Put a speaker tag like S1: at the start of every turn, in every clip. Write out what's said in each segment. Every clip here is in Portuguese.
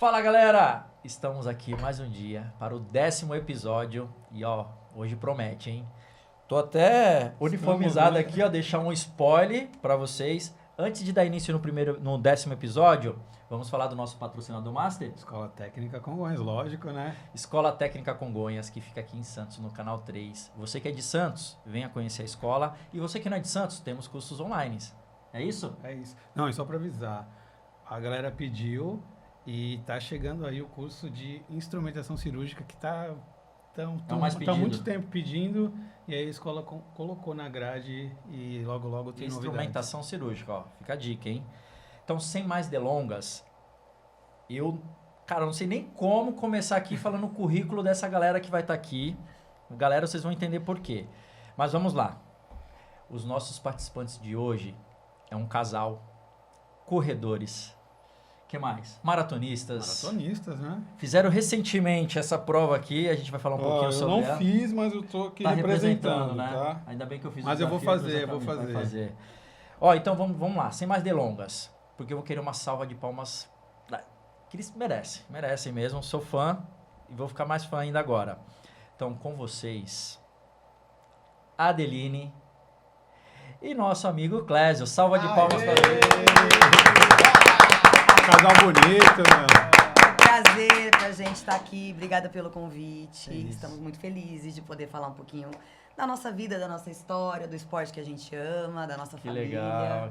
S1: Fala galera, estamos aqui mais um dia para o 10º episódio e ó, hoje promete, hein? Tô até uniformizado aqui, ó, deixar um spoiler para vocês. Antes de dar início no 10º episódio, vamos falar do nosso patrocinador master?
S2: Escola Técnica Congonhas, lógico, né?
S1: Escola Técnica Congonhas, que fica aqui em Santos, no Canal 3. Você que é de Santos, venha conhecer a escola. E você que não é de Santos, temos cursos online. É isso?
S2: É isso. Não, é só para avisar. A galera pediu e tá chegando aí o curso de instrumentação cirúrgica que tá muito tempo pedindo. E aí a escola colocou na grade e logo tem novidades.
S1: Instrumentação cirúrgica, ó. Fica a dica, hein? Então, sem mais delongas, Cara, não sei nem como começar aqui falando o currículo dessa galera que vai estar aqui. Galera, vocês vão entender por quê. Mas vamos lá. Os nossos participantes de hoje é um casal, corredores, que mais? Maratonistas.
S2: Maratonistas, né?
S1: Fizeram recentemente essa prova aqui, a gente vai falar um pouquinho sobre ela.
S2: Eu não fiz, mas eu tô aqui representando,
S1: né?
S2: Tá?
S1: Ainda bem que eu fiz
S2: mas
S1: o
S2: desafio. Mas eu vou fazer.
S1: Ó, então vamos lá, sem mais delongas, porque eu vou querer uma salva de palmas que eles merecem mesmo, sou fã e vou ficar mais fã ainda agora. Então, com vocês, Adeline e nosso amigo Clésio. Salva de palmas para ele.
S2: Casal bonito, meu.
S3: Prazer pra gente estar aqui. Obrigada pelo convite. Estamos muito felizes de poder falar um pouquinho da nossa vida, da nossa história, do esporte que a gente ama, da nossa família.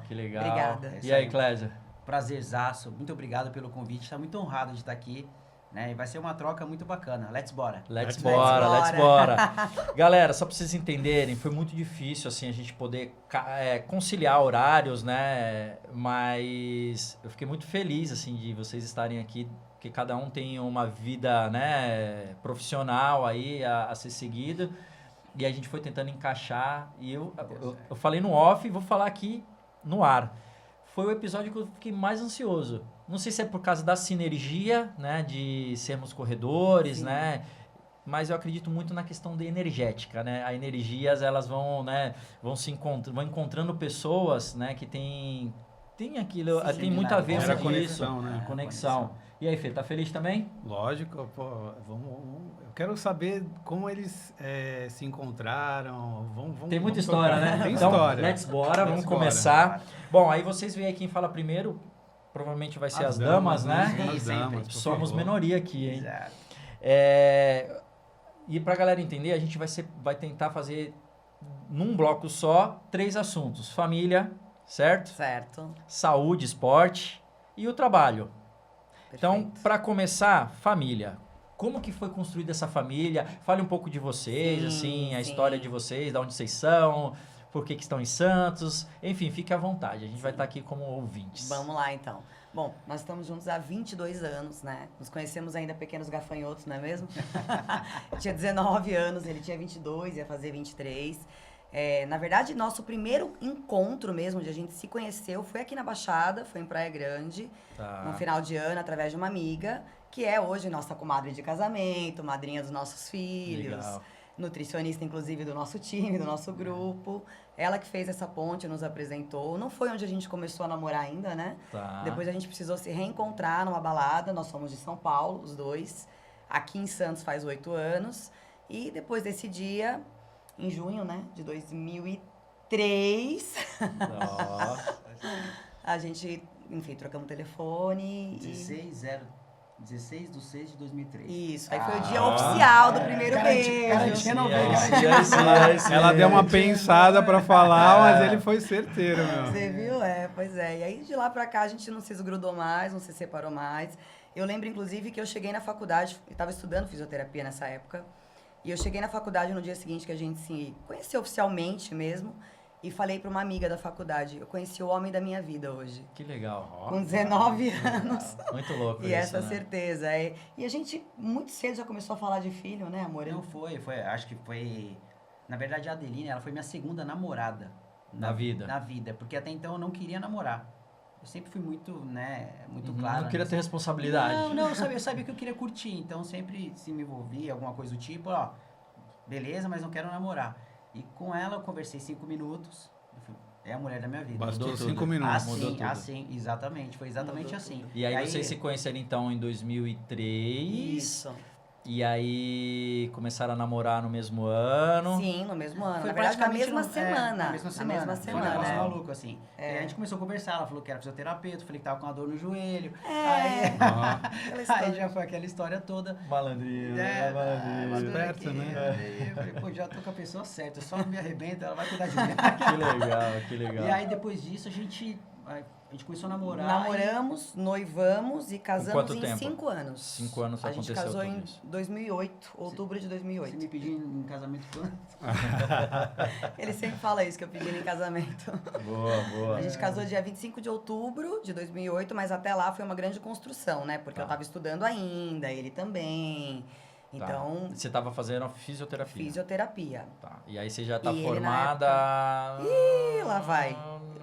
S1: Que legal.
S3: Obrigada.
S1: E aí, Clésio?
S4: Prazerzaço. Muito obrigado pelo convite. Está muito honrado de estar aqui. Né? E vai ser uma troca muito bacana. Let's bora.
S1: Let's bora. Galera, só para vocês entenderem, foi muito difícil assim a gente poder conciliar horários, né? Mas eu fiquei muito feliz assim de vocês estarem aqui, porque cada um tem uma vida, né, profissional aí a ser seguida. E a gente foi tentando encaixar e eu falei no off e vou falar aqui no ar. Foi o episódio que eu fiquei mais ansioso. Não sei se é por causa da sinergia, né, de sermos corredores, sim, né, mas eu acredito muito na questão de energética, né, as energias, elas vão, né, vão encontrando pessoas, né, que tem aquilo, sim, tem muito a ver com
S2: conexão,
S1: isso,
S2: né?
S1: Conexão. E aí, Fê, tá feliz também?
S2: Lógico, pô, eu quero saber como eles se encontraram.
S1: Tem muita história, né?
S2: Tem
S1: então,
S2: história.
S1: Vamos começar. Bom, aí vocês veem quem fala primeiro, provavelmente vai ser as damas, né?
S4: Sim, sempre.
S1: Somos minoria aqui, hein?
S4: Exato.
S1: E pra galera entender, a gente vai tentar fazer num bloco só 3 assuntos. Família, certo?
S3: Certo.
S1: Saúde, esporte e o trabalho.
S3: Perfeito.
S1: Então, para começar, família. Como que foi construída essa família? Fale um pouco de vocês,
S3: sim,
S1: assim, a
S3: sim.
S1: história de vocês, de onde vocês são, por que estão em Santos. Enfim, fique à vontade. A gente vai estar aqui como ouvintes.
S3: Vamos lá, então. Bom, nós estamos juntos há 22 anos, né? Nos conhecemos ainda pequenos gafanhotos, não é mesmo? Eu tinha 19 anos, ele tinha 22, ia fazer 23. Na verdade, nosso primeiro encontro mesmo, onde a gente se conheceu, foi aqui na Baixada, foi em Praia Grande, no final de ano, através de uma amiga, que é hoje nossa comadre de casamento, madrinha dos nossos filhos, legal, nutricionista, inclusive, do nosso time, do nosso grupo. Ela que fez essa ponte, nos apresentou. Não foi onde a gente começou a namorar ainda, né? Depois a gente precisou se reencontrar numa balada. Nós somos de São Paulo, os dois. Aqui em Santos faz 8 anos. E depois desse dia, em junho, né, de 2003, a gente, enfim, trocamos telefone.
S4: 16/6/2003.
S3: Isso, aí foi o dia oficial do primeiro beijo.
S2: Ela deu uma pensada pra falar, mas ele foi certeiro, meu.
S3: Você viu? Pois é. E aí, de lá pra cá, a gente não se desgrudou mais, não se separou mais. Eu lembro, inclusive, que eu cheguei na faculdade, eu estava estudando fisioterapia nessa época, e eu cheguei na faculdade no dia seguinte que a gente se conheceu oficialmente mesmo, e falei para uma amiga da faculdade, eu conheci o homem da minha vida hoje.
S1: Que legal.
S3: Com 19 anos.
S1: Muito louco
S3: e
S1: isso,
S3: essa
S1: né?
S3: certeza. E a gente, muito cedo, já começou a falar de filho, né, amor?
S4: Não, foi. Acho que foi... Na verdade, a Adeline, ela foi minha segunda namorada.
S1: Na vida.
S4: Na vida. Porque até então eu não queria namorar. Eu sempre fui muito, né, muito claro.
S1: Não queria ter responsabilidade.
S4: Não, eu sabia que eu queria curtir. Então, sempre se me envolvia, alguma coisa do tipo, beleza, mas não quero namorar. E com ela eu conversei 5 minutos. Eu falei, é a mulher da minha vida.
S2: Bastou 5 minutos.
S4: Assim, exatamente. Foi exatamente assim.
S1: E aí vocês se conheceram então em 2003.
S3: Isso.
S1: E aí começaram a namorar no mesmo ano.
S3: Sim, no mesmo ano.
S4: Foi
S3: Na verdade, na
S4: praticamente
S3: mesma semana.
S4: Na mesma semana.
S3: Foi
S4: um negócio
S3: né?
S4: maluco, assim. A gente começou a conversar, ela falou que era fisioterapeuta, eu falei que tava com uma dor no joelho. Aí já foi aquela história toda.
S1: Malandrinho,
S2: malandrinho. Esperto, né?
S4: Aí eu falei, pô, já tô com a pessoa certa, só me arrebenta, ela vai cuidar de mim.
S1: Que legal.
S4: E aí depois disso a gente começou a namorar.
S3: Namoramos, noivamos e casamos em
S1: tempo?
S3: 5 anos.
S1: 5 anos
S3: a gente
S1: aconteceu
S3: casou
S1: tudo
S3: em
S1: isso.
S3: 2008, outubro de 2008.
S4: Você me pediu em casamento quando?
S3: Ele sempre fala isso, que eu pedi ele em casamento.
S1: Boa.
S3: A gente casou dia 25 de outubro de 2008, mas até lá foi uma grande construção, né? Porque eu tava estudando ainda, ele também. Então...
S1: Você tava fazendo fisioterapia.
S3: Fisioterapia.
S1: Tá. E aí você já tá
S3: E ele,
S1: formada...
S3: Ih, lá vai.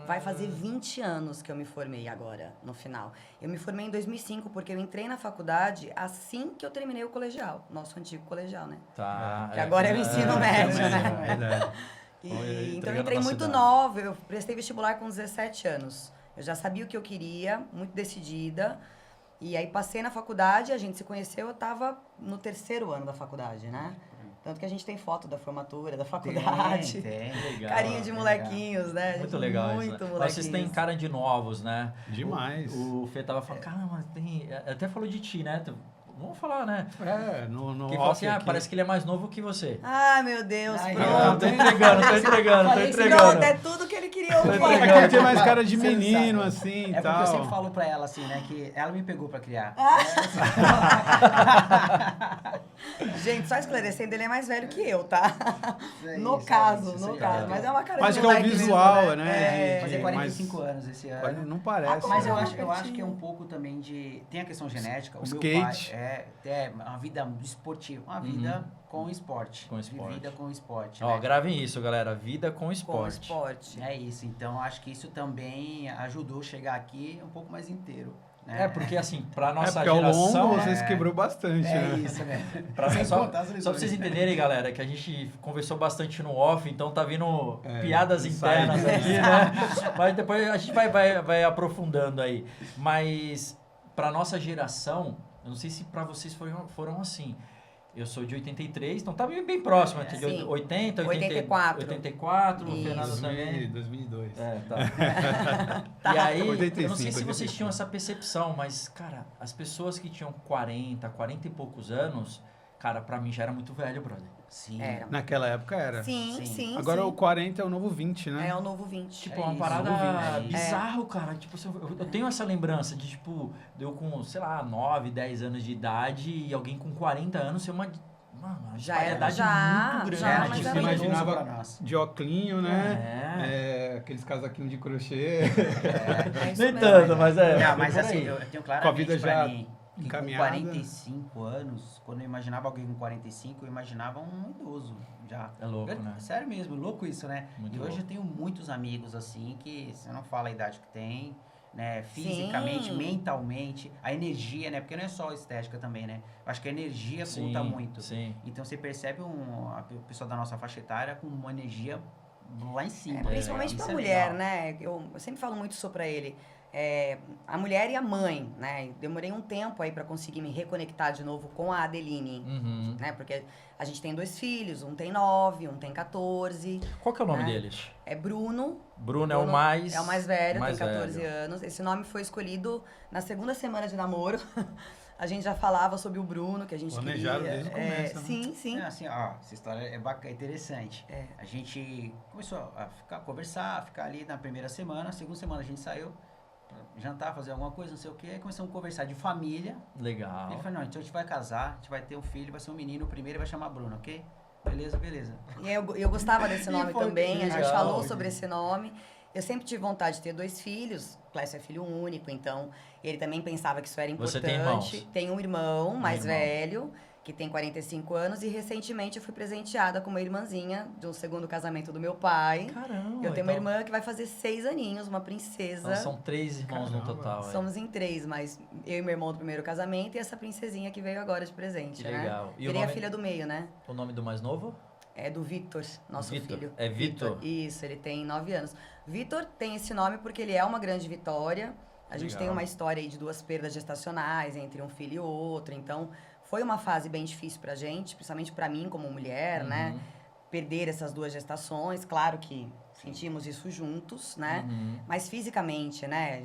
S3: Vai fazer 20 anos que eu me formei agora, no final. Eu me formei em 2005, porque eu entrei na faculdade assim que eu terminei o colegial. Nosso antigo colegial, né?
S1: Tá.
S3: Que agora é o ensino médio, né?
S2: Verdade.
S3: Então eu entrei muito nova, eu prestei vestibular com 17 anos. Eu já sabia o que eu queria, muito decidida. E aí passei na faculdade, a gente se conheceu, eu tava no 3º ano da faculdade, né? Tanto que a gente tem foto da formatura, da faculdade.
S4: Tem.
S1: Legal.
S3: Carinha de molequinhos, né?
S1: Muito legal
S3: muito
S1: isso, né?
S3: molequinhos.
S1: Mas vocês têm cara de novos, né?
S2: Demais.
S1: O Fê tava falando, caramba, tem... Até falou de ti, né? Vamos falar, né?
S2: No
S1: Quem fala assim, parece que ele é mais novo que você.
S3: Ai, meu Deus,
S4: Ai,
S3: pronto.
S1: Tô entregando.
S3: Pronto, é tudo que ele queria ouvir.
S2: É que ele tem mais cara de menino, assim, e
S4: É
S2: tal.
S4: porque eu sempre falo pra ela, assim, né, que ela me pegou pra criar.
S3: Gente, só esclarecendo, ele é mais velho que eu, tá?
S4: É
S3: No
S4: isso,
S3: caso.
S4: é.
S3: Mas é uma cara
S2: Mas
S3: de
S2: que é o
S3: moleque mesmo,
S2: visual, né?
S3: É.
S4: Fazer 45 anos esse ano.
S2: Não parece.
S4: Mas eu
S2: né?
S4: acho que é um pouco também de... Tem a questão genética. O
S2: Skate.
S4: meu pai é uma vida esportiva. Uma vida com esporte.
S1: Com esporte.
S4: Vida com esporte.
S1: Ó,
S4: né?
S1: gravem isso, galera. Vida com
S3: Com
S1: esporte.
S3: esporte.
S4: É isso. Então, acho que isso também ajudou a chegar aqui um pouco mais inteiro. Né?
S1: É, porque assim, pra nossa
S2: porque ao
S1: geração...
S2: longo vocês quebrou bastante,
S4: É
S2: né?
S4: isso, né?
S1: Só pra vocês entenderem, galera, que a gente conversou bastante no off, então tá vindo piadas internas aqui, né? Mas depois a gente vai aprofundando aí. Mas pra nossa geração, eu não sei se pra vocês foram assim. Eu sou de 83, então tá bem próximo. De
S3: Sim.
S1: 80,
S3: 84.
S1: 84, o
S3: Isso.
S1: Fernando também.
S2: 2002.
S1: Tá. E aí,
S2: 85,
S1: eu não sei se vocês
S2: 85.
S1: tinham essa percepção, mas, cara, as pessoas que tinham 40 e poucos anos, cara, pra mim já era muito velho, brother.
S4: Sim.
S3: Era.
S2: Naquela época era.
S3: Sim.
S2: Agora o 40 é o novo 20, né?
S3: É o novo 20.
S1: Tipo,
S4: É
S1: uma
S4: isso,
S1: parada
S4: novo 20.
S1: bizarro, cara. Tipo, eu tenho essa lembrança de, tipo, eu com, sei lá, 9, 10 anos de idade e alguém com 40 anos ser uma disparidade muito grande.
S3: já,
S2: A
S3: mas
S2: gente
S3: era
S2: se
S3: muito
S2: imaginava
S4: pra nós.
S2: de oclinho, né? Aqueles casaquinhos de crochê.
S3: É isso
S1: Nem
S3: mesmo.
S1: tanto, mas
S4: Não, mas
S1: por
S4: assim,
S1: aí.
S4: eu tenho
S2: Com a
S4: claramente
S2: vida
S4: pra
S2: já
S4: mim que
S2: encaminhada.
S4: com 45 anos, quando eu imaginava alguém com 45, eu imaginava um idoso já.
S1: É louco, né?
S4: Sério mesmo, louco isso, né?
S1: Muito
S4: e hoje
S1: louco.
S4: eu tenho muitos amigos assim que você não fala a idade que tem, né? Fisicamente,
S3: Sim.
S4: mentalmente, a energia, né? Porque não é só estética também, né? Eu acho que a energia conta muito.
S1: Sim.
S4: Então você percebe a pessoa da nossa faixa etária com uma energia lá em cima.
S3: Principalmente
S4: Isso
S3: pra
S4: é
S3: mulher,
S4: legal.
S3: né? Eu sempre falo muito isso pra ele. A mulher e a mãe, né? Demorei um tempo aí pra conseguir me reconectar de novo com a Adeline,
S1: Uhum.
S3: né? Porque a gente tem 2 filhos, um tem 9, um tem 14.
S1: Qual que é o nome
S3: né?
S1: deles?
S3: É Bruno.
S1: Bruno é o mais...
S3: É o mais velho,
S1: mais
S3: tem 14
S1: velho.
S3: anos. Esse nome foi escolhido na segunda semana de namoro. A gente já falava sobre o Bruno, que a gente
S2: Planejaram
S3: queria.
S2: desde o começo, né?
S3: Sim.
S4: É assim, ó, essa história é bacana, interessante. A gente começou a conversar, ficar ali na primeira semana. Segunda semana a gente saiu pra jantar, fazer alguma coisa, não sei o quê. Aí começamos a conversar de família.
S1: Legal.
S4: Ele falou, não, então a gente vai casar, a gente vai ter um filho, vai ser um menino, o primeiro vai chamar Bruno, ok? Beleza.
S3: E eu gostava desse
S4: E
S3: nome
S4: foi
S3: também, a gente
S1: legal.
S3: falou sobre esse nome. Eu sempre tive vontade de ter 2 filhos. Clécio é filho único, então ele também pensava que isso era importante.
S1: Você tem irmãos?
S3: Tenho um irmão mais
S1: irmão.
S3: velho, que tem 45 anos, e recentemente eu fui presenteada com uma irmãzinha de um segundo casamento do meu pai.
S1: Caramba.
S3: Eu tenho uma irmã que vai fazer 6 aninhos, uma princesa.
S1: Então são 3 irmãos no
S2: Caramba.
S1: total. é.
S3: Somos em 3, mas eu e meu irmão do primeiro casamento e essa princesinha que veio agora de presente,
S1: Que
S3: né?
S1: legal. E o
S3: Virei a
S1: nome-
S3: filha do meio, né?
S1: O nome do mais novo?
S3: É do Vitor, nosso filho.
S1: É Vitor?
S3: Isso, ele tem 9 anos. Vitor tem esse nome porque ele é uma grande vitória. A gente tem uma história aí de 2 perdas gestacionais entre um filho e outro. Então, foi uma fase bem difícil pra gente, principalmente pra mim como mulher, né? Perder essas 2 gestações. Claro que sentimos isso juntos, né? Mas fisicamente, né?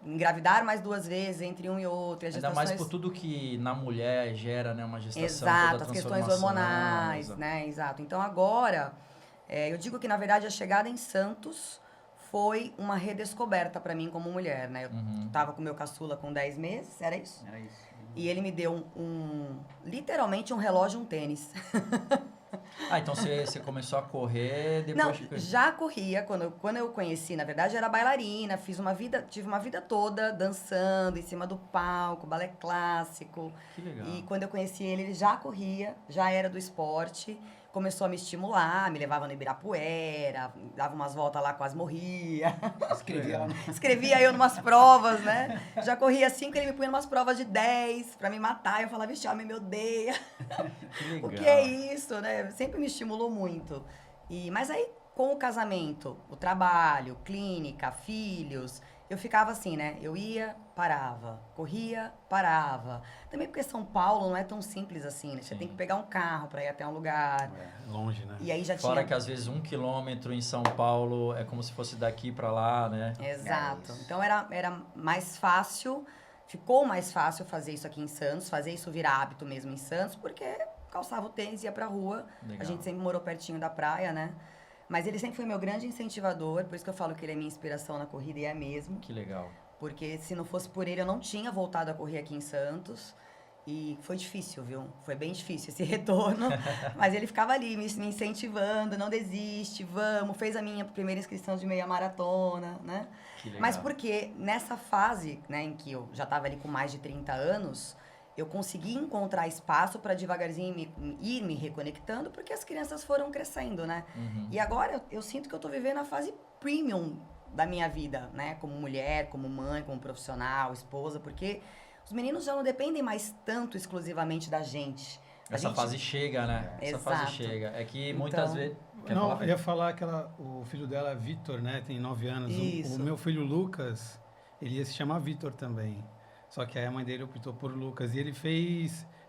S3: Engravidar mais 2 vezes entre um e outro.
S1: Ainda mais por tudo que na mulher gera, né? Uma gestação.
S3: Exato, as questões hormonais, né? Exato. Então, agora, eu digo que, na verdade, a chegada em Santos foi uma redescoberta para mim como mulher, né? Eu tava com meu caçula com 10 meses, era isso?
S4: Era isso.
S3: E ele me deu literalmente um relógio, um tênis.
S1: Então você começou a correr depois...
S3: Não, já corria. Quando eu conheci, na verdade, era bailarina. Tive uma vida toda dançando em cima do palco, balé clássico.
S1: Que legal.
S3: E quando eu conheci ele já corria, já era do esporte. Começou a me estimular, me levava no Ibirapuera, dava umas voltas lá, quase morria. Escrevia eu numas provas, né? Já corria 5, ele me punha numas provas de 10 pra me matar. Eu falava, vixe, homem me odeia.
S1: Que legal.
S3: O que é isso, né? Sempre me estimulou muito. Mas aí, com o casamento, o trabalho, clínica, filhos, eu ficava assim, né? Eu ia, parava. Corria, parava. Também porque São Paulo não é tão simples assim, né? Você tem que pegar um carro para ir até um lugar.
S2: Longe, né?
S3: E aí já
S1: Fora que às vezes 1 quilômetro em São Paulo é como se fosse daqui para lá, né?
S3: Exato. Então era mais fácil, ficou mais fácil fazer isso aqui em Santos, fazer isso virar hábito mesmo em Santos, porque calçava o tênis e ia pra rua.
S1: Legal.
S3: A gente sempre morou pertinho da praia, né? Mas ele sempre foi meu grande incentivador, por isso que eu falo que ele é minha inspiração na corrida, e é mesmo.
S1: Que legal.
S3: Porque se não fosse por ele, eu não tinha voltado a correr aqui em Santos. E foi difícil, viu? Foi bem difícil esse retorno. Mas ele ficava ali me incentivando, não desiste, vamos. Fez a minha primeira inscrição de meia maratona, né?
S1: Que legal.
S3: Mas porque nessa fase, né, em que eu já estava ali com mais de 30 anos, eu consegui encontrar espaço para devagarzinho ir me reconectando, porque as crianças foram crescendo, né? E agora eu sinto que eu tô vivendo a fase premium da minha vida, né? Como mulher, como mãe, como profissional, esposa, porque os meninos já não dependem mais tanto exclusivamente da gente.
S1: Essa fase chega, né? Essa fase chega. É que muitas vezes...
S2: Não, eu ia falar que o filho dela, Vitor, né? Tem 9 anos. O meu filho, Lucas, ele ia se chamar Vitor também. Só que aí a mãe dele optou por Lucas. E ele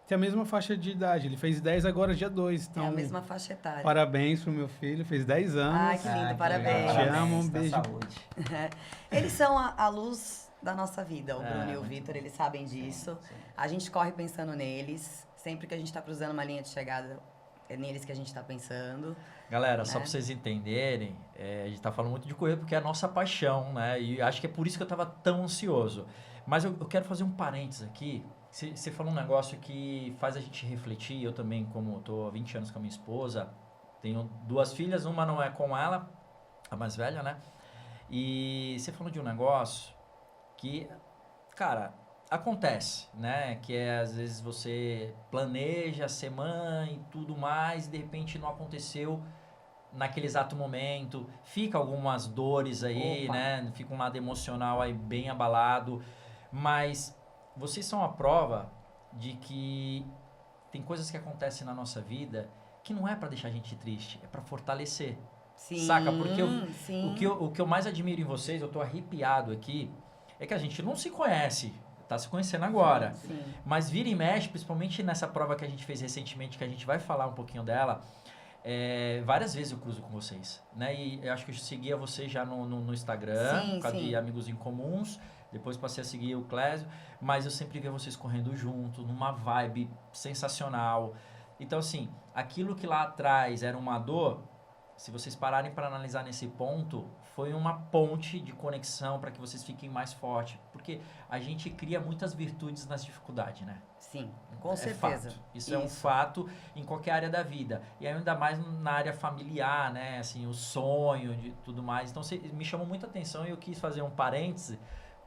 S2: tem a mesma faixa de idade. Ele fez 10 agora, dia 2. Então,
S3: é a mesma faixa etária.
S2: Parabéns pro meu filho. Fez 10 anos.
S3: Ai, que lindo. Parabéns.
S2: Te amo, um beijo.
S4: Saúde.
S3: Eles são a luz da nossa vida. O Bruno e o Vitor, eles sabem disso.
S4: Sim.
S3: A gente corre pensando neles. Sempre que a gente tá cruzando uma linha de chegada, é neles que a gente tá pensando.
S1: Galera, só para vocês entenderem, a gente tá falando muito de corrida porque é a nossa paixão, né? E acho que é por isso que eu tava tão ansioso. Mas eu quero fazer um parênteses aqui. Você falou um negócio que faz a gente refletir. Eu também, como estou há 20 anos com a minha esposa, tenho 2 filhas, uma não é com ela, a mais velha, né? E você falou de um negócio que, cara, acontece, né? Que é, às vezes, você planeja ser mãe e tudo mais, e de repente não aconteceu naquele exato momento. Fica algumas dores aí, né? Fica um lado emocional aí bem abalado. Mas vocês são a prova de que tem coisas que acontecem na nossa vida que não é para deixar a gente triste, é para fortalecer.
S3: Sim,
S1: saca? Porque o que eu mais admiro em vocês, eu tô arrepiado aqui, é que a gente não se conhece, tá se conhecendo agora.
S3: Sim.
S1: Mas vira e mexe, principalmente nessa prova que a gente fez recentemente, que a gente vai falar um pouquinho dela, várias vezes eu cruzo com vocês, né? E eu acho que eu seguia vocês já no Instagram, por causa de amigos em comuns. Depois passei a seguir o Clésio, mas eu sempre via vocês correndo junto, numa vibe sensacional. Então, assim, aquilo que lá atrás era uma dor, se vocês pararem para analisar nesse ponto, foi uma ponte de conexão para que vocês fiquem mais fortes. Porque a gente cria muitas virtudes nas dificuldades, né?
S3: Sim, com certeza.
S1: Fato. Isso é um fato em qualquer área da vida. E ainda mais na área familiar, né? Assim, o sonho de tudo mais. Então, me chamou muita atenção e eu quis fazer um parêntese,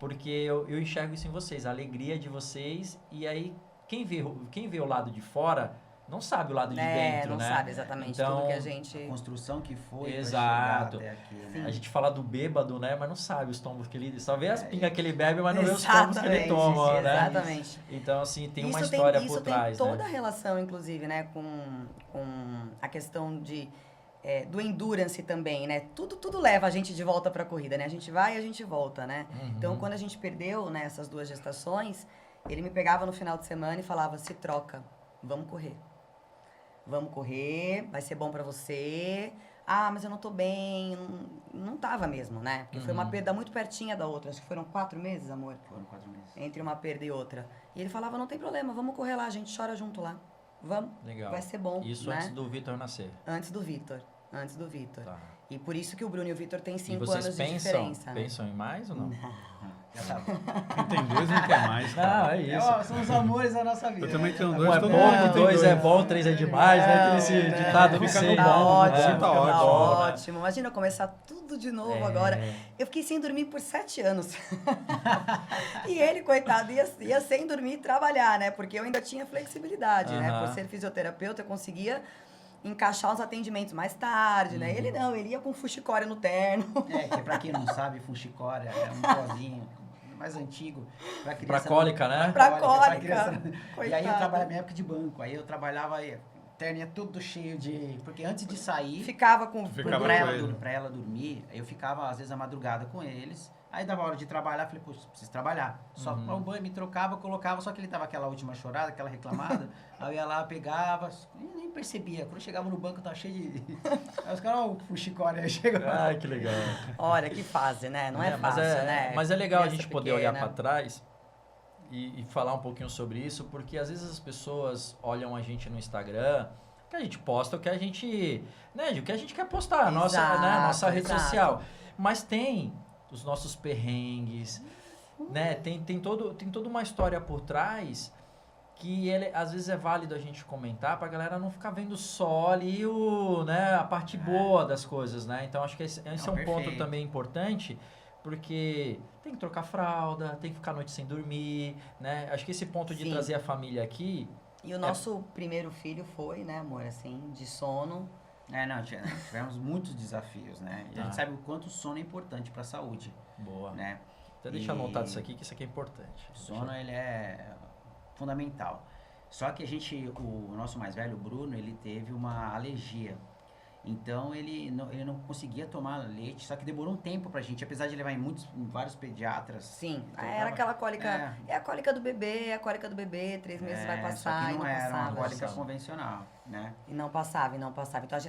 S1: porque eu enxergo isso em vocês, a alegria de vocês. E aí, quem vê o lado de fora não sabe o lado de dentro,
S3: não
S1: né?
S3: sabe exatamente
S1: então,
S3: tudo que a gente...
S4: A construção que foi
S1: exato.
S4: pra chegar até aqui, né?
S1: A gente fala do bêbado, né? Mas não sabe os tombos que ele... Só vê as pingas que ele bebe, mas não vê os tombos que ele toma, né?
S3: Exatamente.
S1: Então, assim, tem uma história por trás,
S3: isso tem toda a relação, inclusive, né? Com a questão do endurance também, né? Tudo leva a gente de volta pra corrida, né? A gente vai e a gente volta, né? Então, quando a gente perdeu, né, essas 2 gestações, ele me pegava no final de semana e falava, se troca, vamos correr. Vamos correr, vai ser bom pra você. Ah, mas eu não tô bem. Não tava mesmo, né? Porque foi uma perda muito pertinha da outra. Acho que foram 4 meses, amor.
S4: Foram 4 meses.
S3: Entre uma perda e outra. E ele falava, não tem problema, vamos correr lá, a gente chora junto lá. Vamos.
S1: Legal.
S3: Vai ser bom.
S1: Isso
S3: né?
S1: antes do Vitor nascer.
S3: Antes do Vitor. Tá. E por isso que o Bruno e o Vitor têm 5 anos de
S1: diferença.
S3: Vocês
S1: pensam em mais ou não?
S4: Já tá.
S2: Quem tem 2 não quer mais, cara.
S1: Não, é isso.
S4: São os amores da nossa vida.
S2: Eu também tenho 2,
S1: Um é
S2: todo
S1: bom,
S2: mundo tem
S1: 2 é bom, 3 é demais, né? Tem esse ditado, não
S2: Fica
S1: sei.
S2: no
S3: Tá
S2: bom,
S3: ótimo,
S2: tá
S3: ótimo. Imagina começar tudo de novo agora. Eu fiquei sem dormir por 7 anos. E ele, coitado, ia sem dormir trabalhar, né? Porque eu ainda tinha flexibilidade, né? Por ser fisioterapeuta, eu conseguia encaixar os atendimentos mais tarde, né? Ele não, ele ia com fuxicória no terno.
S4: Que pra quem não sabe, fuxicória é um pozinho mais antigo.
S1: Pra cólica, né?
S3: Pra cólica.
S4: E aí eu trabalhava na minha época de banco. Aí eu trabalhava aí, terninha tudo cheio de... Porque antes de sair...
S3: Ficava
S4: pra ela dormir, eu ficava às vezes à madrugada com eles. Aí dava hora de trabalhar, falei, pô, preciso trabalhar. Só para o banho, me trocava, colocava, só que ele tava aquela última chorada, aquela reclamada. Aí eu ia lá, pegava, e nem percebia. Quando eu chegava no banco, tava cheio de... Aí os caras, ó, o chicória aí chegou.
S1: Ai, que legal.
S3: Olha, que fase, né? Não é fácil, né?
S1: Mas é legal
S3: Criança
S1: a gente poder olhar para trás e falar um pouquinho sobre isso, porque às vezes as pessoas olham a gente no Instagram, que a gente posta o que a gente... Né, o que a gente quer postar, a nossa rede social. Mas tem... os nossos perrengues, né? Tem toda uma história por trás que às vezes é válido a gente comentar pra galera não ficar vendo só ali a parte boa das coisas, né? Então acho que esse é um ponto também importante, porque tem que trocar fralda, tem que ficar a noite sem dormir, né? Acho que esse ponto de trazer a família aqui...
S3: E o nosso primeiro filho foi, né, amor, assim, de sono...
S4: Tivemos muitos desafios, né? E a gente sabe o quanto o sono é importante para a saúde.
S1: Boa.
S4: Né?
S1: Até deixa anotado isso aqui, que isso aqui é importante.
S4: O sono, ele é fundamental. Só que o nosso mais velho, o Bruno, ele teve uma alergia. Então, ele não conseguia tomar leite, só que demorou um tempo pra gente, apesar de levar em vários pediatras.
S3: Sim, era aquela cólica, é a cólica do bebê, 3 meses vai passar,
S4: só que
S3: e não
S4: era
S3: passava.
S4: uma cólica convencional, né?
S3: E não passava. Então,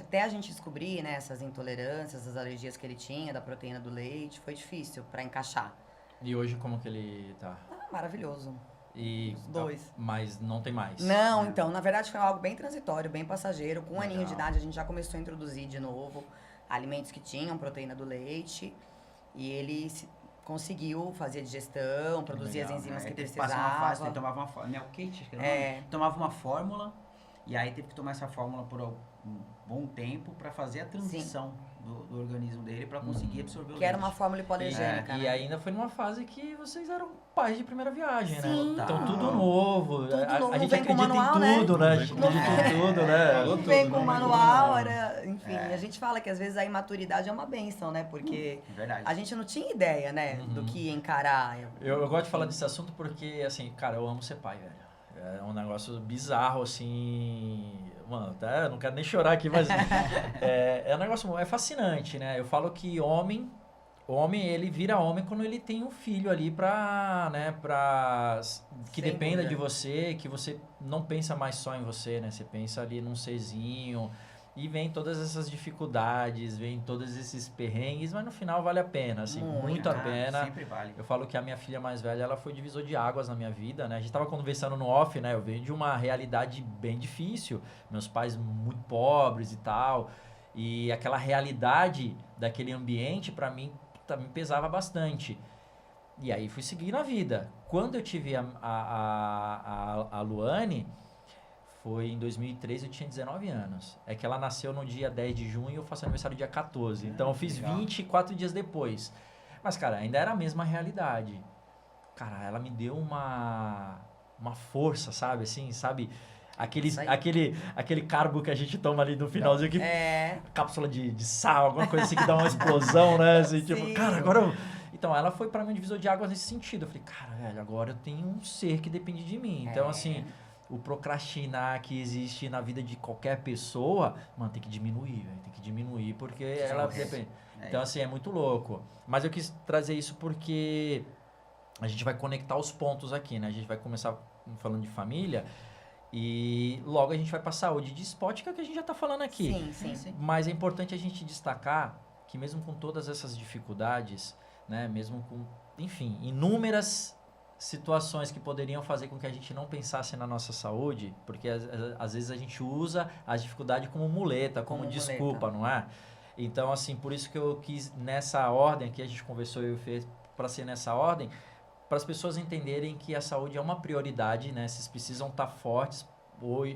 S3: até a gente descobrir, né, essas intolerâncias, as alergias que ele tinha, da proteína do leite, foi difícil pra encaixar.
S1: E hoje, como que ele tá?
S3: Maravilhoso.
S1: E,
S3: os 2.
S1: Mas não tem mais.
S3: Não, então, na verdade foi algo bem transitório, bem passageiro. Com 1 aninho de idade a gente já começou a introduzir de novo alimentos que tinham proteína do leite. E ele conseguiu fazer a digestão, produzir as enzimas que precisava.
S4: Passar uma fase, ele tomava uma fórmula, tomava uma fórmula, e aí teve que tomar essa fórmula por um bom tempo para fazer a transição do organismo dele para conseguir absorver o leite.
S3: Que era uma fórmula hipoalergênica,
S1: E ainda foi numa fase que vocês eram pais de primeira viagem, né?
S3: Sim.
S1: Então tudo novo.
S3: Tudo
S1: a gente
S3: vem com
S1: acredita
S3: manual,
S1: em tudo, né? A gente
S2: Não
S1: acredita em tudo, né?
S3: Não vem com manual, enfim, a gente fala que às vezes a imaturidade é uma bênção, né? Porque a gente não tinha ideia, né, do que ia encarar.
S1: Eu gosto de falar desse assunto porque, assim, cara, eu amo ser pai, velho. É um negócio bizarro, assim... Mano, eu não quero nem chorar aqui, mas é um negócio... É fascinante, né? Eu falo que homem, ele vira homem quando ele tem um filho ali que
S3: Sem
S1: dependa
S3: dúvida.
S1: de você, que você não pensa mais só em você, né? Você pensa ali num serzinho... E vem todas essas dificuldades, vem todos esses perrengues, mas no final vale a pena, assim, muito a pena.
S4: Sempre vale.
S1: Eu falo que a minha filha mais velha, ela foi divisor de águas na minha vida, né? A gente tava conversando no off, né? Eu venho de uma realidade bem difícil, meus pais muito pobres e tal, e aquela realidade daquele ambiente, pra mim, me pesava bastante. E aí fui seguir na vida. Quando eu tive a Luane... Foi em 2003, eu tinha 19 anos. É que ela nasceu no dia 10 de junho e eu faço aniversário dia 14. Então eu fiz 24 dias depois. Mas, cara, ainda era a mesma realidade. Cara, ela me deu uma força, sabe? Assim, sabe? Aquele carbo que a gente toma ali no finalzinho, que cápsula de sal, alguma coisa assim que dá uma explosão, né? Assim, tipo, cara, agora eu... Então, ela foi para mim um divisor de águas nesse sentido. Eu falei, cara, velho, agora eu tenho um ser que depende de mim. Então, assim, o procrastinar que existe na vida de qualquer pessoa, mano, tem que diminuir, velho. Tem que diminuir porque ela depende. Então, assim, é muito louco. Mas eu quis trazer isso porque a gente vai conectar os pontos aqui, né? A gente vai começar falando de família e logo a gente vai para saúde de esporte, que é o que a gente já tá falando aqui.
S3: Sim.
S1: Mas é importante a gente destacar que mesmo com todas essas dificuldades, né? Mesmo com, enfim, inúmeras situações que poderiam fazer com que a gente não pensasse na nossa saúde, porque às vezes a gente usa a dificuldade como muleta, como desculpa, não é? Então, assim, por isso que eu quis, nessa ordem aqui, a gente conversou e fez para ser nessa ordem, para as pessoas entenderem que a saúde é uma prioridade, né? Vocês precisam estar fortes.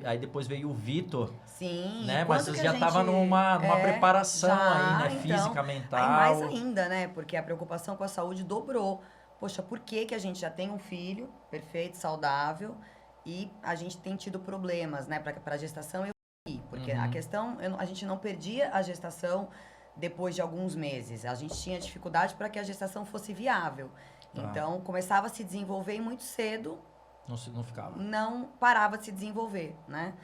S1: Aí depois veio o Vitor.
S3: Sim.
S1: Né? Mas você já estava numa preparação aí, né?
S3: Então,
S1: física, mental.
S3: Aí mais ainda, né? Porque a preocupação com a saúde dobrou. Poxa, por que a gente já tem um filho perfeito, saudável, e a gente tem tido problemas, né? Para a gestação e porque a questão, a gente não perdia a gestação depois de alguns meses. A gente tinha dificuldade para que a gestação fosse viável. Então, começava a se desenvolver muito cedo.
S1: Não ficava.
S3: Não parava de se desenvolver, né?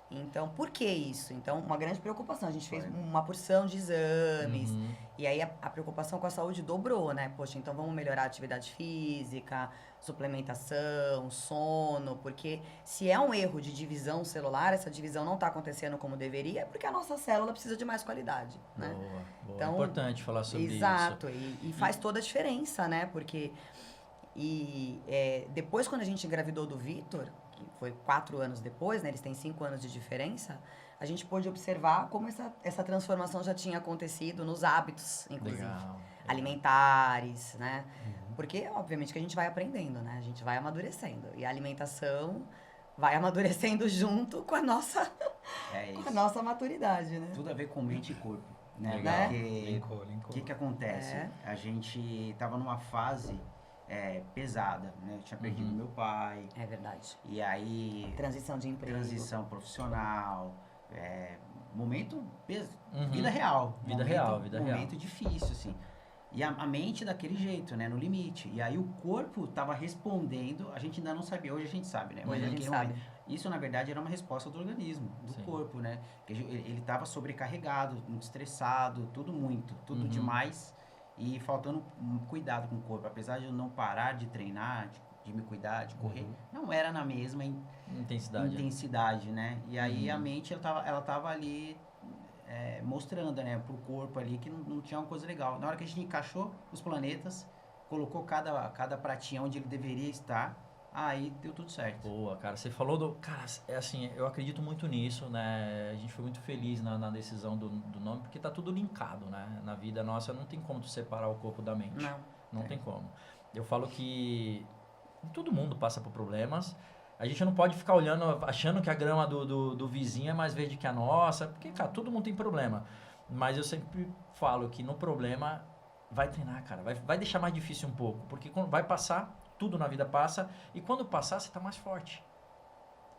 S3: Então, por que isso? Então, uma grande preocupação. A gente fez uma porção de exames. E aí, a preocupação com a saúde dobrou, né? Poxa, então vamos melhorar a atividade física, suplementação, sono. Porque se é um erro de divisão celular, essa divisão não está acontecendo como deveria, é porque a nossa célula precisa de mais qualidade, né?
S1: Boa.
S3: Então,
S1: é importante falar sobre isso.
S3: Exato. E faz toda a diferença, né? Porque... depois, quando a gente engravidou do Vitor, que foi 4 anos depois, né? Eles têm 5 anos de diferença. A gente pôde observar como essa transformação já tinha acontecido nos hábitos, inclusive.
S1: Legal.
S3: Alimentares, né? Porque, obviamente, que a gente vai aprendendo, né? A gente vai amadurecendo. E a alimentação vai amadurecendo junto com a nossa, com a nossa maturidade, né?
S4: Tudo a ver com mente e corpo. Né?
S1: Legal.
S4: Porque o que acontece? A gente tava numa fase... pesada, né? Eu tinha perdido meu pai.
S3: É verdade.
S4: E aí...
S3: Transição de emprego.
S4: Transição profissional. Momento... Vida real.
S1: Vida real.
S4: Momento difícil, assim. E a mente daquele jeito, né? No limite. E aí o corpo tava respondendo, a gente ainda não sabia, hoje a gente sabe, né? Mas
S3: a gente sabe.
S4: Isso, na verdade, era uma resposta do organismo, do corpo, né? Que ele tava sobrecarregado, muito estressado, tudo demais. E faltando cuidado com o corpo. Apesar de eu não parar de treinar, de me cuidar, de correr, não era na mesma intensidade, né? E aí a mente, ela tava ali mostrando, né, pro corpo ali que não tinha uma coisa legal. Na hora que a gente encaixou os planetas, colocou cada pratinha onde ele deveria estar, aí deu tudo certo.
S1: Boa, cara. Você falou do... Cara, assim, eu acredito muito nisso, né? A gente foi muito feliz na decisão do nome, porque tá tudo linkado, né? Na vida nossa, não tem como tu separar o corpo da mente. Não tem como. Eu falo que todo mundo passa por problemas. A gente não pode ficar olhando, achando que a grama do vizinho é mais verde que a nossa, porque, cara, todo mundo tem problema. Mas eu sempre falo que no problema, vai treinar, cara. Vai deixar mais difícil um pouco, porque quando vai passar... Tudo na vida passa, e quando passar, você tá mais forte,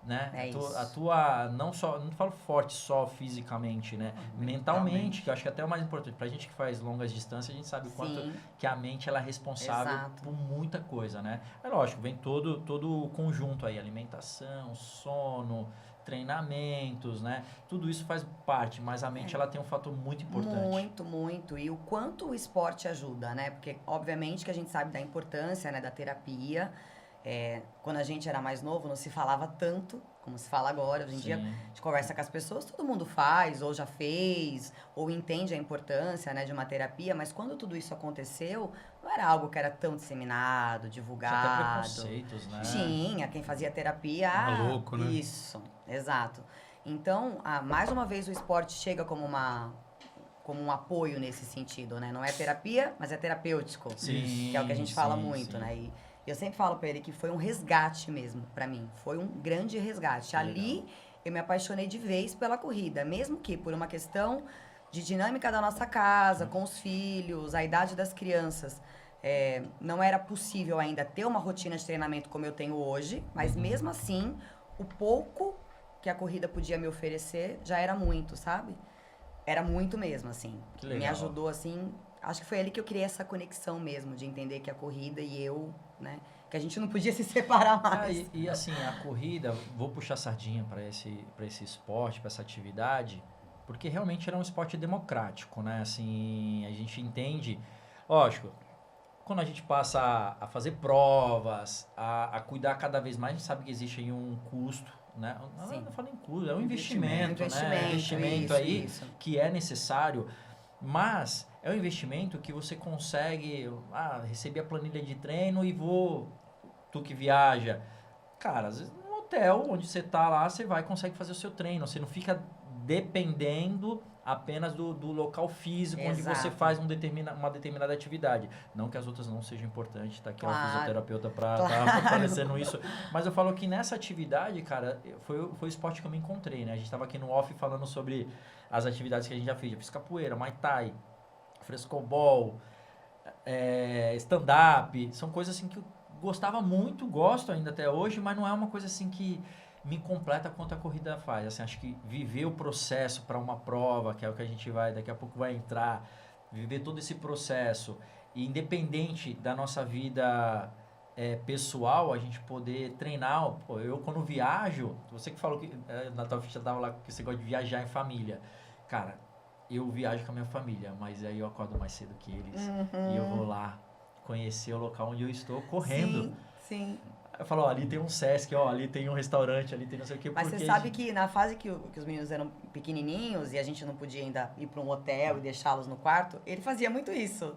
S1: né? A tua, não falo forte só fisicamente, né? Mentalmente, que eu acho que até é o mais importante. Pra gente que faz longas distâncias, a gente sabe o quanto que a mente ela é responsável por muita coisa, né? É lógico, vem todo o conjunto aí, alimentação, sono, treinamentos, né? Tudo isso faz parte, mas a mente ela tem um fator muito importante.
S3: Muito. E o quanto o esporte ajuda, né? Porque, obviamente, que a gente sabe da importância, né, da terapia. Quando a gente era mais novo, não se falava tanto como se fala agora. Hoje em dia, a gente conversa com as pessoas, todo mundo faz, ou já fez, ou entende a importância, né, de uma terapia. Mas quando tudo isso aconteceu, não era algo que era tão disseminado, divulgado.
S1: Tinha até preconceitos, né?
S3: Tinha, quem fazia terapia...
S2: Maluco, né?
S3: Isso, exato. Então, mais uma vez, o esporte chega como um apoio nesse sentido, né? Não é terapia, mas é terapêutico.
S1: Sim,
S3: que é o que a gente fala muito, né? E eu sempre falo pra ele que foi um resgate mesmo, pra mim. Foi um grande resgate. Ali, eu me apaixonei de vez pela corrida. Mesmo que por uma questão de dinâmica da nossa casa, com os filhos, a idade das crianças. Não era possível ainda ter uma rotina de treinamento como eu tenho hoje. Mas mesmo assim, o pouco que a corrida podia me oferecer já era muito, sabe? Era muito mesmo, assim.
S1: Que legal.
S3: Me ajudou, assim... Acho que foi ali que eu criei essa conexão mesmo, de entender que a corrida e eu, né? Que a gente não podia se separar mais.
S1: E assim, a corrida, vou puxar sardinha para esse esporte, para essa atividade, porque realmente era um esporte democrático, né? Assim, a gente entende... Lógico, quando a gente passa a fazer provas, a cuidar cada vez mais, a gente sabe que existe aí um custo, né? Não falo em custo, é um investimento, né? Investimento aí que é necessário, mas é um investimento que você consegue receber a planilha de treino e tu que viaja, cara, às vezes no hotel onde você tá lá, você consegue fazer o seu treino, você não fica dependendo apenas do local físico onde você faz uma determinada atividade. Não que as outras não sejam importantes, tá aqui uma fisioterapeuta para tá aparecendo isso. Mas eu falo que nessa atividade, cara, foi o esporte que eu me encontrei, né? A gente estava aqui no off falando sobre as atividades que a gente já fez. Eu fiz capoeira, Muay Thai, frescobol, stand-up. São coisas assim que eu gostava muito, gosto ainda até hoje, mas não é uma coisa assim que me completa quanto a corrida faz. Assim, acho que viver o processo para uma prova, que é o que a gente daqui a pouco vai entrar, viver todo esse processo, e independente da nossa vida pessoal, a gente poder treinar. Pô, eu quando viajo, você que falou que na tua ficha tava lá que você gosta de viajar em família. Cara, eu viajo com a minha família, mas aí eu acordo mais cedo que eles e eu vou lá conhecer o local onde eu estou correndo.
S3: Sim.
S1: Eu falo, ali tem um Sesc, ali tem um restaurante, ali tem não sei o que.
S3: Mas você sabe que na fase que os meninos eram pequenininhos e a gente não podia ainda ir para um hotel e deixá-los no quarto, ele fazia muito isso.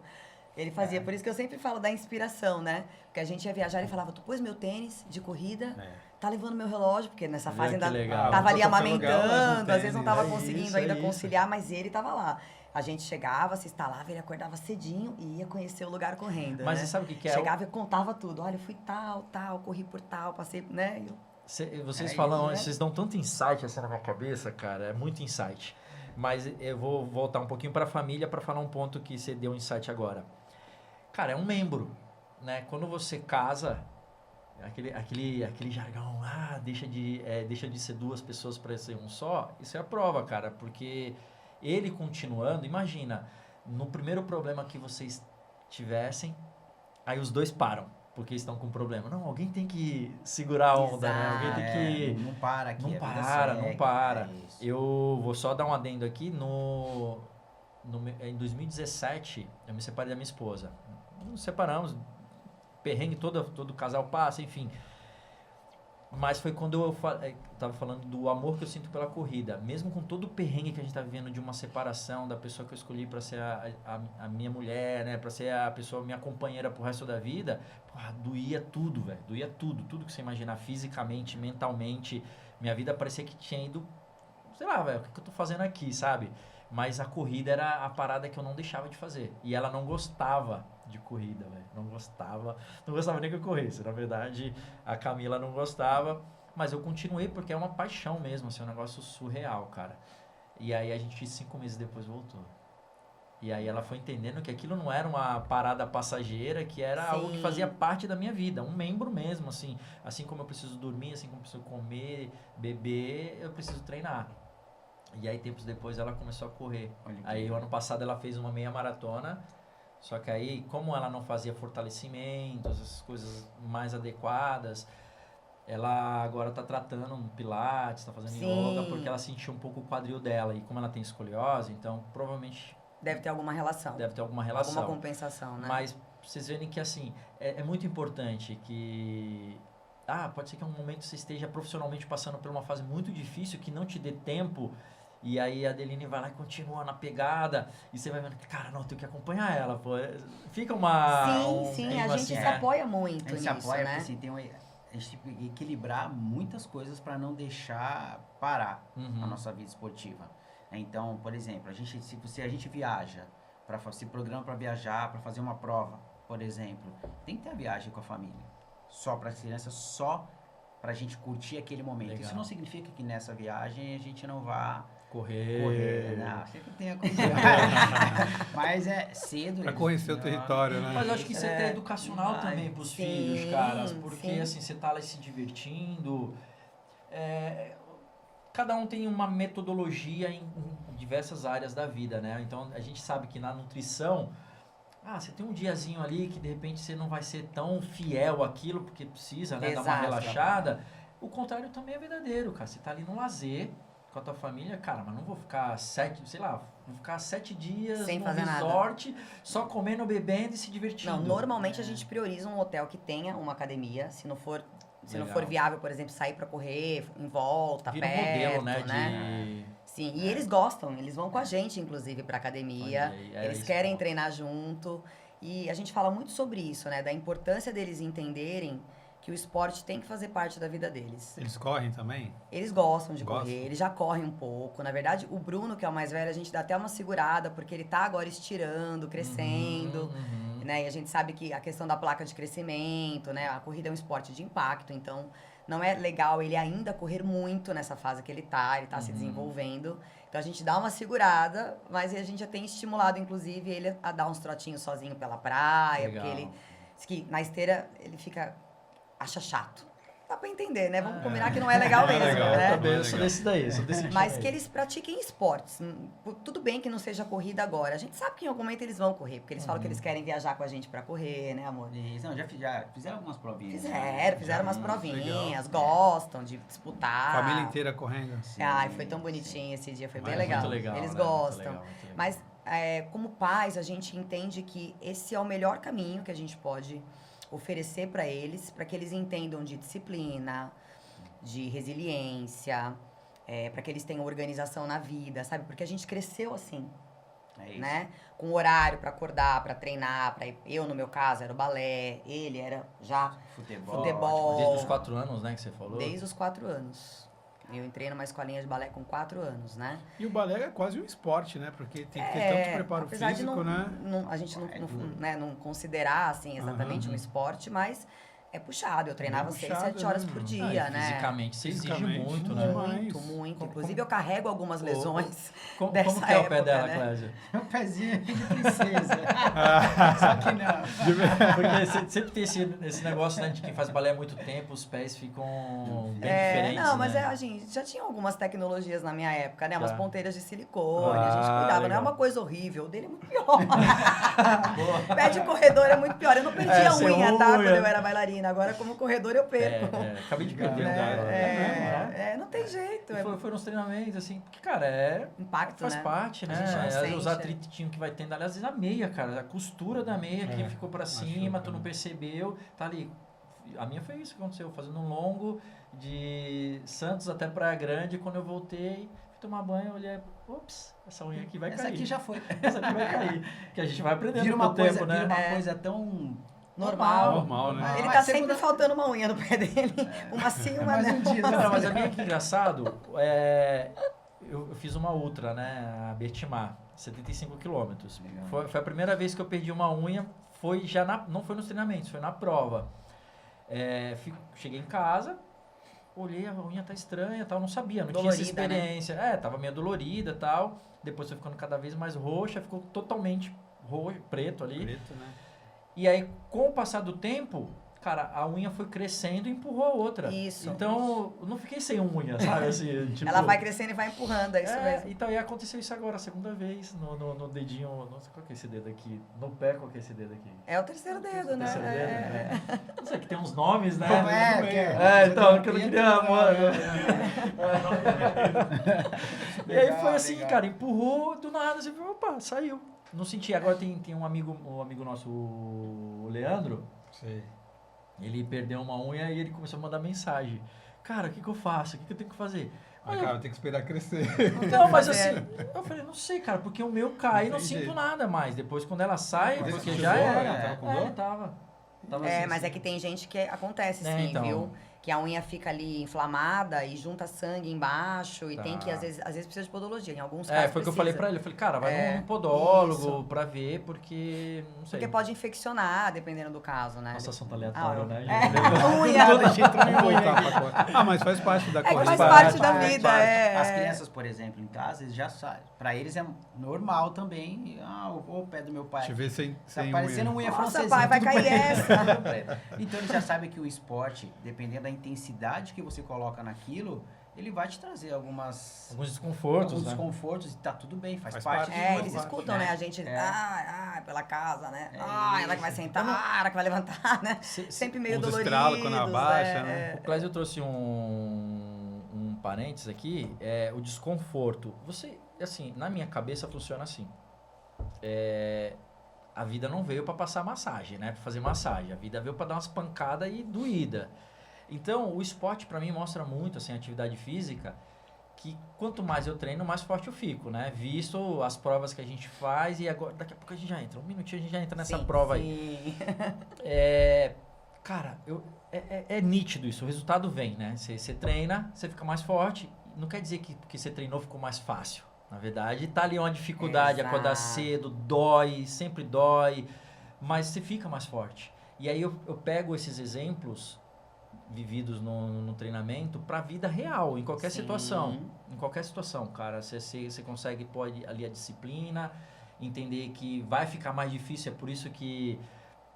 S3: Ele fazia, por isso que eu sempre falo da inspiração, né? Porque a gente ia viajar e falava, tu pôs meu tênis de corrida, tá levando meu relógio, porque nessa fase ainda tava ali amamentando, às vezes não tava conseguindo ainda conciliar, mas ele tava lá. A gente chegava, se instalava, ele acordava cedinho e ia conhecer o lugar correndo.
S1: Mas
S3: né?
S1: Você sabe o que é?
S3: Chegava e contava tudo. Olha, eu fui tal, corri por tal, passei, né?
S1: Vocês falam, vocês dão tanto insight assim na minha cabeça, cara, é muito insight. Mas eu vou voltar um pouquinho para a família para falar um ponto que você deu um insight agora. Cara, é um membro, né? Quando você casa, aquele jargão, deixa de ser duas pessoas para ser um só, isso é a prova, cara, porque ele continuando, imagina, no primeiro problema que vocês tivessem, aí os dois param, porque estão com problema. Não, alguém tem que segurar a onda, né? Alguém tem que...
S4: Não para aqui.
S1: Não para. Eu vou só dar um adendo aqui, em 2017, eu me separei da minha esposa. Nos separamos, perrengue todo casal passa, enfim. Mas foi quando eu estava falando do amor que eu sinto pela corrida. Mesmo com todo o perrengue que a gente está vivendo de uma separação da pessoa que eu escolhi para ser a minha mulher, né? Para ser a pessoa, minha companheira pro resto da vida, doía tudo, velho. Doía tudo. Tudo que você imaginar, fisicamente, mentalmente. Minha vida parecia que tinha ido... Sei lá, velho, o que eu tô fazendo aqui, sabe? Mas a corrida era a parada que eu não deixava de fazer. E ela não gostava de corrida, velho. Não gostava nem que eu corresse. Na verdade, a Camila não gostava, mas eu continuei porque é uma paixão mesmo, assim, um negócio surreal, cara. E aí a gente 5 meses depois voltou. E aí ela foi entendendo que aquilo não era uma parada passageira, que era algo que fazia parte da minha vida, um membro mesmo, assim. Assim como eu preciso dormir, assim como eu preciso comer, beber, eu preciso treinar. E aí, tempos depois, ela começou a correr. Aí, o ano passado, ela fez uma meia maratona. Só que aí, como ela não fazia fortalecimento, essas coisas mais adequadas, ela agora tá tratando um pilates, tá fazendo yoga, porque ela sentiu um pouco o quadril dela. E como ela tem escoliose, então, provavelmente...
S3: Deve ter alguma relação. Alguma compensação, né?
S1: Mas, vocês verem que, assim, é muito importante que... pode ser que em um momento você esteja profissionalmente passando por uma fase muito difícil, que não te dê tempo... E aí a Adeline vai lá e continua na pegada. E você vai vendo que, cara, não, eu tenho que acompanhar ela, pô. Fica uma...
S3: Sim, a gente se apoia muito nisso,
S4: se apoia,
S3: né?
S4: Porque, assim, a gente tem que equilibrar muitas coisas para não deixar parar a nossa vida esportiva. Então, por exemplo, se a gente viaja, se programa para viajar, para fazer uma prova, por exemplo, tem que ter a viagem com a família. Só para as crianças, só para a gente curtir aquele momento. Legal. Isso não significa que nessa viagem a gente não vá... Correr, não, sempre tem a coisa. Mas é cedo.
S2: Pra conhecer o território, né?
S1: Mas eu acho que isso é educacional também pros filhos, caras. Porque assim, você tá lá se divertindo. cada um tem uma metodologia em diversas áreas da vida, né? Então, a gente sabe que na nutrição, você tem um diazinho ali que de repente você não vai ser tão fiel àquilo, porque precisa, né, dar uma relaxada. O contrário também é verdadeiro, cara. Você tá ali no lazer com a tua família, cara, mas não vou ficar 7 dias
S3: sem
S1: no
S3: fazer
S1: resort,
S3: nada.
S1: Só comendo, bebendo e se divertindo.
S3: Não, normalmente a gente prioriza um hotel que tenha uma academia, se não for viável, por exemplo, sair para correr em volta,
S1: vira
S3: perto,
S1: um modelo, né?
S3: Sim, e eles gostam, eles vão com a gente, inclusive, pra academia, eles querem treinar junto, e a gente fala muito sobre isso, né, da importância deles entenderem que o esporte tem que fazer parte da vida deles.
S2: Eles correm também?
S3: Eles gostam de correr, eles já correm um pouco. Na verdade, o Bruno, que é o mais velho, a gente dá até uma segurada, porque ele tá agora estirando, crescendo, né, e a gente sabe que a questão da placa de crescimento, né, a corrida é um esporte de impacto, então não é legal ele ainda correr muito nessa fase que ele tá se desenvolvendo. Então a gente dá uma segurada, mas a gente já tem estimulado, inclusive, ele a dar uns trotinhos sozinho pela praia, porque ele diz que na esteira ele acha chato. Dá pra entender, né? Vamos combinar que não é legal mesmo, né?
S1: Eu sou desse daí, sou desse
S3: Mas que eles pratiquem esportes. Tudo bem que não seja corrida agora. A gente sabe que em algum momento eles vão correr, porque eles falam que eles querem viajar com a gente pra correr, né, amor?
S4: Isso, não, já fizeram algumas provinhas.
S3: Fizeram umas provinhas, gostam de disputar.
S2: Família inteira correndo.
S3: Ai, foi tão bonitinho esse dia, foi bem legal.
S1: Muito legal.
S3: Eles
S1: né?
S3: gostam.
S1: Muito legal.
S3: Mas, como pais, a gente entende que esse é o melhor caminho que a gente pode oferecer para eles, para que eles entendam de disciplina, de resiliência, para que eles tenham organização na vida, sabe? Porque a gente cresceu assim, né? Com horário para acordar, para treinar, eu, no meu caso, era o balé, ele era já futebol.
S1: Desde os 4 anos, né, que você falou?
S3: Desde os 4 anos. Eu entrei numa escolinha de balé com 4 anos, né?
S2: E o balé é quase um esporte, né? Porque tem que ter tanto preparo físico, né?
S3: A gente não considerar, assim, exatamente um esporte, mas é puxado. Eu treinava 6, 7 horas por dia, né?
S1: Fisicamente você exige muito, né?
S3: Muito. Inclusive, eu carrego algumas lesões
S1: como
S3: dessa
S1: que é
S3: época,
S1: o pé dela,
S3: né?
S1: Clésia?
S4: É um pezinho de princesa. Só que não.
S1: Porque sempre tem esse negócio, né, de quem faz balé há muito tempo, os pés ficam bem diferentes,
S3: não, mas
S1: né?
S3: a gente já tinha algumas tecnologias na minha época, né? Umas
S1: Já.
S3: ponteiras de silicone, a gente cuidava.
S1: legal.
S3: Não é uma coisa horrível, o dele é muito pior. Pé de corredor é muito pior. Eu não perdi a unha, tá? Quando eu era bailarina. Agora, como corredor, eu perco.
S1: Acabei de perder
S3: Não tem jeito.
S1: Foram uns treinamentos, assim, porque, cara,
S3: impacto,
S1: faz
S3: né?
S1: parte, né?
S3: A gente não sente,
S1: os atritinhos que vai tendo, aliás, às vezes a meia, cara, a costura da meia que ficou pra cima, tu não percebeu, tá ali. A minha foi isso que aconteceu, fazendo um longo de Santos até Praia Grande, quando eu voltei, fui tomar banho, olhei, essa unha aqui vai cair.
S4: Essa aqui já foi.
S1: Essa aqui vai cair. Que a gente vai aprendendo
S4: Vira
S1: com o tempo, né?
S4: Vira uma coisa tão...
S2: Normal, né?
S3: Ele tá sempre faltando uma unha no pé dele. Uma sim, uma não.
S1: Não, mas a minha que engraçado, eu fiz uma ultra, né? A Bertimar, 75 quilômetros. Foi a primeira vez que eu perdi uma unha, não foi nos treinamentos, foi na prova. Cheguei em casa, olhei, a unha tá estranha, tal, não sabia, não tinha essa experiência. Né? Tava meio dolorida e tal. Depois foi ficando cada vez mais roxa, ficou totalmente preto ali.
S2: Preto, né?
S1: E aí, com o passar do tempo, cara, a unha foi crescendo e empurrou a outra.
S3: Isso.
S1: Então, eu não fiquei sem unha, sabe? Assim, tipo,
S3: ela vai crescendo e vai empurrando, é isso mesmo.
S1: Então, e aconteceu isso agora, a segunda vez, no dedinho, não sei qual que é esse dedo aqui, no pé, qual que é esse dedo aqui?
S3: É o terceiro dedo, né?
S1: Terceiro dedo, né? Não sei, que tem uns nomes, né?
S4: Então,
S1: que eu não queria... E aí foi assim, cara, empurrou, do nada, assim, opa, saiu. Não senti. Agora tem um amigo nosso, o Leandro.
S2: Sei.
S1: Ele perdeu uma unha e ele começou a mandar mensagem. Cara, o que eu faço? O que eu tenho que fazer?
S2: Cara, tem que esperar crescer.
S1: Não, mas assim, eu falei, não sei, cara, porque o meu cai e não sinto nada mais. Depois, quando ela sai, porque já era. Tava assim,
S3: mas é que tem gente que acontece, sim,
S1: então.
S3: viu? Que a unha fica ali inflamada e junta sangue embaixo e tem que, às vezes precisa de podologia, em alguns casos
S1: foi o que eu falei pra ele. Eu falei, cara, vai num podólogo pra ver, porque, não sei.
S3: Porque pode infeccionar, dependendo do caso, né?
S1: Nossa, assunto aleatório, né?
S3: Unha.
S2: Mas faz parte da
S3: coisa.
S2: Faz
S3: parte da vida,
S4: As crianças, por exemplo, em casa, eles já sabem. Pra eles é normal também. O pé do meu pai.
S2: Deixa eu ver sem
S4: tá parecendo unha francesa.
S3: Nossa, pai, vai cair essa.
S4: Então, eles já sabem que o esporte, dependendo da intensidade que você coloca naquilo, ele vai te trazer alguns
S1: desconfortos, né?
S4: desconfortos e tá tudo bem, faz parte.
S3: Eles escutam, né? A gente, pela casa, né? Ela que vai sentar, ela que vai levantar, né? Sempre meio dolorido.
S2: Quando abaixa, né?
S1: O Clésio trouxe um parênteses aqui, o desconforto. Você, assim, na minha cabeça funciona assim. A vida não veio para passar massagem, né? Para fazer massagem. A vida veio para dar umas pancadas e doída. Então, o esporte para mim mostra muito, assim, a atividade física, que quanto mais eu treino, mais forte eu fico, né? Visto as provas que a gente faz e agora, daqui a pouco a gente já entra. Um minutinho a gente já entra nessa prova aí. Cara, é nítido isso. O resultado vem, né? Você treina, você fica mais forte. Não quer dizer que porque você treinou ficou mais fácil. Na verdade, tá ali uma dificuldade, acordar cedo, dói, sempre dói, mas você fica mais forte. E aí eu pego esses exemplos vividos no treinamento para a vida real, em qualquer situação. Em qualquer situação, cara. Você consegue pôr ali a disciplina, entender que vai ficar mais difícil, é por isso que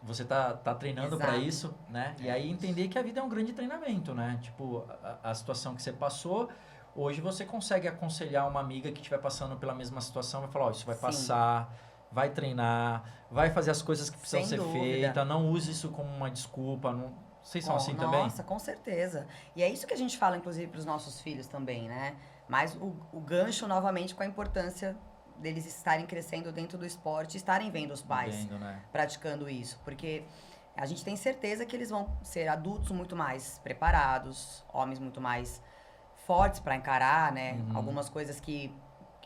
S1: você tá treinando para isso, né? E aí entender que a vida é um grande treinamento, né? Tipo, a situação que você passou... Hoje você consegue aconselhar uma amiga que estiver passando pela mesma situação, vai falar, isso vai passar, vai treinar, vai fazer as coisas que precisam ser feitas, não use isso como uma desculpa. Vocês são assim também?
S3: Nossa, com certeza. E é isso que a gente fala, inclusive, para os nossos filhos também, né? Mas o gancho, novamente, com a importância deles estarem crescendo dentro do esporte, estarem vendo os pais praticando isso. Porque a gente tem certeza que eles vão ser adultos muito mais preparados, homens muito mais... fortes para encarar, né? Algumas coisas que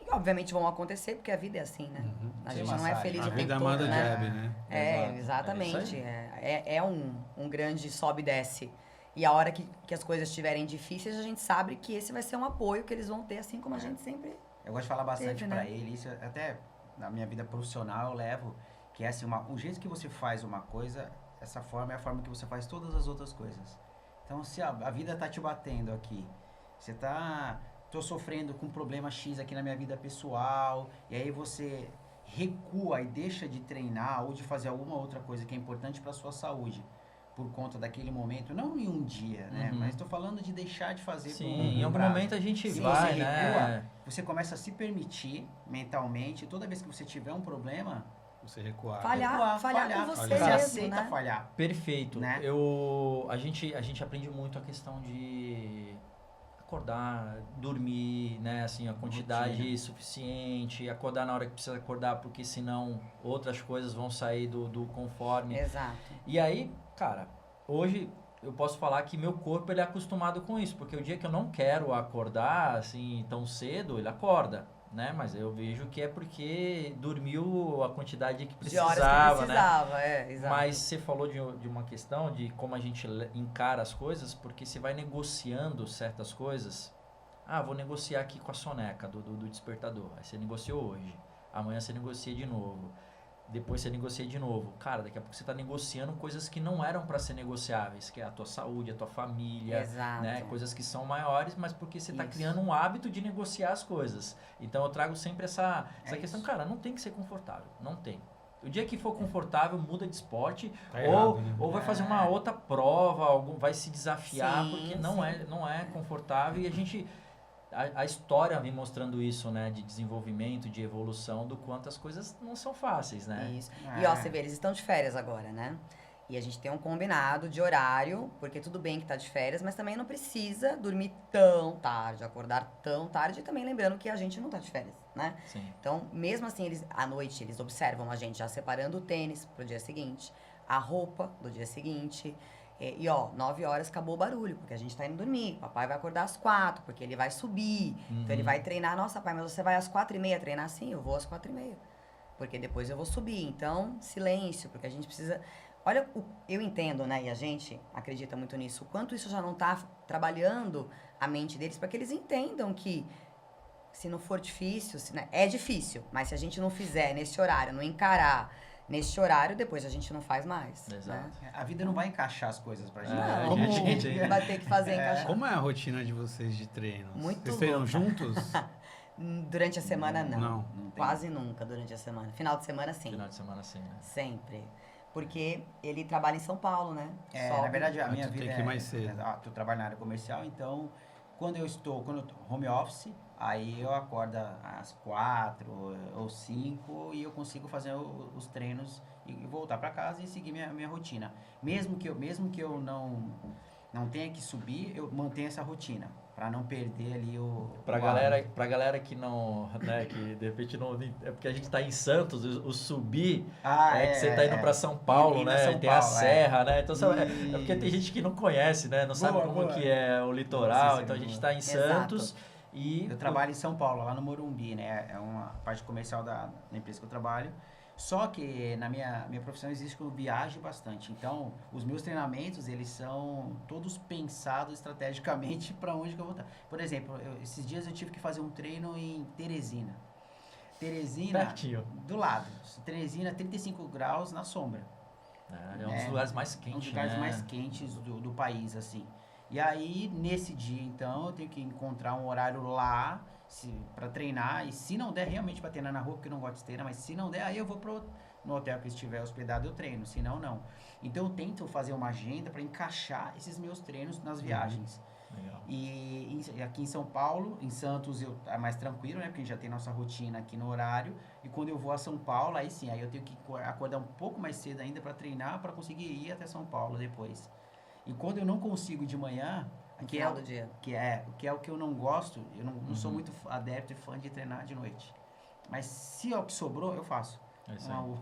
S3: obviamente vão acontecer, porque a vida é assim, né? A gente não é feliz o tempo todo, né? Exatamente. É um grande sobe e desce. E a hora que as coisas estiverem difíceis, a gente sabe que esse vai ser um apoio que eles vão ter, assim como a gente sempre
S4: Eu gosto de falar bastante para ele, isso até na minha vida profissional eu levo, que é assim, o jeito que você faz uma coisa, essa forma é a forma que você faz todas as outras coisas. Então, se a vida tá te batendo aqui, tô sofrendo com problema X aqui na minha vida pessoal, e aí você recua e deixa de treinar ou de fazer alguma outra coisa que é importante para sua saúde por conta daquele momento, não em um dia, né? Mas estou falando de deixar de fazer por
S1: em algum momento a gente vai, né?
S4: Você começa a se permitir mentalmente, toda vez que você tiver um problema,
S2: você recuar.
S3: Falhar com você
S4: você
S3: mesmo,
S4: aceita
S3: né?
S4: falhar.
S1: Perfeito.
S4: Né?
S1: A gente aprende muito a questão de acordar, dormir, né, assim, a quantidade suficiente, acordar na hora que precisa acordar, porque senão outras coisas vão sair do conforme.
S3: Exato.
S1: E aí, cara, hoje eu posso falar que meu corpo ele é acostumado com isso, porque o dia que eu não quero acordar assim tão cedo, ele acorda, né? Mas eu vejo que é porque dormiu a quantidade que precisava,
S3: de horas que precisava,
S1: né?
S3: Exato.
S1: Mas você falou de uma questão de como a gente encara as coisas, porque você vai negociando certas coisas. Vou negociar aqui com a soneca do despertador. Aí você negociou hoje. Amanhã você negocia de novo. Depois você negocia de novo. Cara, daqui a pouco você está negociando coisas que não eram para ser negociáveis, que é a tua saúde, a tua família, né? Coisas que são maiores, mas porque você está criando um hábito de negociar as coisas. Então eu trago sempre essa questão, cara, não tem que ser confortável, não tem. O dia que for confortável, muda de esporte, ou vai fazer uma outra prova, vai se desafiar, porque não é confortável, e a gente... A história vem mostrando isso, né? De desenvolvimento, de evolução, do quanto as coisas não são fáceis, né?
S3: Isso. E ó, você vê, eles estão de férias agora, né? E a gente tem um combinado de horário, porque tudo bem que tá de férias, mas também não precisa dormir tão tarde, acordar tão tarde, e também lembrando que a gente não tá de férias, né?
S1: Sim.
S3: Então, mesmo assim, à noite, eles observam a gente já separando o tênis pro dia seguinte, a roupa do dia seguinte... E ó, 9 horas acabou o barulho, porque a gente tá indo dormir. Papai vai acordar às 4, porque ele vai subir. Então ele vai treinar. Nossa, pai, mas você vai às 4h30 treinar? Sim, eu vou às 4h30. Porque depois eu vou subir. Então, silêncio, porque a gente precisa... Olha, eu entendo, né? E a gente acredita muito nisso. O quanto isso já não tá trabalhando a mente deles, para que eles entendam que se não for difícil, né? É difícil, mas se a gente não fizer nesse horário, não encarar... Neste horário, depois a gente não faz mais.
S1: Exato.
S3: Né?
S4: A vida não vai encaixar as coisas pra gente.
S3: Não, a gente vai ter que fazer encaixar.
S2: Como é a rotina de vocês de treinos?
S3: Muito
S2: Vocês treinam juntos?
S3: Durante a semana, não.
S4: Não
S3: Quase nunca durante a semana. Final de semana, sim.
S1: Final de semana, sim, né?
S3: Sempre. Porque ele trabalha em São Paulo, né?
S4: Na verdade, a minha
S2: tu
S4: vida
S2: tem que ir mais cedo.
S4: Tu trabalha na área comercial, então Quando eu tô home office, aí eu acordo às 4 ou 5 e eu consigo fazer os treinos e voltar para casa e seguir minha rotina. Mesmo que eu não tenha que subir, eu mantenho essa rotina. Pra não perder ali
S1: pra galera que não, né, que de repente não, é porque a gente tá em Santos, o subir que você tá indo pra São Paulo, né,
S4: São
S1: tem
S4: Paulo,
S1: a serra, né, então é porque tem gente que não conhece, né, não sabe como que é o litoral, então a gente tá em Santos e...
S4: Eu trabalho em São Paulo, lá no Morumbi, né, é uma parte comercial da empresa que eu trabalho. Só que na minha profissão existe que eu viajo bastante. Então, os meus treinamentos, eles são todos pensados estrategicamente para onde que eu vou estar. Por exemplo, esses dias eu tive que fazer um treino em Teresina.
S1: Pertinho.
S4: Do lado. Teresina, 35 graus na sombra.
S1: É um dos lugares mais quentes,
S4: um dos lugares mais quentes do país, assim. E aí, nesse dia, então, eu tenho que encontrar um horário lá para treinar, e se não der realmente para treinar na rua, porque eu não gosto de esteira, mas se não der, aí eu vou no hotel que estiver hospedado, eu treino, se não. Então eu tento fazer uma agenda para encaixar esses meus treinos nas viagens.
S1: Legal.
S4: E aqui em São Paulo, em Santos, é mais tranquilo, né, porque a gente já tem nossa rotina aqui no horário, e quando eu vou a São Paulo, aí sim, aí eu tenho que acordar um pouco mais cedo ainda para treinar, para conseguir ir até São Paulo depois. E quando eu não consigo de manhã, que é o que eu não gosto, eu não sou muito adepto e fã de treinar de noite. Mas se é o que sobrou, eu faço.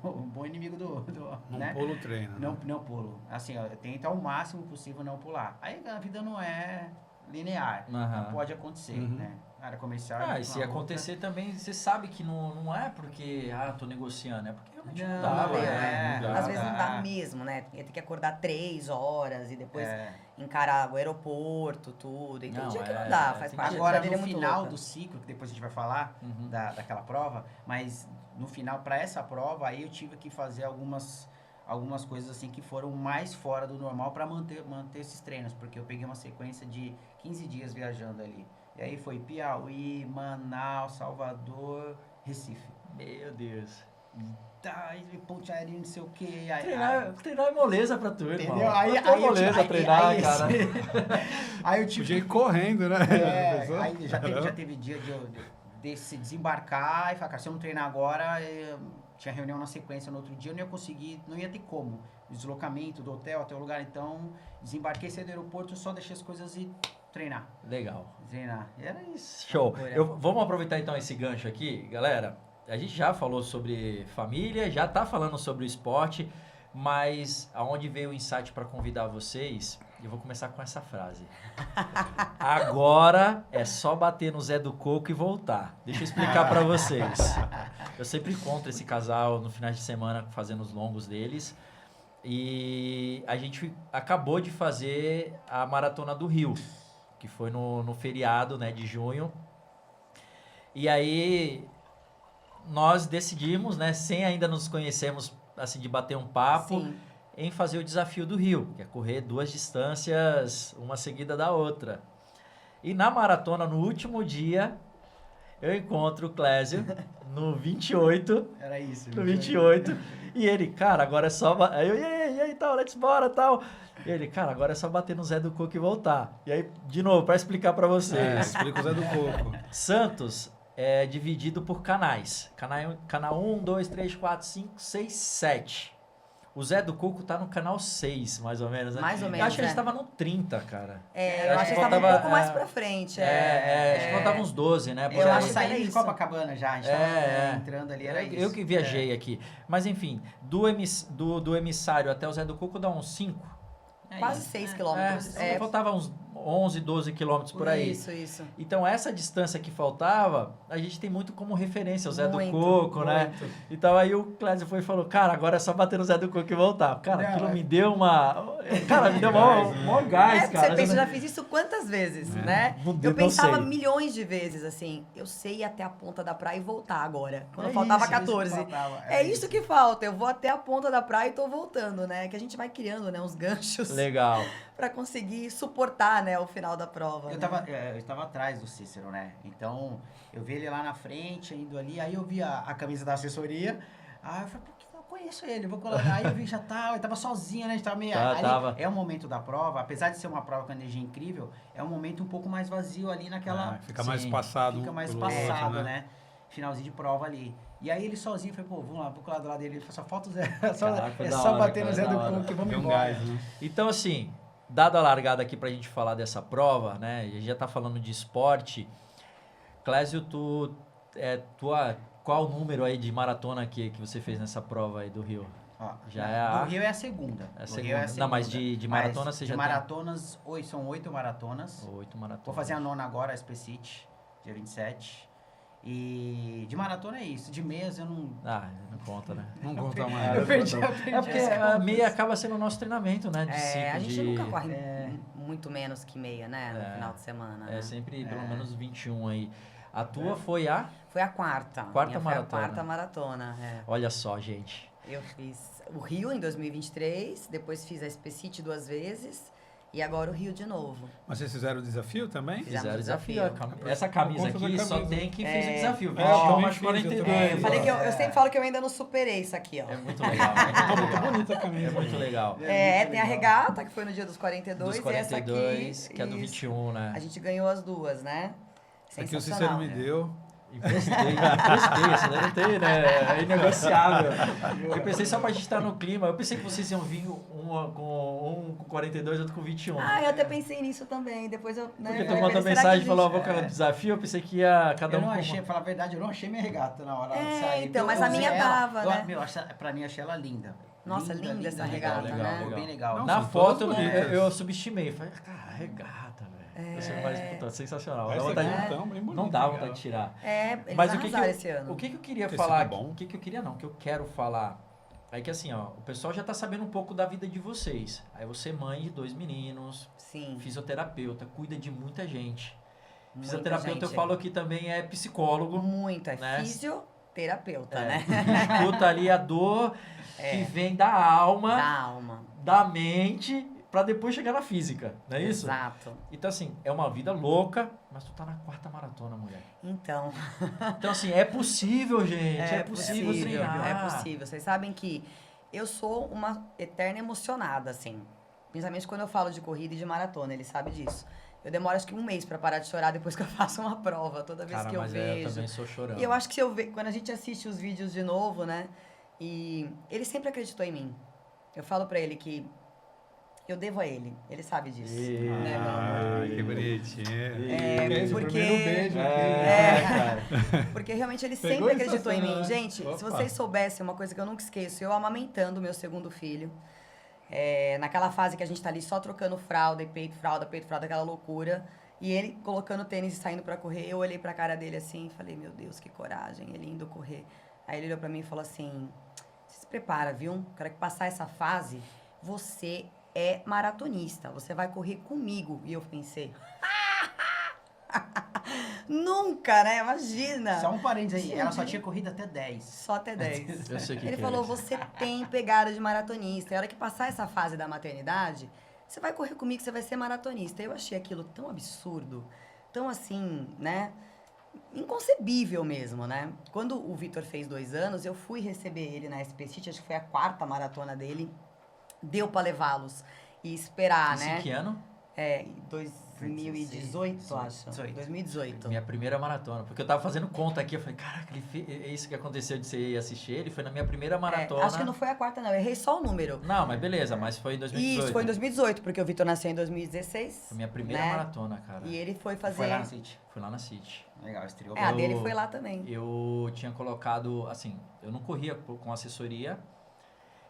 S4: Um bom inimigo
S2: não
S4: né?
S2: pulo o treino.
S4: Não pulo. Assim, eu tento ao máximo possível não pular. Aí a vida não é linear. Não pode acontecer, né? A área comercial...
S1: e se acontecer também, você sabe que não é porque, tô negociando, é porque realmente não dá.
S3: Às vezes não dá mesmo, né? Tem que acordar 3 horas e depois encarar o aeroporto, tudo. Então, dia que não dá, faz parte.
S4: Agora, no final do ciclo, que depois a gente vai falar daquela prova, mas no final, para essa prova, aí eu tive que fazer algumas coisas assim que foram mais fora do normal para manter esses treinos, porque eu peguei uma sequência de 15 dias viajando ali. E aí foi Piauí, Manaus, Salvador, Recife.
S1: Meu Deus.
S4: Ponte Aérea, não sei o que.
S1: Treinar é moleza pra tu,
S4: entendeu?
S1: irmão.
S4: Aí
S1: treinar, cara.
S2: Aí eu tive que ir correndo, né?
S4: Aí já teve dia de se desembarcar e falar, cara, se eu não treinar agora, tinha reunião na sequência no outro dia, eu não ia conseguir, não ia ter como. O deslocamento do hotel até o lugar, então desembarquei, saí do aeroporto, só deixei as coisas e treinar.
S1: Legal.
S4: Treinar. Era isso.
S1: Show. Vamos aproveitar então esse gancho aqui, galera. A gente já falou sobre família, já tá falando sobre o esporte, mas aonde veio o insight para convidar vocês, eu vou começar com essa frase. Agora é só bater no Zé do Coco e voltar. Deixa eu explicar para vocês. Eu sempre encontro esse casal no final de semana fazendo os longos deles. E a gente acabou de fazer a Maratona do Rio, que foi no feriado, né, de junho. E aí nós decidimos, né, sem ainda nos conhecermos, assim, de bater um papo, em fazer o desafio do Rio, que é correr 2 distâncias, uma seguida da outra. E na maratona, no último dia, eu encontro o Clésio no 28.
S4: Era isso.
S1: No 28. E ele, cara, agora é só... Aí eu, e aí, tal, let's bora, tal. E ele, cara, agora é só bater no Zé do Coco e voltar. E aí, de novo, para explicar para vocês.
S2: Explica o Zé do Coco.
S1: Santos é dividido por canais. Canal 1, 2, 3, 4, 5, 6, 7. O Zé do Coco tá no canal 6, mais ou menos, né?
S3: Mais ou menos,
S1: eu acho que ele estava no 30, cara.
S3: Eu acho que ele estava um pouco mais pra frente.
S1: Acho que faltava uns 12, né?
S4: Eu acho que saiu de Copacabana já, a gente tava entrando ali, era isso.
S1: Eu que viajei aqui. Mas enfim, do emissário até o Zé do Coco dá uns 5.
S3: Quase 6 quilômetros.
S1: Faltava uns 11, 12 quilômetros por aí.
S3: Isso.
S1: Então, essa distância que faltava, a gente tem muito como referência o Zé do Coco, né? Então, aí o Clésio foi e falou, cara, agora é só bater no Zé do Coco e voltar. Cara, aquilo me deu uma... Cara, me deu mó gás, cara.
S3: Você pensa, eu já fiz isso quantas vezes, né? Eu pensava milhões de vezes, assim, eu sei ir até a ponta da praia e voltar agora. Quando faltava 14. É isso que falta, eu vou até a ponta da praia e tô voltando, né? Que a gente vai criando, né, uns ganchos.
S1: Legal.
S3: Pra conseguir suportar, né, o final da prova.
S4: Eu tava atrás do Cícero, né? Então, eu vi ele lá na frente, indo ali, aí eu vi a camisa da assessoria, aí eu falei, pô, o que tá conheço ele, vou colocar. Aí eu vi, já tava, ele tava sozinho, né? A gente tava meio...
S1: Tava.
S4: É o momento da prova, apesar de ser uma prova com energia incrível, é um momento um pouco mais vazio ali naquela...
S2: Fica mais passado.
S4: Fica mais passado, né? Finalzinho de prova ali. E aí ele sozinho, falei, pô, vamos lá, vou colar do lado dele. Só falta o Zé. Só bater no Zé do Coco e vamos embora.
S2: Né?
S1: Então, assim, dada a largada aqui pra gente falar dessa prova, né? A gente já tá falando de esporte. Clésio, qual o número aí de maratona que você fez nessa prova aí do Rio?
S4: Do Rio é a segunda.
S1: Rio é a segunda. Não, mas de maratona você já tem?
S4: De maratonas, são 8 maratonas.
S1: 8 maratonas.
S4: Vou fazer a 9ª agora, a Spacit, dia 27. E de maratona é isso. De meias eu não...
S1: não conta, né?
S2: Não conta mais.
S4: Eu perdi.
S1: É porque a meia acaba sendo o nosso treinamento, né?
S3: A gente nunca corre muito menos que meia, né? No final de semana.
S1: É sempre pelo menos 21 aí. A tua foi a?
S3: Foi a quarta.
S1: Quarta maratona.
S3: Foi a quarta maratona,
S1: Olha só, gente.
S3: Eu fiz o Rio em 2023, depois fiz a Spacit 2 vezes e agora o Rio de novo.
S2: Mas vocês fizeram o desafio também?
S1: Fizeram o desafio. Essa camisa aqui só tem quem fez o desafio.
S2: Eu
S1: 42.
S3: Eu falei que eu sempre falo que eu ainda não superei isso aqui, ó.
S1: É muito legal.
S2: Muito bonita a camisa.
S1: É muito legal.
S3: Tem a regata, que foi no dia dos 42,
S1: dos 42
S3: e essa aqui,
S1: que é do 21, né?
S3: A gente ganhou as duas, né?
S2: Aqui o Cícero me deu.
S1: Emprestei, isso daí não tem, né? É inegociável. Eu pensei só pra gente estar no clima. Eu pensei que vocês iam vir um com 42 e outro com 21.
S3: Eu até pensei nisso também. Depois eu...
S1: Porque tu mandou mensagem e falou, vou com o desafio. Eu pensei que ia cada um...
S4: Eu não achei, falar a verdade, eu não achei minha regata na hora de sair.
S3: Então, mas a minha tava, né?
S4: Pra mim, achei ela linda.
S3: Nossa, linda essa regata, né?
S4: Ficou bem legal.
S2: Não,
S1: na foto eu subestimei. Falei, cara, regata, velho. Sensacional.
S2: Essa
S1: não dá vontade de tirar.
S3: Eles
S1: mas
S3: esse ano.
S1: o que eu queria falar... O que eu quero falar... É que assim, ó, o pessoal já tá sabendo um pouco da vida de vocês. Aí você é mãe de 2 meninos.
S3: Sim.
S1: Fisioterapeuta, cuida de muita gente. Fisioterapeuta, eu falo que também é psicólogo.
S3: Muito, fisioterapeuta, né?
S1: Escuta ali a dor que vem da alma, da mente, pra depois chegar na física, não é isso?
S3: Exato.
S1: Então, assim, é uma vida louca, mas tu tá na 4ª maratona, mulher.
S3: Então,
S1: assim, é possível, gente. É possível treinar.
S3: É possível. Vocês sabem que eu sou uma eterna emocionada, assim. Principalmente quando eu falo de corrida e de maratona, ele sabe disso. Eu demoro acho que 1 mês pra parar de chorar depois que eu faço uma prova, toda vez que eu vejo.
S1: Eu também sou chorando.
S3: E eu acho que quando a gente assiste os vídeos de novo, né? E ele sempre acreditou em mim. Eu falo pra ele que eu devo a ele. Ele sabe disso. Né, meu amor?
S2: Que bonitinho.
S3: Porque...
S2: beijo
S3: porque realmente ele sempre acreditou em mim. Gente, se vocês soubessem uma coisa que eu nunca esqueço, eu amamentando meu 2º filho, naquela fase que a gente tá ali só trocando fralda e peito, fralda, aquela loucura, e ele colocando tênis e saindo pra correr, eu olhei pra cara dele assim e falei, meu Deus, que coragem, ele indo correr. Aí ele olhou pra mim e falou assim, se prepara, viu? Quero que passar essa fase, você é maratonista, você vai correr comigo. E eu pensei, nunca, né? Imagina.
S4: Só um parênteses aí, ela só tinha corrido até 10.
S3: Só até 10.
S1: Eu sei
S3: Ele falou, você tem pegada de maratonista. E a hora que passar essa fase da maternidade, você vai correr comigo, você vai ser maratonista. Eu achei aquilo tão absurdo, tão assim, né? Inconcebível mesmo, né? Quando o Vitor fez 2 anos, eu fui receber ele na Spacit, acho que foi a 4ª maratona dele. Deu pra levá-los e esperar, né?
S1: Em que ano?
S3: 2018, acho. 2018.
S1: Minha primeira maratona. Porque eu tava fazendo conta aqui, eu falei, caraca, é isso que aconteceu de você ir assistir ele, foi na minha primeira maratona.
S3: Acho que não foi a 4ª, não. Eu errei só o número.
S1: Não, mas beleza, mas foi em 2018.
S3: Isso, foi em 2018, porque o Vitor nasceu em 2016.
S1: Foi minha primeira maratona, cara.
S3: E ele foi fazer...
S4: Foi lá na City.
S1: Foi lá na City.
S4: Legal, estreou.
S3: A dele foi lá também.
S1: Eu tinha colocado, assim, eu não corria com assessoria.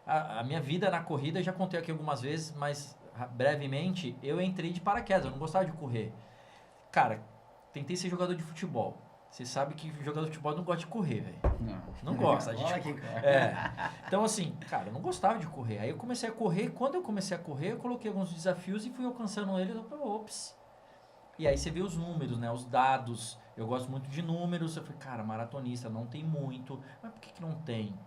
S1: A minha vida na corrida, eu já contei aqui algumas vezes, mas brevemente, eu entrei de paraquedas, eu não gostava de correr. Cara, tentei ser jogador de futebol. Você sabe que jogador de futebol não gosta de correr, velho. Não gosta. Então, assim, cara, eu não gostava de correr. Aí eu comecei a correr, e quando eu comecei a correr, eu coloquei alguns desafios e fui alcançando eles. Eu falei, ops. E aí você vê os números, né? Os dados. Eu gosto muito de números. Eu falei, cara, maratonista não tem muito. Mas por que não tem?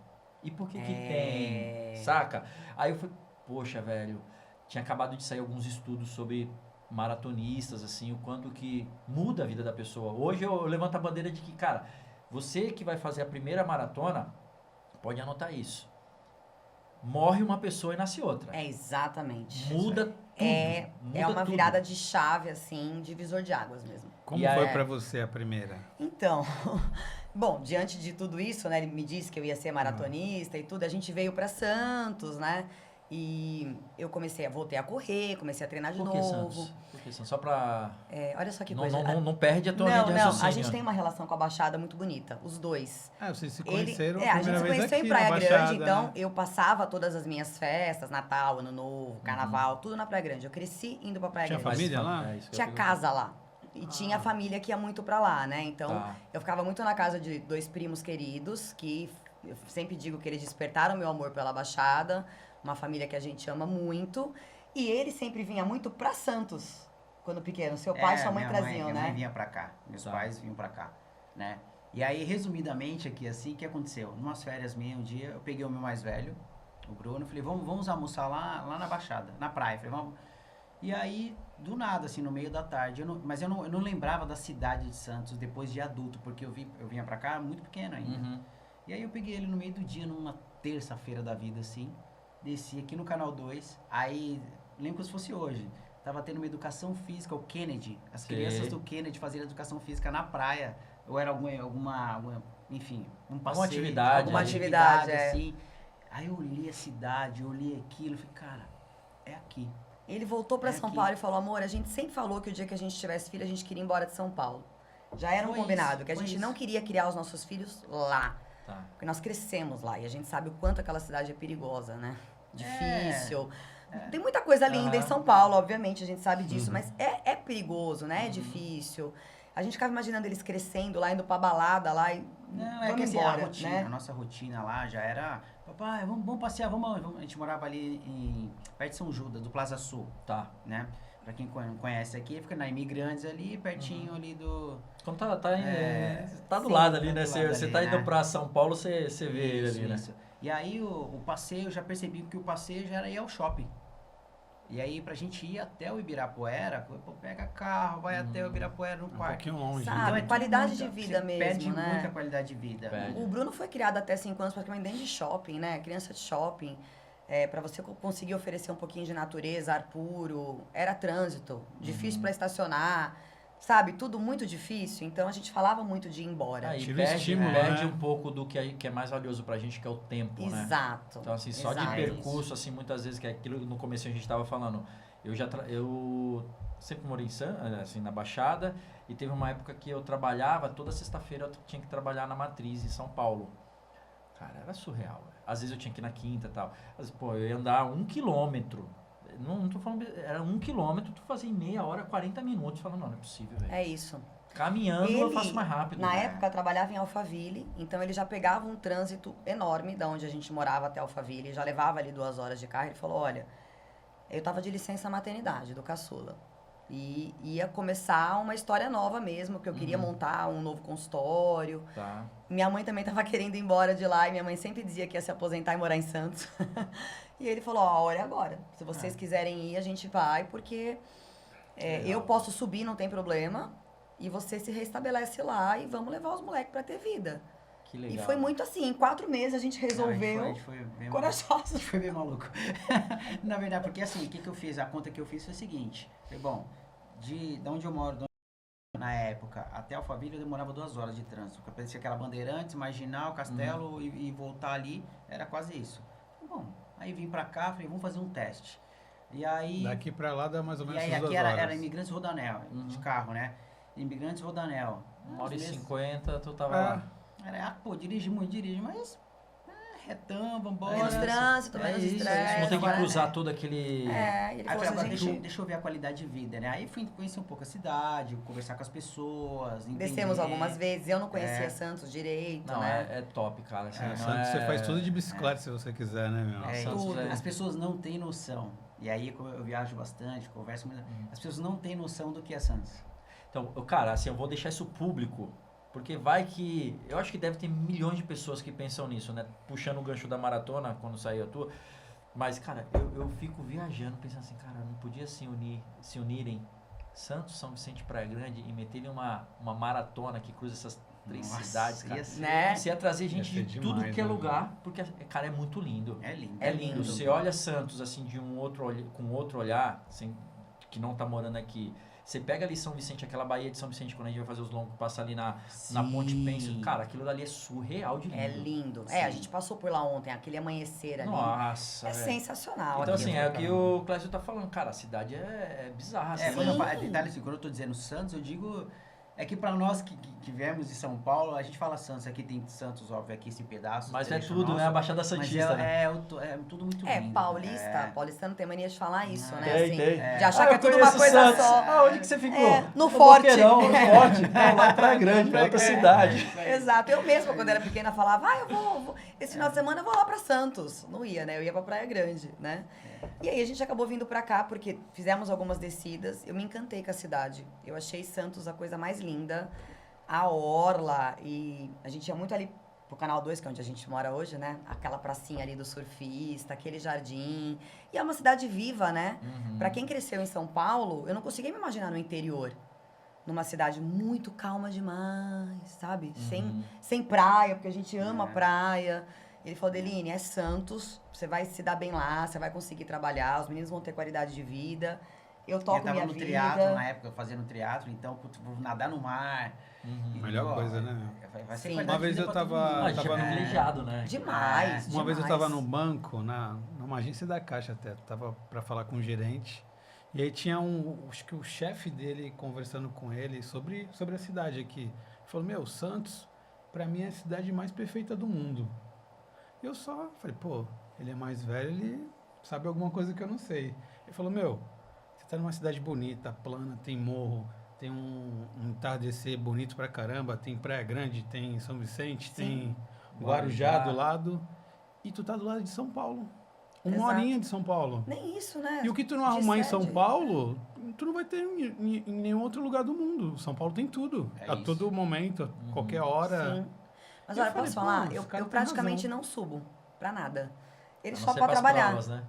S1: E por que tem? Saca? Aí eu falei, poxa, velho, tinha acabado de sair alguns estudos sobre maratonistas, assim, o quanto que muda a vida da pessoa. Hoje eu levanto a bandeira de que, cara, você que vai fazer a primeira maratona, pode anotar isso. morre uma pessoa e nasce outra.
S3: É, exatamente.
S1: Muda tudo.
S3: É uma
S1: tudo.
S3: virada de chave, assim, divisor de águas mesmo.
S2: Como foi pra você a primeira?
S3: Então, bom, diante de tudo isso, né? Ele me disse que eu ia ser maratonista e tudo. A gente veio pra Santos, né? E eu voltei a correr, comecei a treinar de novo.
S1: Santos? Por que Santos? Só pra...
S3: olha só que
S1: não,
S3: coisa.
S1: Não perde a tua linha de raciocínio.
S3: A gente tem uma relação com a Baixada muito bonita, os dois.
S2: Vocês se conheceram
S3: a gente se conheceu em Praia Grande, então
S2: né?
S3: eu passava todas as minhas festas, Natal, Ano Novo, Carnaval, tudo na Praia Grande. Eu cresci indo pra Praia Grande.
S2: Tinha família lá?
S3: Tinha casa lá. E tinha família que ia muito pra lá, né? Então, eu ficava muito na casa de 2 primos queridos, que eu sempre digo que eles despertaram meu amor pela Baixada, uma família que a gente ama muito. E ele sempre vinha muito pra Santos, quando pequeno. Seu pai e sua mãe traziam, né?
S4: Minha mãe vinha pra cá, meus pais vinham pra cá, né? E aí, resumidamente aqui, assim, o que aconteceu? Numas férias minhas, um dia, eu peguei o meu mais velho, o Bruno, falei, vamos almoçar lá na Baixada, na praia. Falei, vamos... E aí, do nada, assim, no meio da tarde, eu não lembrava da cidade de Santos depois de adulto, porque eu vinha pra cá muito pequeno ainda. E aí eu peguei ele no meio do dia, numa terça-feira da vida, assim, desci aqui no Canal 2, aí, lembro como se fosse hoje, tava tendo uma educação física, o Kennedy, as crianças do Kennedy faziam educação física na praia, ou era alguma enfim, um passeio.
S1: Alguma
S3: atividade,
S4: assim. Aí eu olhei a cidade, eu olhei aquilo, falei, cara, é aqui.
S3: Ele voltou pra São Paulo e falou, amor, a gente sempre falou que o dia que a gente tivesse filho, a gente queria ir embora de São Paulo. Já era um combinado, que a gente não queria criar os nossos filhos lá. Porque nós crescemos lá e a gente sabe o quanto aquela cidade é perigosa, né? Difícil. Tem muita coisa linda em São Paulo, obviamente, a gente sabe disso, mas é perigoso, né? É difícil. A gente ficava imaginando eles crescendo lá, indo pra balada lá e
S4: não, é que assim,
S3: embora,
S4: a rotina,
S3: né?
S4: A nossa rotina lá já era, papai, vamos passear, vamos. A gente morava ali perto de São Judas, do Plaza Sul, né? Pra quem não conhece aqui, fica na Imigrantes ali, pertinho ali do...
S1: Quando tá do lado ali, né? Você tá indo pra São Paulo, você vê ele ali, né?
S4: E aí o passeio, eu já percebi que o passeio já era ir ao shopping. E aí, pra gente ir até o Ibirapuera, pega carro, vai até o Ibirapuera no parque.
S2: Um pouquinho longe.
S3: Sabe,
S4: Então,
S3: qualidade de vida mesmo,
S4: perde
S3: né?
S4: muita qualidade de vida.
S3: O Bruno foi criado até 5 anos praticamente dentro de shopping, né? Criança de shopping. Pra você conseguir oferecer um pouquinho de natureza, ar puro, era trânsito, difícil pra estacionar, sabe? Tudo muito difícil, então a gente falava muito de ir embora.
S1: Aí perde um pouco do que é mais valioso pra gente, que é o tempo, né?
S3: Exato.
S1: Então, assim, só de percurso, assim, muitas vezes, que é aquilo no começo a gente tava falando, eu sempre morei assim, na Baixada, e teve uma época que eu trabalhava, toda sexta-feira eu tinha que trabalhar na Matriz, em São Paulo. Cara, era surreal. Às vezes eu tinha que ir na quinta e tal. Às vezes, eu ia andar 1 quilômetro. Não tô falando... Era 1 quilômetro, tu fazia em meia hora, 40 minutos. Falando, não é possível, velho.
S3: É isso.
S1: Caminhando eu faço mais rápido.
S3: Na época, eu trabalhava em Alphaville, então ele já pegava um trânsito enorme da onde a gente morava até Alphaville, já levava ali 2 horas de carro. Ele falou, olha, eu tava de licença maternidade do caçula. E ia começar uma história nova mesmo, que eu queria montar um novo consultório. Minha mãe também estava querendo ir embora de lá, e minha mãe sempre dizia que ia se aposentar e morar em Santos. E ele falou, a hora é agora. Se vocês quiserem ir, a gente vai, porque eu posso subir, não tem problema, e você se restabelece lá e vamos levar os moleques para ter vida.
S1: Que legal.
S3: E foi muito assim, em 4 meses a gente resolveu.
S4: A gente foi bem
S3: corajoso.
S4: A gente foi bem maluco. Na verdade, porque assim, o que eu fiz? A conta que eu fiz foi o seguinte. Foi bom, de onde eu moro, na época, até Alphaville eu demorava 2 horas de trânsito. Porque parecia aquela Bandeirantes, Marginal, Castelo e voltar ali, era quase isso. Bom, aí vim pra cá, falei, vamos fazer um teste. E aí...
S2: Daqui pra lá dá mais ou menos 2 horas.
S4: E aí aqui era Imigrantes Rodanel, de carro, né? Imigrantes Rodanel.
S1: 1h50, tu tava lá.
S4: Dirige muito, mas... retão, vambora.
S3: Menos trânsito, menos estresse.
S1: Não tem que cruzar todo aquele...
S3: Ele
S4: aí
S3: falou
S4: falei,
S3: assim,
S4: deixa eu ver a qualidade de vida, né? Aí fui conhecer um pouco a cidade, conversar com as pessoas, entender.
S3: Descemos algumas vezes, eu não conhecia Santos direito,
S1: não,
S3: né?
S1: É top, cara. Assim,
S2: Santos você faz tudo de bicicleta se você quiser, né, meu?
S3: Tudo.
S4: As pessoas não têm noção. E aí, como eu viajo bastante, converso muito, as pessoas não têm noção do que é Santos.
S1: Então, cara, assim, eu vou deixar isso público, porque vai que... Eu acho que deve ter milhões de pessoas que pensam nisso, né? Puxando o gancho da maratona, quando saiu a tua. Mas, cara, eu fico viajando, pensando assim, cara, não podia se unirem Santos, São Vicente e Praia Grande e meterem uma maratona que cruza essas 3 cidades, cara.
S3: Né?
S1: Você ia trazer gente de
S2: demais,
S1: tudo que é
S2: né?
S1: lugar, porque, cara, é muito lindo.
S4: É lindo.
S3: É lindo.
S1: Você olha Santos, assim, com outro olhar, assim, que não tá morando aqui. Você pega ali São Vicente, aquela Baía de São Vicente, quando a gente vai fazer os longos, passa ali na Ponte Penso. Cara, aquilo dali é surreal de lindo.
S3: É lindo.
S4: Sim.
S3: A gente passou por lá ontem, aquele amanhecer ali.
S1: Nossa,
S3: É
S1: velho.
S3: sensacional.
S1: Então,
S3: aquilo.
S1: assim, é o que o Cláudio tá falando. Cara, a cidade é bizarra.
S4: É,
S1: assim.
S4: quando eu falo, detalhe assim, quando eu tô dizendo Santos, eu digo... É que pra nós que viemos de São Paulo, a gente fala Santos, aqui tem Santos, óbvio, aqui esse pedaço.
S1: Mas é
S4: trecho
S1: tudo,
S4: nosso,
S1: né? A Baixada Santista,
S4: mas
S1: né?
S4: é tudo muito lindo.
S3: Paulista. Paulistano tem mania de falar isso, né?
S1: Tem,
S3: Assim,
S1: tem.
S3: de achar que é
S1: eu
S3: tudo uma
S1: conheço
S3: coisa
S1: Santos.
S3: só.
S1: Ah, onde que você ficou?
S3: No Forte.
S1: Boqueirão, no Forte. Não, lá em Praia Grande, outra cidade.
S3: Exato. Eu mesma, quando era pequena, falava, eu vou esse final de semana eu vou lá pra Santos. Não ia, né? Eu ia pra Praia Grande, né? E aí a gente acabou vindo pra cá, porque fizemos algumas descidas. Eu me encantei com a cidade. Eu achei Santos a coisa mais linda. A orla, e a gente ia muito ali pro Canal 2, que é onde a gente mora hoje, né? Aquela pracinha ali do surfista, aquele jardim. E é uma cidade viva, né? Pra quem cresceu em São Paulo, eu não conseguia me imaginar no interior. Numa cidade muito calma demais, sabe? Sem praia, porque a gente ama praia. Ele falou, Deline, é Santos, você vai se dar bem lá, você vai conseguir trabalhar, os meninos vão ter qualidade de vida. Eu toco minha vida. Eu tava no
S4: triatlo na época, fazendo triatlo, então vou nadar no mar.
S2: Melhor coisa, né?
S4: Vai ser
S3: Sim.
S2: Uma vez eu tava...
S1: A gente é privilegiado, né?
S3: Demais,
S2: Uma vez eu
S3: demais.
S2: tava no banco, numa agência da Caixa até, tava para falar com o gerente, e aí tinha acho que o chefe dele conversando com ele sobre a cidade aqui. Ele falou, meu, Santos, pra mim é a cidade mais perfeita do mundo. E eu só falei, pô, ele é mais velho, ele sabe alguma coisa que eu não sei. Ele falou, meu, você tá numa cidade bonita, plana, tem morro, tem um entardecer bonito pra caramba, tem Praia Grande, tem São Vicente, tem Guarujá do lado, e tu tá do lado de São Paulo. Uma horinha de São Paulo.
S3: Nem isso, né?
S2: E o que tu não arrumar em São Paulo, tu não vai ter em nenhum outro lugar do mundo. São Paulo tem tudo. A todo momento, qualquer hora.
S3: Sim. Mas
S2: Eu
S3: olha,
S2: falei,
S3: posso falar?
S2: pô,
S3: Eu
S2: esse cara tem
S3: praticamente
S2: razão.
S3: não subo pra nada. Ele
S1: A não
S3: só
S1: ser
S3: pra
S1: pras
S3: trabalhar.
S1: provas, né?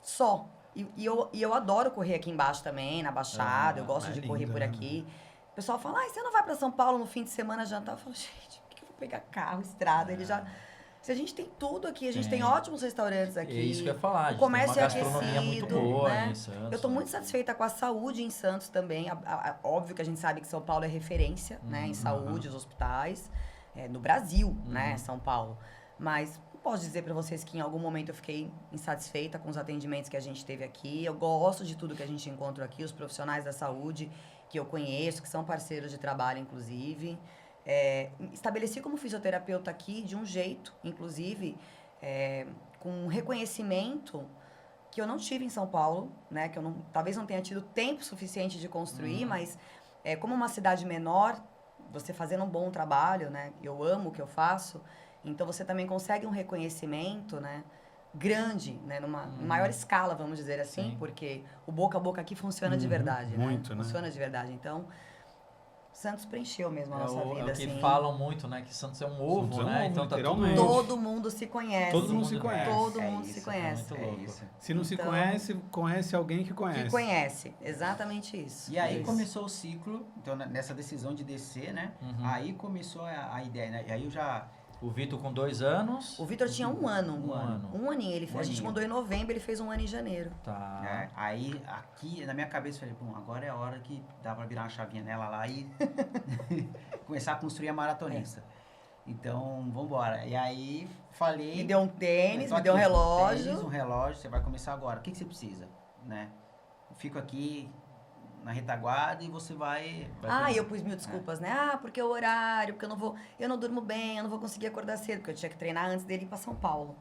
S3: Só. E eu adoro correr aqui embaixo também, na Baixada. Eu gosto
S2: é
S3: de correr
S2: lindo,
S3: por
S2: né,
S3: aqui. O pessoal fala, você não vai pra São Paulo no fim de semana jantar? Eu falo, gente, por que eu vou pegar carro, estrada? Ele já... Se a gente tem tudo aqui, a gente tem ótimos restaurantes aqui.
S1: É isso que eu ia falar.
S3: O comércio
S1: tem
S3: é
S1: uma gastronomia
S3: aquecido,
S1: muito boa
S3: né?
S1: em Santos.
S3: Eu tô muito satisfeita com a saúde em Santos também. Óbvio que a gente sabe que São Paulo é referência, né? Em saúde, os hospitais. No Brasil, né? São Paulo. Mas não posso dizer pra vocês que em algum momento eu fiquei insatisfeita com os atendimentos que a gente teve aqui. Eu gosto de tudo que a gente encontra aqui. Os profissionais da saúde que eu conheço, que são parceiros de trabalho, inclusive. Estabeleci como fisioterapeuta aqui de um jeito, inclusive, com um reconhecimento que eu não tive em São Paulo, né? Que eu talvez não tenha tido tempo suficiente de construir, mas como uma cidade menor, você fazendo um bom trabalho, né? Eu amo o que eu faço, então você também consegue um reconhecimento, né? Grande, né? Numa maior escala, vamos dizer assim,
S1: Sim.
S3: porque o boca a boca aqui funciona de verdade,
S2: muito, né?
S3: Funciona de verdade, então... Santos preencheu mesmo a nossa vida,
S1: É o que
S3: assim.
S1: falam muito, né? Que Santos é um ovo,
S2: Santos é um
S1: né?
S2: ovo,
S1: Então tá tudo...
S2: literalmente.
S3: Todo mundo se conhece.
S2: Todo mundo se conhece.
S3: Todo
S4: É
S3: mundo
S4: isso,
S3: se
S4: é
S3: conhece.
S1: muito louco.
S2: Se não se
S3: Então-
S2: conhece, conhece alguém que conhece.
S3: Que conhece, exatamente isso.
S4: E aí
S3: Isso.
S4: começou o ciclo, então nessa decisão de descer, né? Aí começou a ideia, né? E aí eu já...
S1: O Vitor com 2 anos.
S3: O Vitor tinha um ano.
S1: Um ano.
S3: Um aninho. A gente
S4: aninho.
S3: mudou em novembro, ele fez um ano em janeiro.
S1: Tá.
S4: né? Aí aqui na minha cabeça eu falei, bom, agora é a hora que dá pra virar uma chavinha nela lá e começar a construir a maratonista. Então, vambora. E aí falei...
S3: Me deu um tênis,
S4: tô
S3: me deu um
S4: aqui,
S3: relógio.
S4: Tênis, um relógio, você vai começar agora. O que você precisa? Né? Eu fico aqui na retaguarda e você vai
S3: Eu pus mil desculpas, né? Porque o horário, porque eu não durmo bem, eu não vou conseguir acordar cedo, porque eu tinha que treinar antes dele ir pra São Paulo.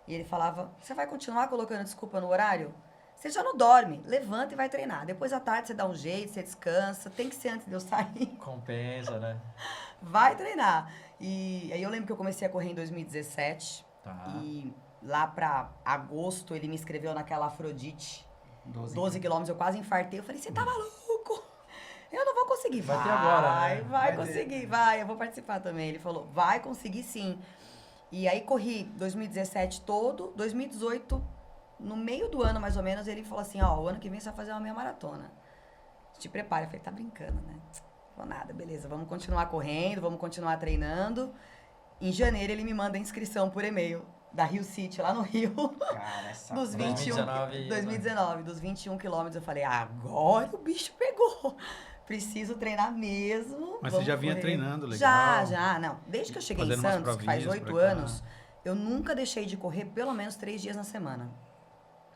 S3: E ele falava, você vai continuar colocando desculpa no horário? Você já não dorme, levanta e vai treinar. Depois à tarde você dá um jeito, você descansa, tem que ser antes de eu sair.
S1: Compensa, né?
S3: Vai treinar. E aí eu lembro que eu comecei a correr em 2017.
S1: Tá.
S3: E lá pra agosto ele me inscreveu naquela Afrodite. 12
S4: 12
S3: quilômetros, eu quase infartei. Eu falei, você tá maluco? Eu não vou conseguir.
S1: Vai ter agora, né?
S3: Vai conseguir, vai. Eu vou participar também. Ele falou, vai conseguir sim. E aí corri 2017 todo. 2018, no meio do ano mais ou menos, ele falou assim, o ano que vem você vai fazer uma meia maratona. Te prepara. Eu falei, tá brincando, né? Falou, nada, beleza, vamos continuar correndo, vamos continuar treinando. Em janeiro ele me manda a inscrição por e-mail da Rio City, lá no Rio.
S4: Cara, essa
S3: dos 2019, dos 21 quilômetros. Eu falei, agora o bicho pegou. Preciso treinar mesmo.
S2: Mas você já vinha treinando, legal?
S3: Já. Não, desde que eu cheguei em Santos, que faz 8 anos, eu nunca deixei de correr pelo menos 3 dias na semana.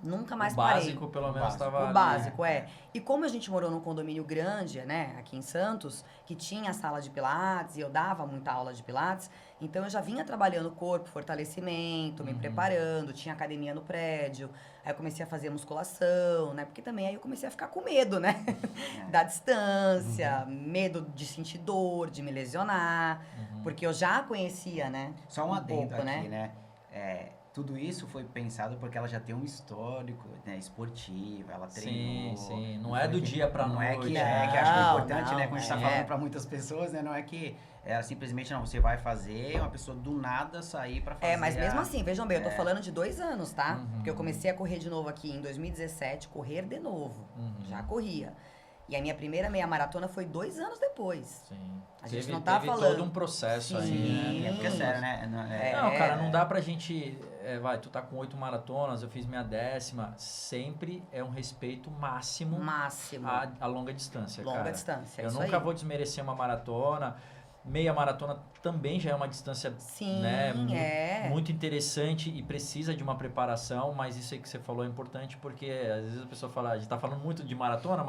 S3: Nunca mais parei.
S1: O básico, pelo menos, estava ali.
S3: O básico, E como a gente morou num condomínio grande, né, aqui em Santos, que tinha sala de pilates, e eu dava muita aula de pilates, então eu já vinha trabalhando o corpo, fortalecimento, me preparando, tinha academia no prédio, aí eu comecei a fazer musculação, né, porque também aí eu comecei a ficar com medo, né, da distância, medo de sentir dor, de me lesionar, porque eu já conhecia, né.
S4: Só um adendo pouco, aqui, né, tudo isso foi pensado porque ela já tem um histórico, né, esportivo, ela treinou.
S1: Sim. Não é do dia pra noite.
S4: Não é que acho que é importante, né, quando a gente tá falando pra muitas pessoas, né, não é que simplesmente, não, você vai fazer, uma pessoa do nada sair pra fazer.
S3: Mas mesmo assim, vejam bem, eu tô falando de 2 anos, tá? Porque eu comecei a correr de novo aqui em 2017, correr de novo. Já corria. E a minha primeira meia maratona foi 2 anos depois.
S1: Sim.
S3: A gente não tá falando.
S1: Todo um processo aí, né?
S4: Porque é sério, né?
S1: Não, cara, não dá pra gente... tu tá com 8 maratonas, eu fiz minha 10ª. Sempre é um respeito máximo. A longa distância, cara.
S3: Longa distância,
S1: eu nunca vou desmerecer uma maratona. Meia maratona também já é uma distância muito interessante e precisa de uma preparação, mas isso aí que você falou é importante porque às vezes a pessoa fala, a gente tá falando muito de maratona,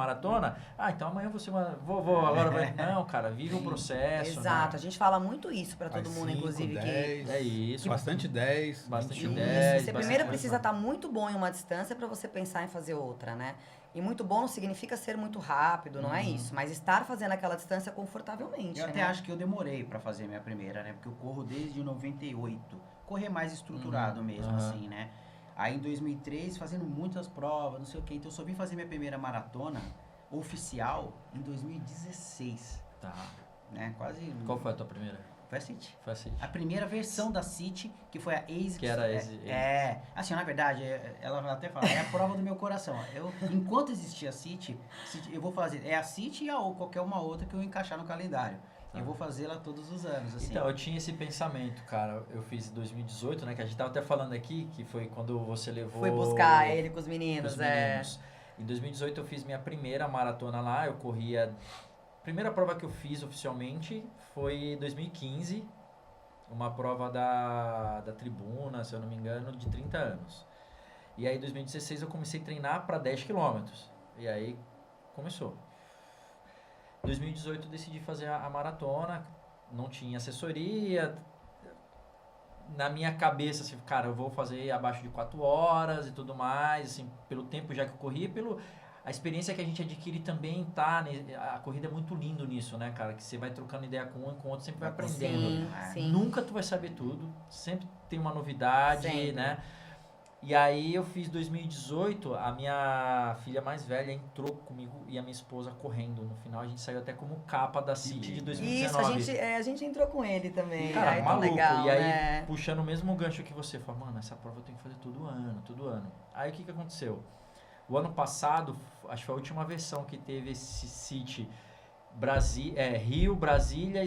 S1: então amanhã você vou agora vai. Não, cara, vive um processo.
S3: Exato,
S1: né?
S3: A gente fala muito isso pra todo mundo, 5, inclusive
S2: 10,
S3: que
S1: é isso.
S2: Bastante 10.
S1: Bastante
S2: 21.
S1: 10.
S3: Você primeiro precisa estar muito bom em uma distância pra você pensar em fazer outra, né? E muito bom não significa ser muito rápido, não é isso. Mas estar fazendo aquela distância confortavelmente.
S4: Eu até acho que eu demorei pra fazer minha primeira, né? Porque eu corro desde 98. Correr mais estruturado mesmo, assim, né? Aí em 2003, fazendo muitas provas, não sei o quê. Então eu só vim fazer minha primeira maratona oficial em 2016.
S1: Tá.
S4: Né? Quase...
S1: Qual foi a tua primeira?
S4: Foi a City.
S1: Foi a City.
S4: A primeira versão da City, que foi a ASICS.
S1: Que era a ASICS.
S4: Assim, na verdade, ela até fala, é a prova do meu coração. Enquanto existia a City, eu vou fazer, a City ou qualquer uma outra que eu encaixar no calendário. Eu vou fazê-la todos os anos, assim.
S1: Então, eu tinha esse pensamento, cara. Eu fiz em 2018, né? Que a gente tava até falando aqui, que foi quando você levou...
S3: Fui buscar ele com os meninos,
S1: Em 2018 eu fiz minha primeira maratona lá, eu corria... A primeira prova que eu fiz oficialmente foi em 2015, uma prova da Tribuna, se eu não me engano, de 30 anos. E aí em 2016 eu comecei a treinar para 10 quilômetros. E aí começou. Em 2018 eu decidi fazer a maratona, não tinha assessoria. Na minha cabeça, assim, cara, eu vou fazer abaixo de 4 horas e tudo mais, assim, pelo tempo já que eu corri, a experiência que a gente adquire também tá... A corrida é muito lindo nisso, né, cara? Que você vai trocando ideia com um e com o outro, sempre vai aprendendo.
S3: Sim.
S1: Nunca tu vai saber tudo, sempre tem uma novidade, sempre, né? E aí eu fiz 2018, a minha filha mais velha entrou comigo e a minha esposa correndo. No final a gente saiu até como capa da City de 2019.
S3: Isso, a gente entrou com ele também.
S1: Cara,
S3: aí
S1: maluco.
S3: Legal,
S1: e aí,
S3: né?
S1: puxando o mesmo gancho que você, fala, mano, essa prova eu tenho que fazer todo ano. Aí o que aconteceu? O ano passado, acho que foi a última versão que teve esse City Rio, Brasília,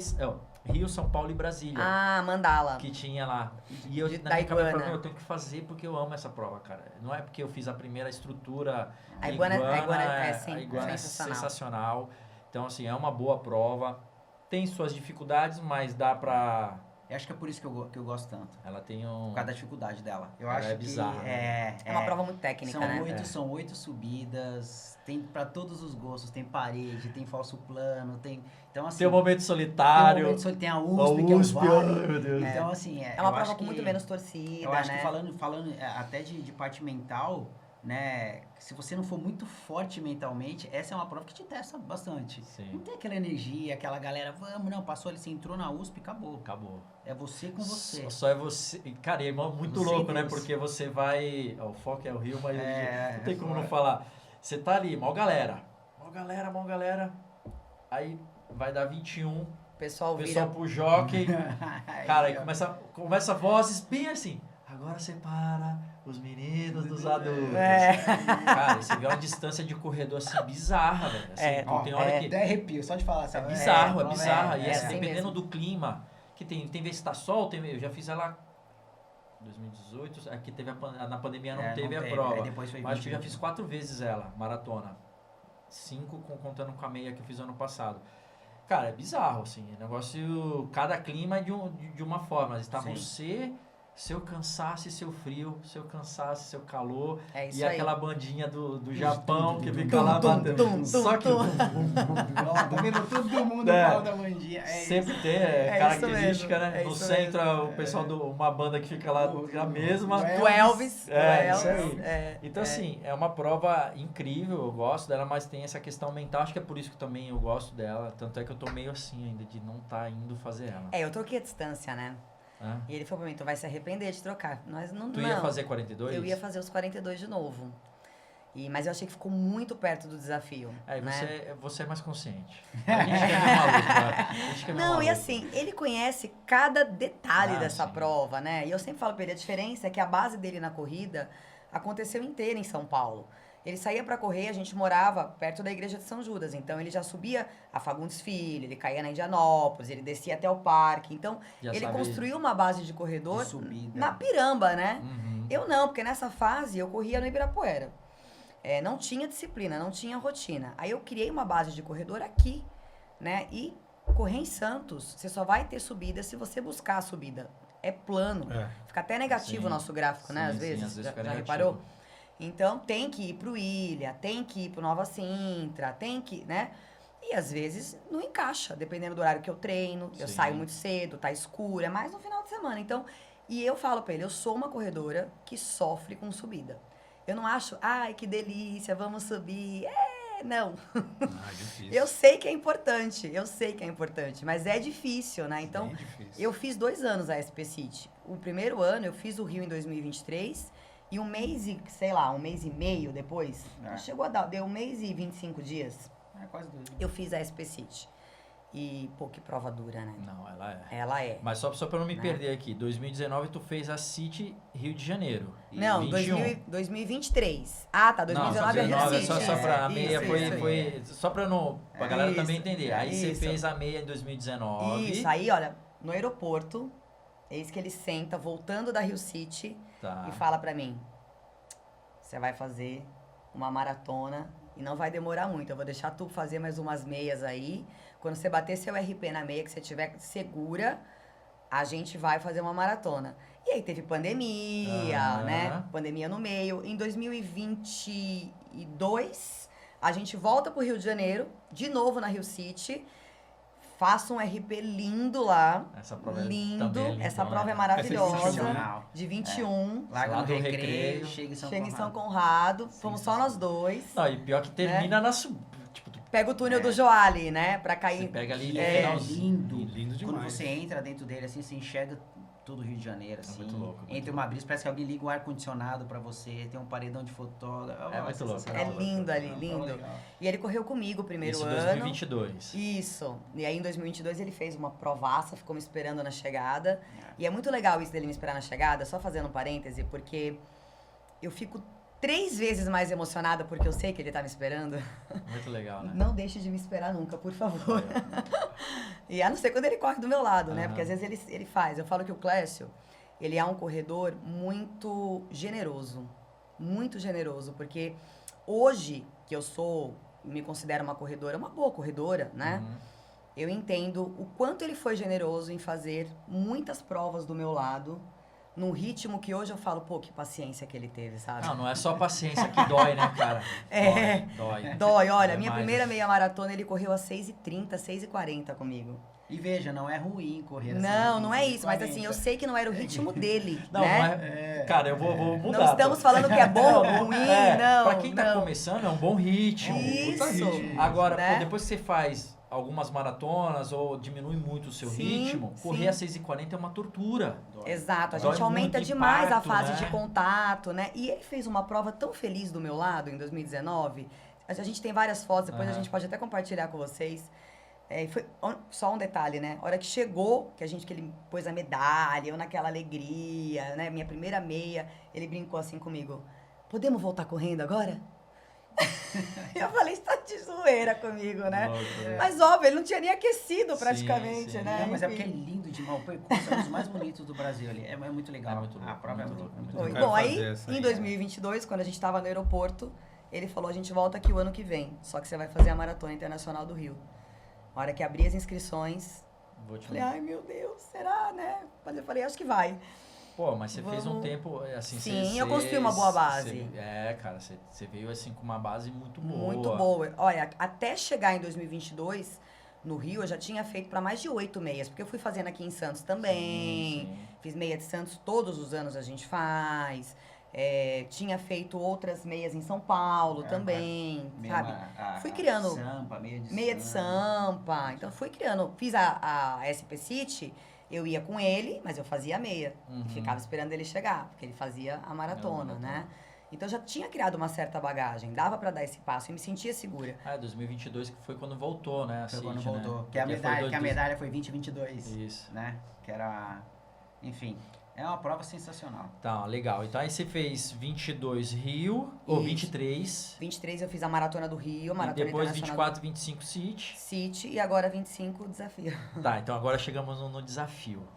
S1: Rio, São Paulo e Brasília.
S3: Mandala.
S1: Que tinha lá. E eu, na minha cabeça, falei, eu tenho que fazer porque eu amo essa prova, cara. Não é porque eu fiz a primeira estrutura. A Iguana é sensacional. Então, assim, é uma boa prova. Tem suas dificuldades, mas dá pra...
S4: Eu acho que é por isso que eu gosto tanto.
S1: Ela tem
S4: Por causa da dificuldade dela. Eu
S1: ela
S4: acho
S1: é bizarra,
S4: que
S3: é uma prova muito técnica, né?
S4: São 8 subidas, tem pra todos os gostos, tem parede, tem falso plano, tem... Então, assim,
S1: tem o momento solitário.
S4: Tem a USP, que é um vale.
S1: Meu Deus.
S4: Então, assim...
S3: É uma prova com muito menos torcida,
S4: eu acho
S3: né?
S4: que falando até de parte mental, né? Se você não for muito forte mentalmente, essa é uma prova que te testa bastante.
S1: Sim.
S4: Não tem aquela energia, aquela galera, passou ali, você entrou na USP, acabou. É você com você.
S1: Só é você. Cara, é muito louco, né? Porque você vai. O foco é o Rio, mas não tem como não falar. Você tá ali, mó galera. Aí vai dar 21.
S3: Pessoal
S1: pro jockey. Cara, aí começa vozes bem assim. agora separa os meninos dos adultos. Cara, você vê uma distância de corredor assim bizarra, velho. Assim, tem hora que...
S4: Até arrepio, só de falar.
S1: É bizarro, é bizarro. E assim,
S3: assim
S1: dependendo
S3: mesmo.
S1: do clima, que tem vezes que tá sol, eu já fiz ela 2018, aqui teve na pandemia não teve a prova.
S4: Depois foi
S1: Mas acho que eu já fiz 4 vezes ela, maratona. 5 contando com a meia que eu fiz ano passado. Cara, é bizarro, assim. Negócio. Cada clima é de uma forma. Está você, seu cansaço e seu frio, seu cansaço e seu calor.
S3: É isso
S1: e
S3: aí.
S1: aquela bandinha do Japão que fica lá batendo. Só que.
S4: Todo mundo fala da bandinha.
S1: Sempre tem característica, né? No centro, o pessoal uma banda que fica lá a mesma.
S3: Do Elvis.
S1: Isso aí. Então, assim, é uma prova incrível, eu gosto dela, mas tem essa questão mental, acho que é por isso que também eu gosto dela, tanto é que eu tô meio assim ainda, de não estar indo fazer ela.
S3: Eu troquei a distância, né? E ele falou pra mim, tu vai se arrepender de trocar.
S1: Tu ia fazer 42?
S3: Eu ia fazer os 42 de novo. Mas eu achei que ficou muito perto do desafio.
S1: Você é mais consciente. A gente que é meio maluco, cara. A gente que é meio maluco.
S3: E assim, ele conhece cada detalhe dessa prova, né? E eu sempre falo pra ele, a diferença é que a base dele na corrida aconteceu inteira em São Paulo. Ele saía pra correr, a gente morava perto da igreja de São Judas, então ele já subia a Fagundes Filho, ele caía na Indianópolis, ele descia até o parque, então ele construiu uma base de corredor na Piramba, né? Eu não, porque nessa fase eu corria no Ibirapuera. Não tinha disciplina, não tinha rotina. Aí eu criei uma base de corredor aqui, né? E correr em Santos, você só vai ter subida se você buscar a subida. É plano. Fica até negativo o nosso gráfico, né? Às vezes já reparou? Então, tem que ir pro Ilha, tem que ir pro Nova Sintra, tem que, né? E às vezes não encaixa, dependendo do horário que eu treino. Eu saio muito cedo, tá escuro, é mais no final de semana. Então, e eu falo pra ele, eu sou uma corredora que sofre com subida. Eu não acho, ai, que delícia, vamos subir. Não. Eu sei que é importante, mas é difícil, né? Então, eu fiz 2 anos a SP City. O primeiro ano eu fiz o Rio em 2023 e um mês e meio depois, chegou a dar, deu 1 mês e 25 dias.
S4: Quase 2.
S3: Eu fiz a SP City. E, pô, que prova dura, né?
S1: Não, ela é.
S3: Ela é.
S1: Mas só pra não me perder aqui, 2019 tu fez a City Rio de Janeiro.
S3: Não, 2023. Ah, tá, 2019 é Rio City.
S1: Só pra meia foi só pra galera também entender. Aí você fez a meia em 2019.
S3: Isso, aí, olha, no aeroporto, eis que ele senta, voltando da Rio City, e fala pra mim, você vai fazer uma maratona e não vai demorar muito, eu vou deixar tu fazer mais umas meias aí. Quando você bater seu RP na meia, que você estiver segura, a gente vai fazer uma maratona. E aí teve pandemia, né? Pandemia no meio. Em 2022, a gente volta pro Rio de Janeiro, de novo na Rio City. Faço um RP lindo lá.
S1: Essa prova
S3: Essa prova é maravilhosa. De 21.
S4: Lá do Recreio. Chega
S3: em São Conrado. Fomos só nós dois.
S1: Não, e pior que termina na
S3: pega o túnel do Joali, né? Pra cair.
S1: Você pega ali
S4: lindo.
S2: Lindo demais.
S4: Quando você entra dentro dele, assim, você enxerga todo o Rio de Janeiro, assim.
S1: Muito louco.
S4: Entra uma brisa, parece que alguém liga um ar-condicionado pra você, tem um paredão de fotógrafo.
S1: É muito louco.
S3: É lindo ali, lindo. E ele correu comigo o primeiro ano.
S1: Isso, 2022.
S3: Isso. E aí, em 2022, ele fez uma provaça, ficou me esperando na chegada. E é muito legal isso dele me esperar na chegada, só fazendo um parêntese, porque eu fico 3 vezes mais emocionada porque eu sei que ele tá me esperando.
S1: Muito legal, né?
S3: Não deixe de me esperar nunca, por favor. E a não ser quando ele corre do meu lado, né? Porque às vezes ele faz. Eu falo que o Clécio, ele é um corredor muito generoso. Muito generoso. Porque hoje, que eu me considero uma corredora, uma boa corredora, né? Eu entendo o quanto ele foi generoso em fazer muitas provas do meu lado, num ritmo que hoje eu falo, pô, que paciência que ele teve, sabe?
S1: Não é só paciência que dói, né, cara?
S3: Dói. Olha, minha primeira meia maratona, ele correu a 6h30, 6h40 comigo.
S4: E veja, não é ruim correr assim.
S3: Não é isso, mas assim, eu sei que não era o ritmo dele,
S1: não,
S3: né?
S1: Cara, eu vou mudar.
S3: Não estamos falando que é bom ou ruim, não.
S1: Pra quem tá começando, é um bom ritmo.
S3: Isso.
S1: Agora, né? Depois que você faz algumas maratonas ou diminui muito o seu ritmo, correr a 6h40 é uma tortura.
S3: Exato, a gente aumenta demais a fase de contato, né? E ele fez uma prova tão feliz do meu lado em 2019. A gente tem várias fotos, depois a gente pode até compartilhar com vocês. só um detalhe, né? A hora que chegou, que ele pôs a medalha, eu naquela alegria, né? Minha primeira meia, ele brincou assim comigo. Podemos voltar correndo agora? Eu falei, você tá de zoeira comigo, né? Mas óbvio, ele não tinha nem aquecido praticamente, né?
S4: Não, mas é porque é lindo demais. O percurso é um dos mais bonitos do Brasil ali. É muito legal. A prova é muito legal.
S3: Bom, aí em 2022, quando a gente tava no aeroporto, ele falou, a gente volta aqui o ano que vem. Só que você vai fazer a Maratona Internacional do Rio. A hora que abrir as inscrições, falei, ai meu Deus, será, né? Mas eu falei, acho que vai.
S1: Pô, mas você fez um tempo, assim...
S3: Sim, eu construí uma boa base.
S1: Cara, você veio, assim, com uma base muito boa.
S3: Muito boa. Olha, até chegar em 2022, no Rio, eu já tinha feito para mais de 8 meias, porque eu fui fazendo aqui em Santos também. Sim. Fiz meia de Santos, todos os anos a gente faz. Tinha feito outras meias em São Paulo também, sabe? Fui criando...
S4: Sampa,
S3: meia de Sampa. Então, fui criando. Fiz a SP City... Eu ia com ele, mas eu fazia a meia. E ficava esperando ele chegar, porque ele fazia a maratona, né? Então, já tinha criado uma certa bagagem. Dava pra dar esse passo e me sentia segura.
S1: 2022 que foi quando voltou, né?
S4: Foi quando voltou. Né? Que a medalha foi 2022. Isso. Né? Que era... Enfim... É uma prova sensacional.
S1: Tá, legal. Então aí você fez 22 Rio, ou 23.
S3: 23 eu fiz a Maratona do Rio, a Maratona
S1: e depois
S3: Internacional
S1: 24, 25 City.
S3: City e agora 25 Desafio.
S1: Tá, então agora chegamos no desafio.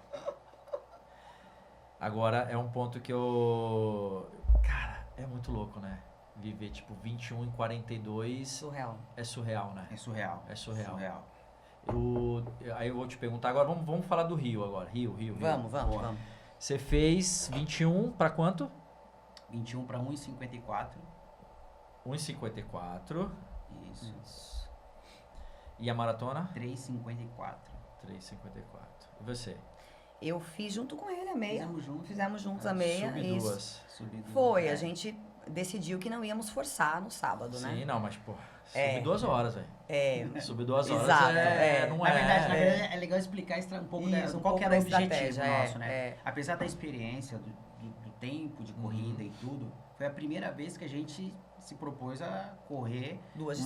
S1: Agora é um ponto que eu... Cara, é muito louco, né? Viver tipo 21 em 42...
S3: Surreal.
S1: É surreal, né?
S4: É surreal.
S1: Aí eu vou te perguntar agora, vamos falar do Rio agora. Rio.
S3: Vamos.
S1: Você fez 21 para quanto?
S4: 21 para 1,54.
S1: 1,54.
S4: Isso.
S1: E a maratona?
S4: 3,54.
S1: E você?
S3: Eu fiz junto com ele a meia. Fizemos juntos a meia.
S1: Sub 2.
S3: Foi, a gente decidiu que não íamos forçar no sábado, né?
S1: Sim, não, mas pô, sub 2 horas, velho. Sub 2 horas
S3: Exato,
S1: não
S4: na verdade, é legal explicar um pouco qual que era o objetivo nosso, né? Apesar da experiência, do tempo de corrida e tudo, foi a primeira vez que a gente se propôs a correr duas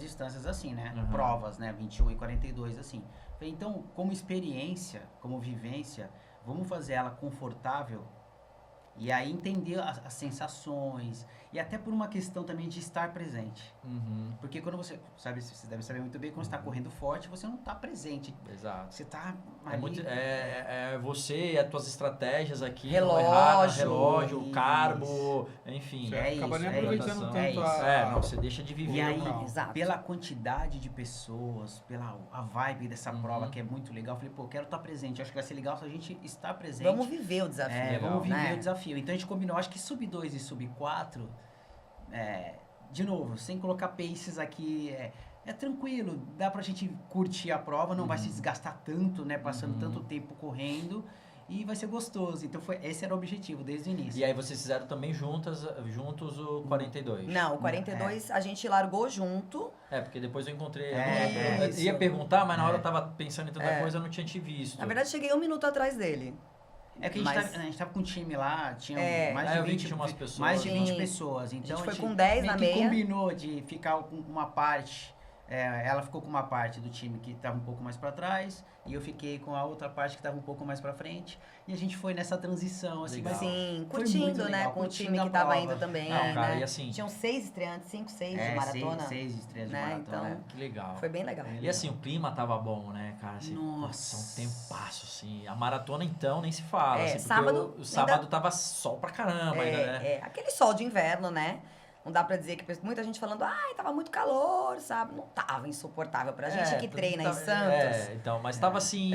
S4: distâncias assim, né? Provas, né? 21 e 42, assim. Então, como experiência, como vivência, vamos fazer ela confortável e aí entender as sensações e até por uma questão também de estar presente. Porque quando você deve saber muito bem, quando você está correndo forte, você não está presente.
S1: Exato.
S4: Você está
S1: você e as tuas estratégias aqui,
S3: relógio,
S1: o carbo, enfim.
S2: Você acaba nem aproveitando tanto
S1: você deixa de viver.
S4: E aí, pela quantidade de pessoas, pela a vibe dessa prova que é muito legal, eu falei, pô, quero estar presente. Acho que vai ser legal se a gente estar presente.
S3: Vamos viver o desafio.
S4: Vamos viver o desafio. Então a gente combinou, acho que sub 2 e sub 4, de novo, sem colocar paces aqui, é tranquilo, dá pra gente curtir a prova, não vai se desgastar tanto, né, passando tanto tempo correndo, e vai ser gostoso. Então esse era o objetivo desde o início.
S1: E aí vocês fizeram também juntos o 42?
S3: Não, o 42 a gente largou junto.
S1: Porque depois eu encontrei... Eu ia perguntar, mas na hora eu tava pensando em tanta coisa, eu não tinha te visto.
S3: Na verdade, cheguei 1 minuto atrás dele.
S4: É que a gente tava com um time lá, tinha mais de 20 pessoas. Então
S3: a gente foi com 10 na meia.
S4: Combinou de ficar com uma parte... ela ficou com uma parte do time que estava um pouco mais para trás e eu fiquei com a outra parte que estava um pouco mais para frente e a gente foi nessa transição assim,
S3: mas sim, curtindo, né, com o time que estava indo também,
S1: cara,
S3: né?
S1: E assim,
S3: tinham 6 estreantes, 5, 6 de maratona,
S4: 6 estreantes de maratona,
S3: então,
S1: que legal.
S3: Foi bem legal.
S1: E assim, o clima tava bom, né, cara? Assim,
S4: nossa,
S1: um tempasso, assim. A maratona então nem se fala, assim,
S3: sábado,
S1: o sábado tava sol pra caramba ainda, né?
S3: Aquele sol de inverno, né? Não dá pra dizer que muita gente falando, tava muito calor, sabe? Não tava insuportável pra gente que treina em Santos.
S1: Então, mas tava assim...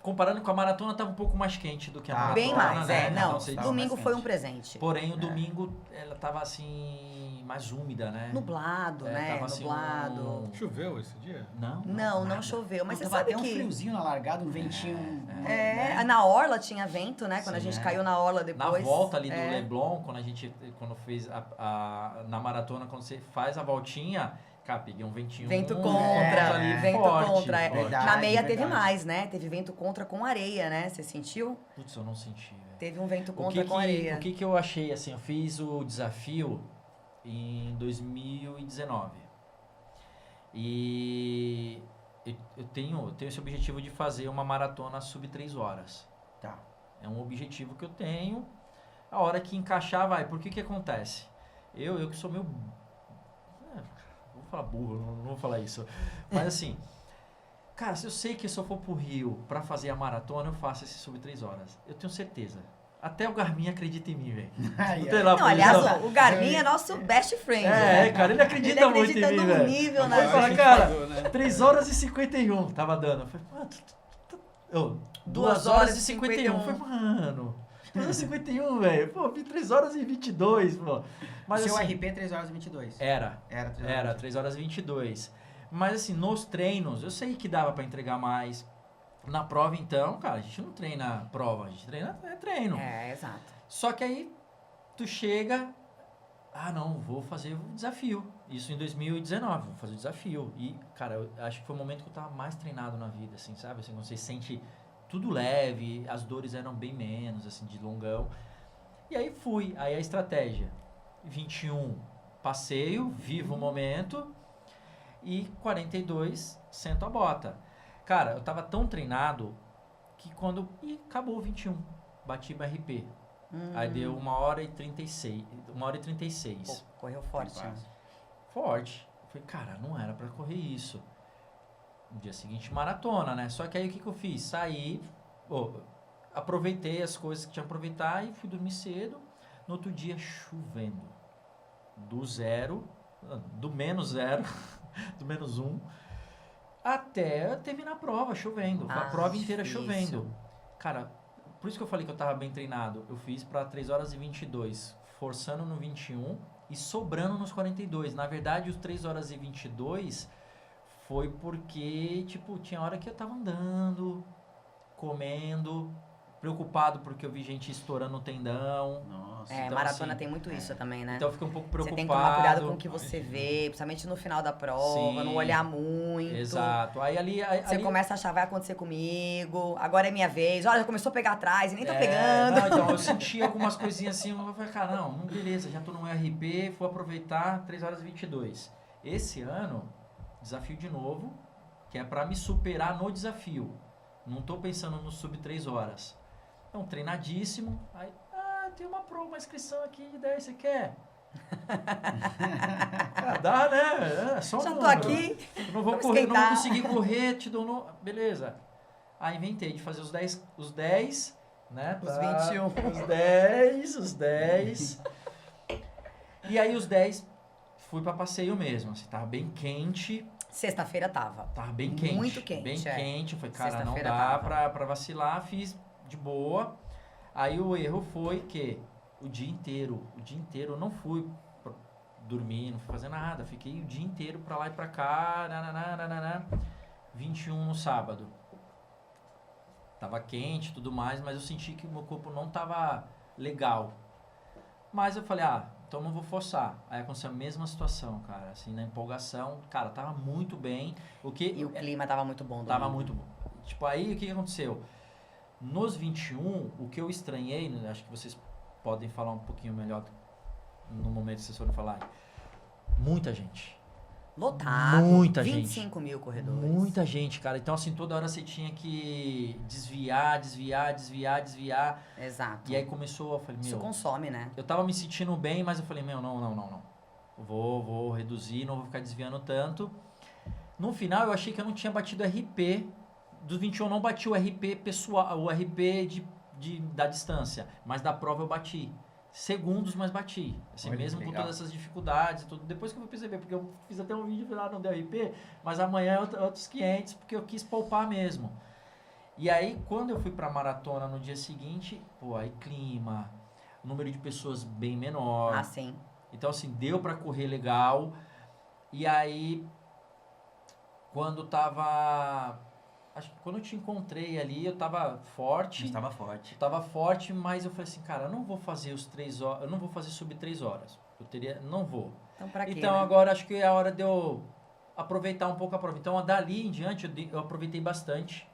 S1: Comparando com a maratona, tava um pouco mais quente do que a maratona.
S3: Bem mais,
S1: né?
S3: Não,
S1: então,
S3: domingo foi um presente.
S1: Porém, o domingo, ela tava assim, mais úmida, né?
S3: Nublado, né?
S1: Tava, assim,
S3: nublado.
S2: Choveu esse dia?
S3: Não choveu. Mas você
S4: tava
S3: sabe
S4: até um friozinho na largada, um ventinho...
S3: na orla tinha vento, né? Quando a gente caiu na orla depois.
S1: Na volta ali do Leblon, quando fez na maratona, quando você faz a voltinha... Cara, peguei um ventinho.
S3: Vento contra,
S1: ali,
S3: vento
S1: forte,
S3: contra.
S1: Verdade,
S3: na meia teve mais, né? Teve vento contra com areia, né? Você sentiu?
S1: Putz, eu não senti, velho.
S3: Teve um vento contra com areia.
S1: O que eu achei, assim, eu fiz o desafio em 2019. E eu tenho esse objetivo de fazer uma maratona sub 3 horas.
S4: Tá.
S1: É um objetivo que eu tenho. A hora que encaixar, vai. Por que acontece? Eu que sou meio... vou falar burro, não vou falar isso. Mas assim, cara, se eu sei que se eu for pro Rio pra fazer a maratona, eu faço esse sub 3 horas. Eu tenho certeza. Até o Garmin acredita em mim, velho.
S3: Não, aliás, o Garmin é nosso best friend.
S1: Cara, ele acredita muito em mim, velho.
S3: Nível, né?
S1: Ele fala, cara, 3 horas e 51 tava dando. Eu falei, 2 horas e 51. Eu falei, mano, 2 horas e 51, velho. Pô, vi 3 horas e 22, pô. Mas,
S4: o seu
S1: assim,
S4: RP é 3 horas e 22?
S1: Era 3 horas e 22. Mas assim, nos treinos, eu sei que dava pra entregar mais. Na prova, então, cara, a gente não treina prova, a gente treina treino.
S3: Exato.
S1: Só que aí, tu chega... não, vou fazer o desafio. Isso em 2019, vou fazer o desafio. E, cara, eu acho que foi o momento que eu tava mais treinado na vida, assim, sabe? Assim, quando você sente tudo leve, as dores eram bem menos, assim, de longão. E aí fui. Aí a estratégia. 21, passeio, vivo o momento. E 42, sento a bota. Cara, eu tava tão treinado que quando... acabou o 21. Bati meu RP. Aí deu 1h36. 1h36.
S3: Pô, correu forte.
S1: Forte. Eu falei, cara, não era pra correr isso. No dia seguinte, maratona, né? Só que aí o que eu fiz? Saí, aproveitei as coisas que tinha que aproveitar e fui dormir cedo. No outro dia, chovendo. Do menos 0, do menos 1, até terminar a prova, chovendo. A prova inteira
S3: difícil.
S1: chovendo. Cara, por isso que eu falei que eu tava bem treinado. Eu fiz pra 3 horas e 22, forçando no 21 e sobrando nos 42. Na verdade, os 3 horas e 22 foi porque, tipo, tinha hora que eu tava andando, comendo, preocupado porque eu vi gente estourando o tendão.
S4: Nossa.
S1: Então,
S3: maratona
S1: assim,
S3: tem muito isso também, né?
S1: Então eu fiquei um pouco preocupado.
S3: Você tem que tomar cuidado com o que você vê, principalmente no final da prova, não olhar muito.
S1: Exato. Aí
S3: você começa a achar, vai acontecer comigo, agora é minha vez, olha, já começou a pegar atrás e nem tá pegando.
S1: Não, então, eu senti algumas coisinhas assim, eu falei, cara, não, beleza, já tô no RP, vou aproveitar 3 horas e 22. Esse ano, desafio de novo, que é pra me superar no desafio. Não tô pensando no sub 3 horas. Então, treinadíssimo, aí, tem uma inscrição aqui de 10, você quer? Dá, né? É só
S3: já
S1: um
S3: tô
S1: número.
S3: aqui.
S1: Eu não vou correr, não vou conseguir correr, te dou no... Beleza. Aí inventei de fazer os 10, né?
S3: Os 21.
S1: Os 10. E aí os 10 fui pra passeio mesmo, assim, tava bem quente.
S3: Sexta-feira tava.
S1: Tava bem quente.
S3: Muito quente.
S1: Bem quente. Eu falei, cara, não dá
S3: tava.
S1: pra vacilar, fiz de boa. Aí o erro foi que o dia inteiro eu não fui dormir, não fui fazer nada. Fiquei o dia inteiro pra lá e pra cá, 21 no sábado. Tava quente e tudo mais, mas eu senti que o meu corpo não tava legal. Mas eu falei, então não vou forçar. Aí aconteceu a mesma situação, cara, assim, na empolgação. Cara, tava muito bem.
S3: E o clima tava muito bom.
S1: Tava muito bom. Tipo, aí o que aconteceu? Nos 21, o que eu estranhei, acho que vocês podem falar um pouquinho melhor no momento que vocês forem falar. Muita gente.
S3: Lotado.
S1: Muita
S3: 25 mil corredores.
S1: Muita gente, cara. Então, assim, toda hora você tinha que desviar.
S3: Exato.
S1: E aí começou, eu falei,
S3: isso consome, né?
S1: Eu tava me sentindo bem, mas eu falei, não. Vou reduzir, não vou ficar desviando tanto. No final, eu achei que eu não tinha batido RP. Dos 21 eu não bati o RP pessoal, o RP da distância, mas da prova eu bati. Segundos, mas bati. Assim, olha, mesmo com todas essas dificuldades e tudo. Depois que eu vou perceber, porque eu fiz até um vídeo lá no DRP, mas amanhã é outros 500, porque eu quis poupar mesmo. E aí, quando eu fui pra maratona no dia seguinte, aí clima, o número de pessoas bem menor.
S3: Sim.
S1: Então, assim, deu pra correr legal. E aí, quando eu te encontrei ali, eu tava forte.
S4: Estava forte.
S1: Eu tava forte, mas eu falei assim, cara, eu não vou fazer os 3 horas, eu não vou fazer sub 3 horas. Não vou.
S3: Então, pra quê?
S1: Então, agora acho que é a hora de eu aproveitar um pouco a prova. Então, dali em diante, eu aproveitei bastante.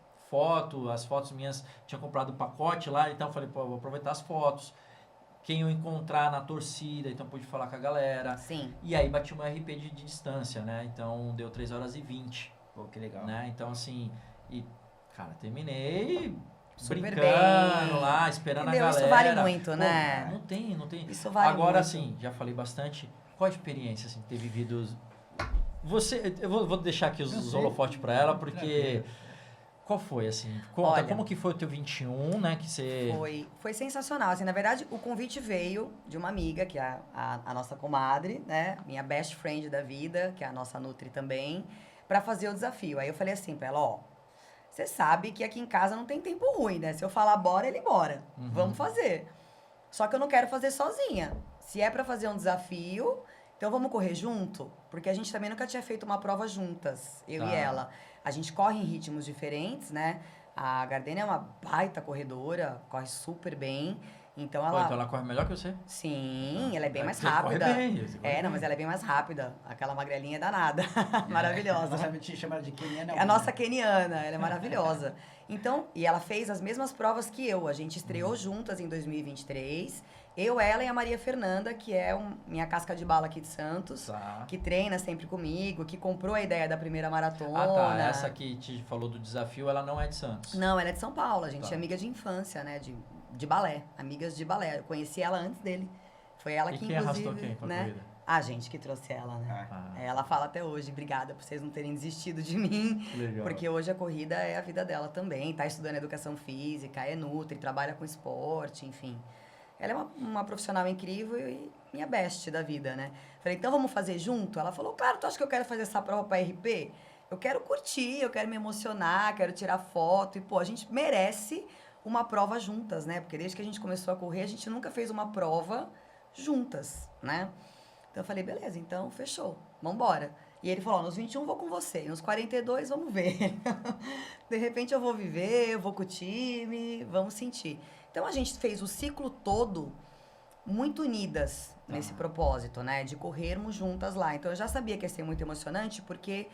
S1: As fotos minhas, tinha comprado o pacote lá, então eu falei, vou aproveitar as fotos. quem eu encontrar na torcida, então pude falar com a galera.
S3: Sim.
S1: E aí bati uma RP de distância, né? Então deu 3h20.
S4: Pô, que legal.
S1: Né? Então assim, cara, terminei
S3: Super
S1: brincando
S3: bem.
S1: lá, esperando a galera.
S3: Isso vale muito, né?
S1: Não tem.
S3: Isso vale
S1: Agora,
S3: muito.
S1: assim, já falei bastante. Qual a experiência, assim, ter vivido... Eu vou deixar aqui os holofotes pra ela, porque... Qual foi, assim? Conta,
S3: Olha,
S1: como que foi o teu 21, né? Que você...
S3: Foi sensacional. Assim, na verdade, o convite veio de uma amiga, que é a nossa comadre, né? Minha best friend da vida, que é a nossa Nutri também, pra fazer o desafio. Aí eu falei assim pra ela, ó, você sabe que aqui em casa não tem tempo ruim, né? Se eu falar bora, ele bora. Vamos fazer. Só que eu não quero fazer sozinha. Se é pra fazer um desafio, então vamos correr junto? Porque a gente também nunca tinha feito uma prova juntas, eu e ela. A gente corre em ritmos diferentes, né? A Gardênia é uma baita corredora, corre super bem. Então ela...
S1: então ela corre melhor que você?
S3: Sim, ela é bem mais
S1: Você
S3: rápida.
S1: corre bem, você corre
S3: não, mas ela é bem mais rápida. Aquela magrelinha é danada. Maravilhosa.
S4: Nossa, te chamaram de keniana.
S3: É a nossa keniana, ela é maravilhosa. Então, e ela fez as mesmas provas que eu. A gente estreou juntas em 2023. Eu, ela e a Maria Fernanda, que é minha casca de bala aqui de Santos, que treina sempre comigo, que comprou a ideia da primeira maratona.
S1: Ah, tá. Essa que te falou do desafio, ela não é de Santos.
S3: Não, ela é de São Paulo. A gente é amiga de infância, né? De balé. Amigas de balé. Eu conheci ela antes dele. Foi ela que,
S1: quem
S3: inclusive...
S1: arrastou quem pra
S3: né?
S1: corrida?
S3: A gente que trouxe ela, né? Ela fala até hoje, obrigada por vocês não terem desistido de mim.
S1: Legal.
S3: Porque hoje a corrida é a vida dela também. Tá estudando educação física, é nutri, trabalha com esporte, enfim. Ela é uma profissional incrível e minha best da vida, né? Falei, então vamos fazer junto? Ela falou, claro, tu acha que eu quero fazer essa prova pra RP? Eu quero curtir, eu quero me emocionar, quero tirar foto. E, pô, a gente merece uma prova juntas, né? Porque desde que a gente começou a correr, a gente nunca fez uma prova juntas, né? Então eu falei, beleza, então fechou, vambora. E ele falou, nos 21 vou com você, nos 42 vamos ver. De repente eu vou viver, eu vou com o time, vamos sentir. Então a gente fez o ciclo todo muito unidas nesse propósito, né? De corrermos juntas lá. Então eu já sabia que ia ser muito emocionante, porque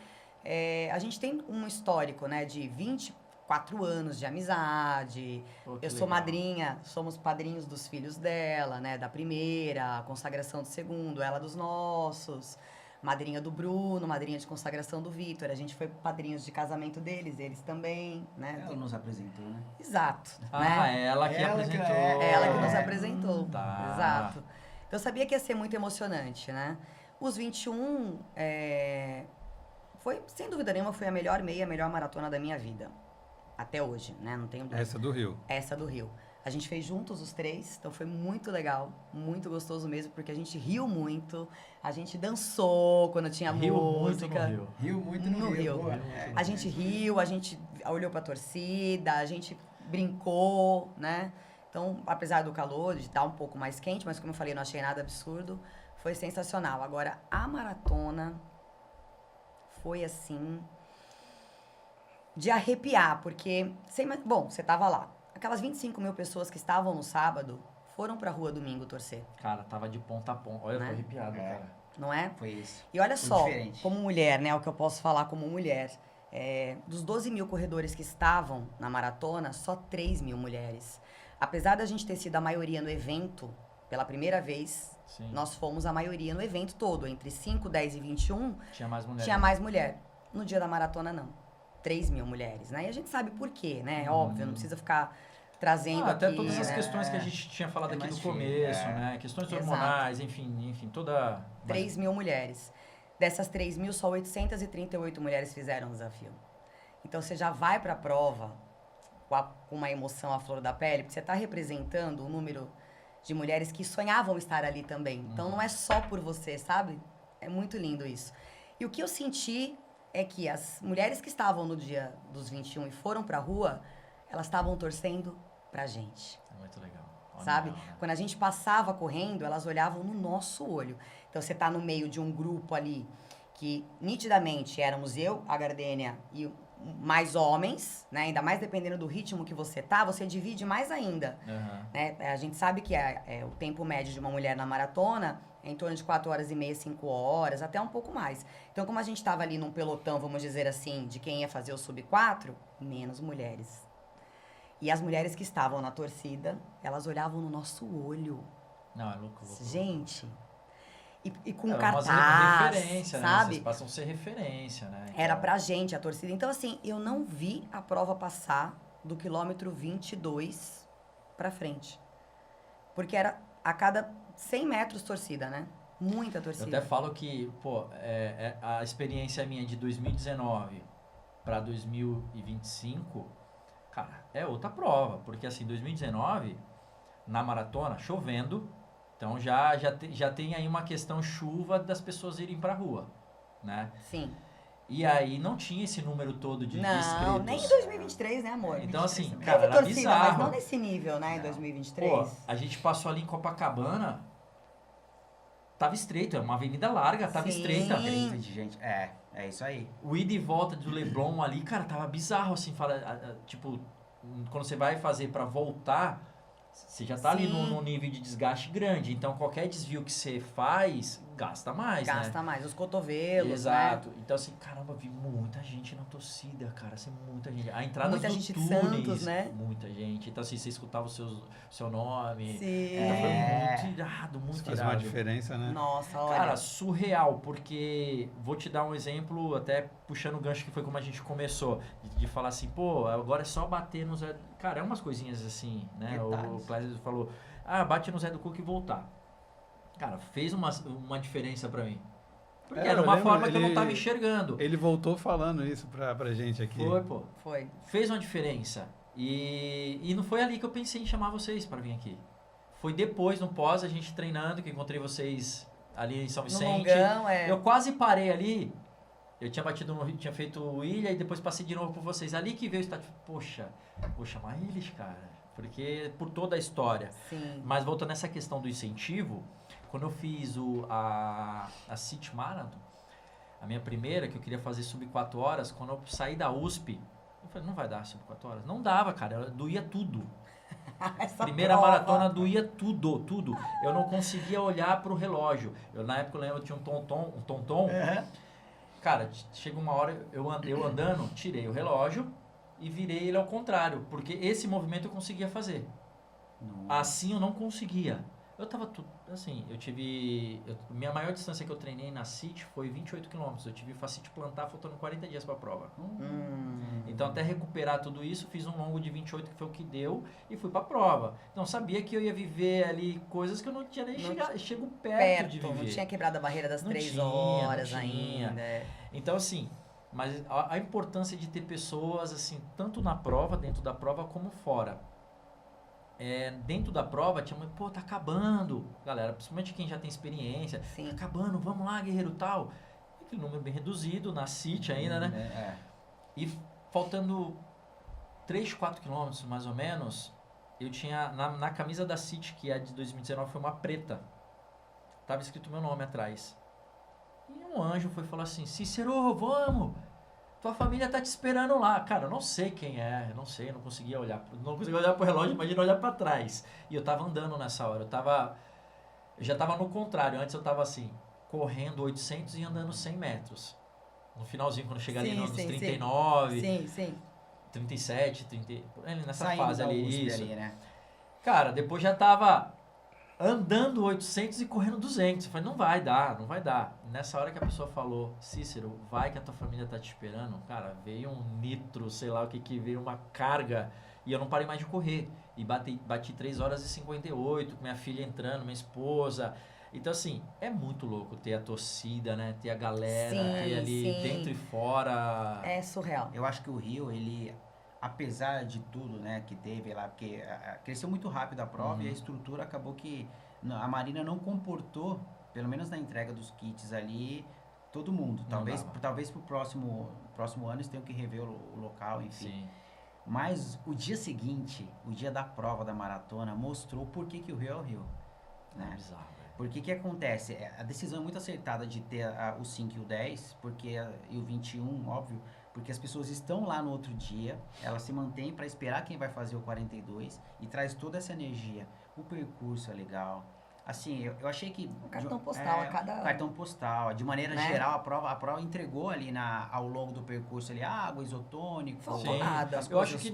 S3: a gente tem um histórico, né? De 24 anos de amizade. Eu sou madrinha, somos padrinhos dos filhos dela, né? Da primeira, consagração do segundo, ela dos nossos. Madrinha do Bruno, madrinha de consagração do Vitor. A gente foi padrinhos de casamento deles, eles também, né?
S4: Ela nos apresentou, né?
S3: Exato. Né?
S1: Ela que apresentou.
S3: Ela que nos apresentou.
S1: Tá.
S3: Exato. Então eu sabia que ia ser muito emocionante, né? Os 21, foi, sem dúvida nenhuma, foi a melhor meia, a melhor maratona da minha vida. Até hoje, né? Não tenho dúvida.
S2: Essa do Rio.
S3: Essa do Rio. A gente fez juntos os três, então foi muito legal, muito gostoso mesmo, porque a gente riu muito, a gente dançou quando tinha música.
S4: Riu muito no Rio.
S3: A gente riu, a gente olhou pra torcida, a gente brincou, né? Então, apesar do calor, de estar um pouco mais quente, mas como eu falei, não achei nada absurdo, foi sensacional. Agora, a maratona foi assim, de arrepiar, porque, bom, você tava lá. Aquelas 25 mil pessoas que estavam no sábado foram pra rua domingo torcer.
S1: Cara, tava de ponta a ponta. Olha, eu tô arrepiado, cara.
S3: Não é?
S4: Foi isso.
S3: E olha
S4: Foi
S3: só,
S4: diferente.
S3: como mulher, né? O que eu posso falar como mulher. Dos 12 mil corredores que estavam na maratona, só 3 mil mulheres. Apesar da gente ter sido a maioria no evento, pela primeira vez,
S1: Sim.
S3: nós fomos a maioria no evento todo. Entre 5, 10 e 21,
S1: Tinha mais mulheres.
S3: tinha mais mulher. No dia da maratona, não. 3 mil mulheres, né? E a gente sabe por quê, né? Óbvio, não precisa ficar trazendo
S1: até
S3: aqui,
S1: todas as
S3: né?
S1: questões que a gente tinha falado aqui
S4: mais
S1: no
S4: feio,
S1: começo, né? Questões
S3: Exato.
S1: hormonais, enfim, toda...
S3: 3 mil mulheres. Dessas 3 mil, só 838 mulheres fizeram o desafio. Então, você já vai para a prova com uma emoção à flor da pele, porque você está representando um número de mulheres que sonhavam estar ali também. Então, não é só por você, sabe? É muito lindo isso. E o que eu senti é que as mulheres que estavam no dia dos 21 e foram para a rua, elas estavam torcendo pra gente.
S1: É muito legal. Olha,
S3: Sabe?
S1: legal, né?
S3: Quando a gente passava correndo, elas olhavam no nosso olho. Então, você tá no meio de um grupo ali que, nitidamente, éramos eu, a Gardênia e mais homens, né? Ainda mais dependendo do ritmo que você tá, você divide mais ainda. Né? A gente sabe que o tempo médio de uma mulher na maratona é em torno de 4 horas e meia, 5 horas, até um pouco mais. Então, como a gente tava ali num pelotão, vamos dizer assim, de quem ia fazer o sub 4, menos mulheres. E as mulheres que estavam na torcida, elas olhavam no nosso olho.
S1: Não, é louco.
S3: Gente... E com
S1: cartaz, referência,
S3: sabe?
S1: Né? Vocês passam a ser referência, né? Então...
S3: Era pra gente, a torcida. Então, assim, eu não vi a prova passar do quilômetro 22 pra frente. Porque era a cada 100 metros torcida, né? Muita torcida.
S1: Eu até falo que, pô, a experiência minha de 2019 pra 2025, cara, é outra prova. Porque, assim, 2019, na maratona, chovendo... Então já tem aí uma questão chuva das pessoas irem pra rua, né?
S3: Sim.
S1: E aí não tinha esse número todo de inscritos.
S3: Não, nem em 2023, né, amor?
S1: Então assim,
S3: teve
S1: cara, era
S3: torcida,
S1: bizarro.
S3: mas não nesse nível, né, em 2023.
S1: Pô, a gente passou ali em Copacabana, tava estreito, é uma avenida larga, tava estreita.
S4: Estreita de gente, é isso aí.
S1: O ida e volta do Leblon ali, cara, tava bizarro, assim, tipo, quando você vai fazer pra voltar... Você já tá ali num nível de desgaste grande. Então, qualquer desvio que você faz, gasta mais,
S3: Gasta mais. Os cotovelos,
S1: Exato.
S3: Né?
S1: Então, assim, caramba, vi muita gente na torcida, cara. Assim, muita gente. A entrada
S3: muita
S1: do
S3: gente
S1: túneis,
S3: de Santos, né?
S1: Muita gente. Então, assim, você escutava o seu nome.
S3: Sim.
S1: Então, foi muito irado, muito
S2: Isso
S1: irado.
S2: faz uma diferença, né?
S3: Nossa, olha.
S1: Cara, surreal, porque vou te dar um exemplo, até puxando o gancho que foi como a gente começou, de falar assim, pô, agora é só bater no Zé... Cara, é umas coisinhas assim, né? O Cláudio falou, bate no Zé do Cuca e voltar. Cara, fez uma diferença pra mim. Porque era uma forma que eu não tava enxergando.
S2: Ele voltou falando isso pra gente aqui.
S1: Foi, pô.
S3: Foi.
S1: Fez uma diferença. E não foi ali que eu pensei em chamar vocês pra vir aqui. Foi depois, no pós, a gente treinando, que eu encontrei vocês ali em São Vicente.
S3: No Longão,
S1: Eu quase parei ali. Eu tinha batido tinha feito o Ilha e depois passei de novo por vocês. Ali que veio o estádio. Poxa, vou chamar eles, cara. Porque por toda a história.
S3: Sim.
S1: Mas voltando nessa questão do incentivo, quando eu fiz a City Marathon, a minha primeira, que eu queria fazer sub 4 horas, quando eu saí da USP, eu falei, não vai dar sub 4 horas. Não dava, cara. Doía tudo. Primeira maratona doía tudo. Eu não conseguia olhar pro relógio. Na época eu lembro, eu tinha um tom. Cara, chega uma hora, eu andando, tirei o relógio e virei ele ao contrário, porque esse movimento eu conseguia fazer. Assim eu não conseguia. Eu tava tudo, assim, minha maior distância que eu treinei na CIT foi 28 km. Eu tive facite plantar faltando 40 dias pra prova. Então até recuperar tudo isso, fiz um longo de 28 que foi o que deu e fui pra prova. Então sabia que eu ia viver ali coisas que eu não tinha nem chego perto de viver.
S3: Não tinha quebrado a barreira das 3 horas ainda.
S1: Então assim, mas a importância de ter pessoas assim, tanto na prova, dentro da prova, como fora. Dentro da prova tinha pô, tá acabando, galera, principalmente quem já tem experiência,
S3: Sim.
S1: Tá acabando, vamos lá, guerreiro, tal. Aquele número bem reduzido, na CIT ainda, né? E faltando 3, 4 quilômetros, mais ou menos, eu tinha, na camisa da CIT, que é de 2019, foi uma preta, tava escrito meu nome atrás. E um anjo foi falar assim, Cícero, vamos! Tua família tá te esperando lá. Cara, eu não sei quem é, eu não conseguia olhar pro relógio, imagina olhar pra trás. E eu tava andando nessa hora, eu já tava no contrário, antes eu tava assim, correndo 800 e andando 100 metros. No finalzinho, quando chegar ali nos 39, 37, 30, nessa
S4: saindo
S1: fase ali, isso.
S4: Ali, né?
S1: Cara, depois já tava andando 800 e correndo 200. Eu falei, não vai dar. Nessa hora que a pessoa falou, Cícero, vai que a tua família tá te esperando. Cara, veio um nitro, sei lá o que veio, uma carga. E eu não parei mais de correr. E bati 3 horas e 58, com minha filha entrando, minha esposa. Então, assim, é muito louco ter a torcida, né? Ter a galera, ter ali dentro e fora.
S3: É surreal.
S4: Eu acho que o Rio, ele... apesar de tudo, né, que teve lá, porque cresceu muito rápido a prova e a estrutura acabou que a Marina não comportou, pelo menos na entrega dos kits ali, todo mundo. Talvez pro próximo ano eles tenham que rever o local, enfim.
S1: Sim.
S4: Mas o dia seguinte, o dia da prova da maratona, mostrou por que o Rio é o Rio. Né?
S1: Bizarro.
S4: Porque que acontece? A decisão é muito acertada de ter o 5 e o 10, e o 21, óbvio, porque as pessoas estão lá no outro dia, elas se mantêm para esperar quem vai fazer o 42 e traz toda essa energia. O percurso é legal, assim, eu achei que...
S3: O cartão postal,
S4: O cartão postal, de maneira geral, a prova entregou ali ao longo do percurso ali, água, isotônico,
S3: nada.
S1: Eu acho que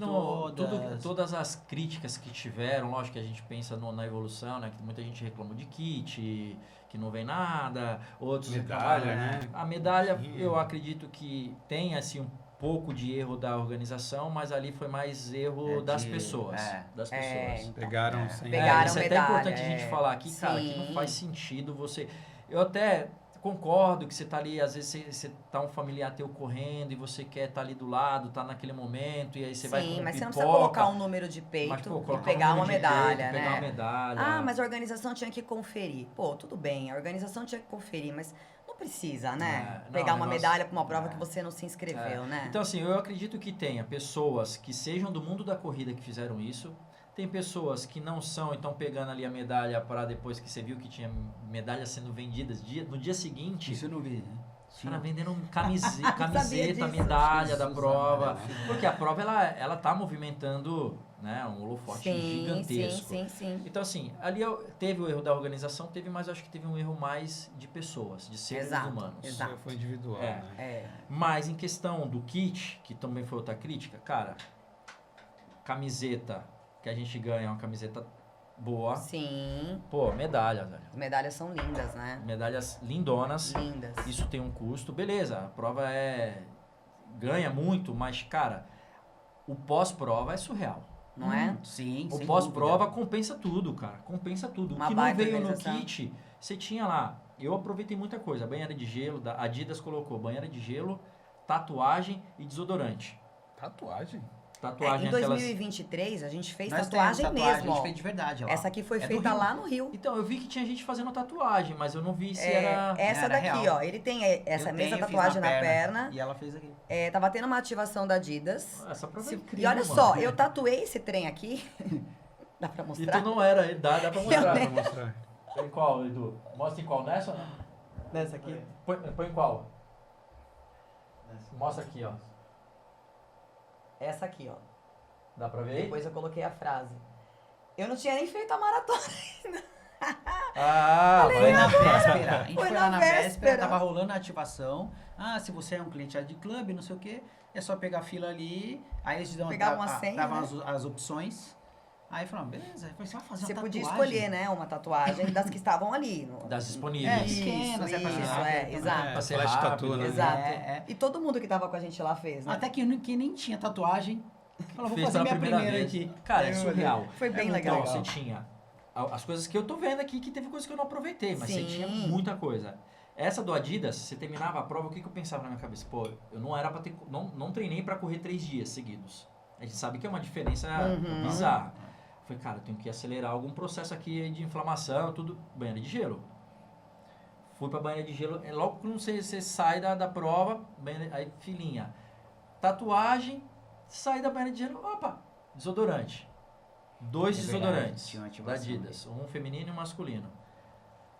S1: todas as críticas que tiveram, lógico que a gente pensa na evolução, né? Que muita gente reclamou de kit, que não vem nada, outros...
S2: Medalha, né?
S1: A medalha, eu acredito que tem, assim, um pouco de erro da organização, mas ali foi mais erro das pessoas.
S2: Então, pegaram sem...
S1: Isso é até importante a gente falar aqui, cara, que não faz sentido você... Eu até concordo que você tá ali, às vezes você tá um familiar teu correndo e você quer estar ali do lado, tá naquele momento, e aí você vai com
S3: mas
S1: pipoca,
S3: você não precisa colocar um número de peito e pegar uma medalha, né?
S1: Pegar uma medalha.
S3: Ah, mas a organização tinha que conferir. Pô, tudo bem, a organização tinha que conferir, mas... Não precisa, né? Pegar uma medalha para uma prova que você não se inscreveu, né?
S1: Então, assim, eu acredito que tenha pessoas que sejam do mundo da corrida que fizeram isso. Tem pessoas que não são e estão pegando ali a medalha para depois que você viu que tinha medalhas sendo vendidas no dia seguinte.
S4: Isso eu não vi, né?
S1: Cara, vendendo camiseta, medalha da prova. Porque a prova, ela tá movimentando, né, um holofote gigantesco.
S3: Sim.
S1: Então, assim, ali teve o erro da organização, mas eu acho que teve um erro mais de pessoas, de seres humanos.
S2: Exato. Foi individual, né?
S1: Mas em questão do kit, que também foi outra crítica, cara, camiseta que a gente ganha é uma camiseta boa.
S3: Sim.
S1: Pô, medalha, velho.
S3: As medalhas são lindas, né?
S1: Medalhas lindonas.
S3: Lindas.
S1: Isso tem um custo. Beleza, a prova ganha muito, mas, cara, o pós-prova é surreal.
S3: Não é?
S4: Sim,
S1: o pós-prova compensa tudo, cara. Compensa tudo.
S3: Uma
S1: o que não veio no
S3: organização.
S1: kit, você tinha lá. Eu aproveitei muita coisa. Banheira de gelo, da Adidas colocou banheira de gelo, tatuagem e desodorante.
S2: Tatuagem?
S1: Tatuagem
S3: em 2023 a gente fez tatuagem mesmo.
S4: A gente fez de verdade lá.
S3: Essa aqui foi feita lá no Rio.
S1: Então, eu vi que tinha gente fazendo tatuagem, mas eu não vi se era...
S3: Essa
S4: era
S3: daqui,
S4: real.
S3: ó. Ele tem essa mesma tatuagem na perna.
S4: E ela fez aqui.
S3: Tava tendo uma ativação da Adidas.
S1: Essa prova é incrível,
S3: e olha
S1: mano.
S3: só, eu tatuei esse trem aqui. Dá pra
S1: E
S3: mostrar?
S1: tu não era, dá pra mostrar.
S2: Pra mostrar.
S1: Em qual, Edu? Mostra em qual? Nessa ou não?
S3: Nessa aqui?
S1: Põe em qual? Mostra aqui, ó.
S3: Essa aqui, ó.
S1: Dá pra ver aí?
S3: Depois eu coloquei a frase. Eu não tinha nem feito a maratona ainda.
S4: Foi na véspera. A gente
S3: Foi
S4: foi
S3: na
S4: lá na véspera,
S3: véspera.
S4: tava rolando a ativação. Se você é um cliente de clube, não sei o quê, é só pegar a fila ali. Aí eles dão davam as opções. Aí falaram, beleza, você vai fazer uma tatuagem.
S3: Você podia escolher, né, uma tatuagem das que estavam ali.
S1: Das disponíveis.
S4: Pequenas,
S3: exato.
S1: Pra ser
S2: Flash
S1: rápido,
S2: tatu, né?
S3: Exato. E todo mundo que tava com a gente lá fez, né?
S4: Até que nem tinha tatuagem. Falou, vou
S1: Fez
S4: fazer
S1: pela
S4: minha
S1: primeira
S4: primeira
S1: vez.
S4: aqui.
S1: Cara, é surreal.
S3: Foi bem legal.
S1: Então, você tinha as coisas que eu tô vendo aqui, que teve coisas que eu não aproveitei, mas você tinha muita coisa. Essa do Adidas, você terminava a prova, o que eu pensava na minha cabeça? Pô, eu não era pra ter... Não treinei pra correr 3 dias seguidos. A gente sabe que é uma diferença bizarra. Falei, cara, eu tenho que acelerar algum processo aqui de inflamação, tudo. Banheira de gelo. Fui pra banheira de gelo. Logo que você sai da prova, aí filinha. Tatuagem, sai da banheira de gelo, opa, desodorante. 2 desodorantes da Adidas. Um feminino e um masculino.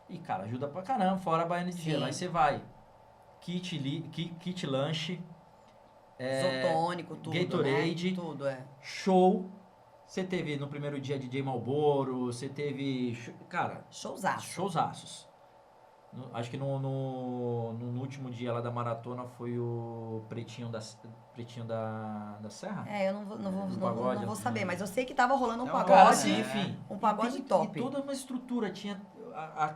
S1: E, cara, ajuda pra caramba, fora a banheira de gelo. Aí você vai, kit lanche,
S3: isotônico, tudo,
S1: Gatorade,
S3: né? Tudo,
S1: show. Você teve no primeiro dia DJ Malboro, você teve... Cara... Showzaços. Acho que no último dia lá da maratona foi o Pretinho da Serra?
S3: Eu não vou saber, mas eu sei que tava rolando um pagode.
S1: Cara, assim, enfim.
S3: Um pagode top.
S1: E toda uma estrutura. Tinha,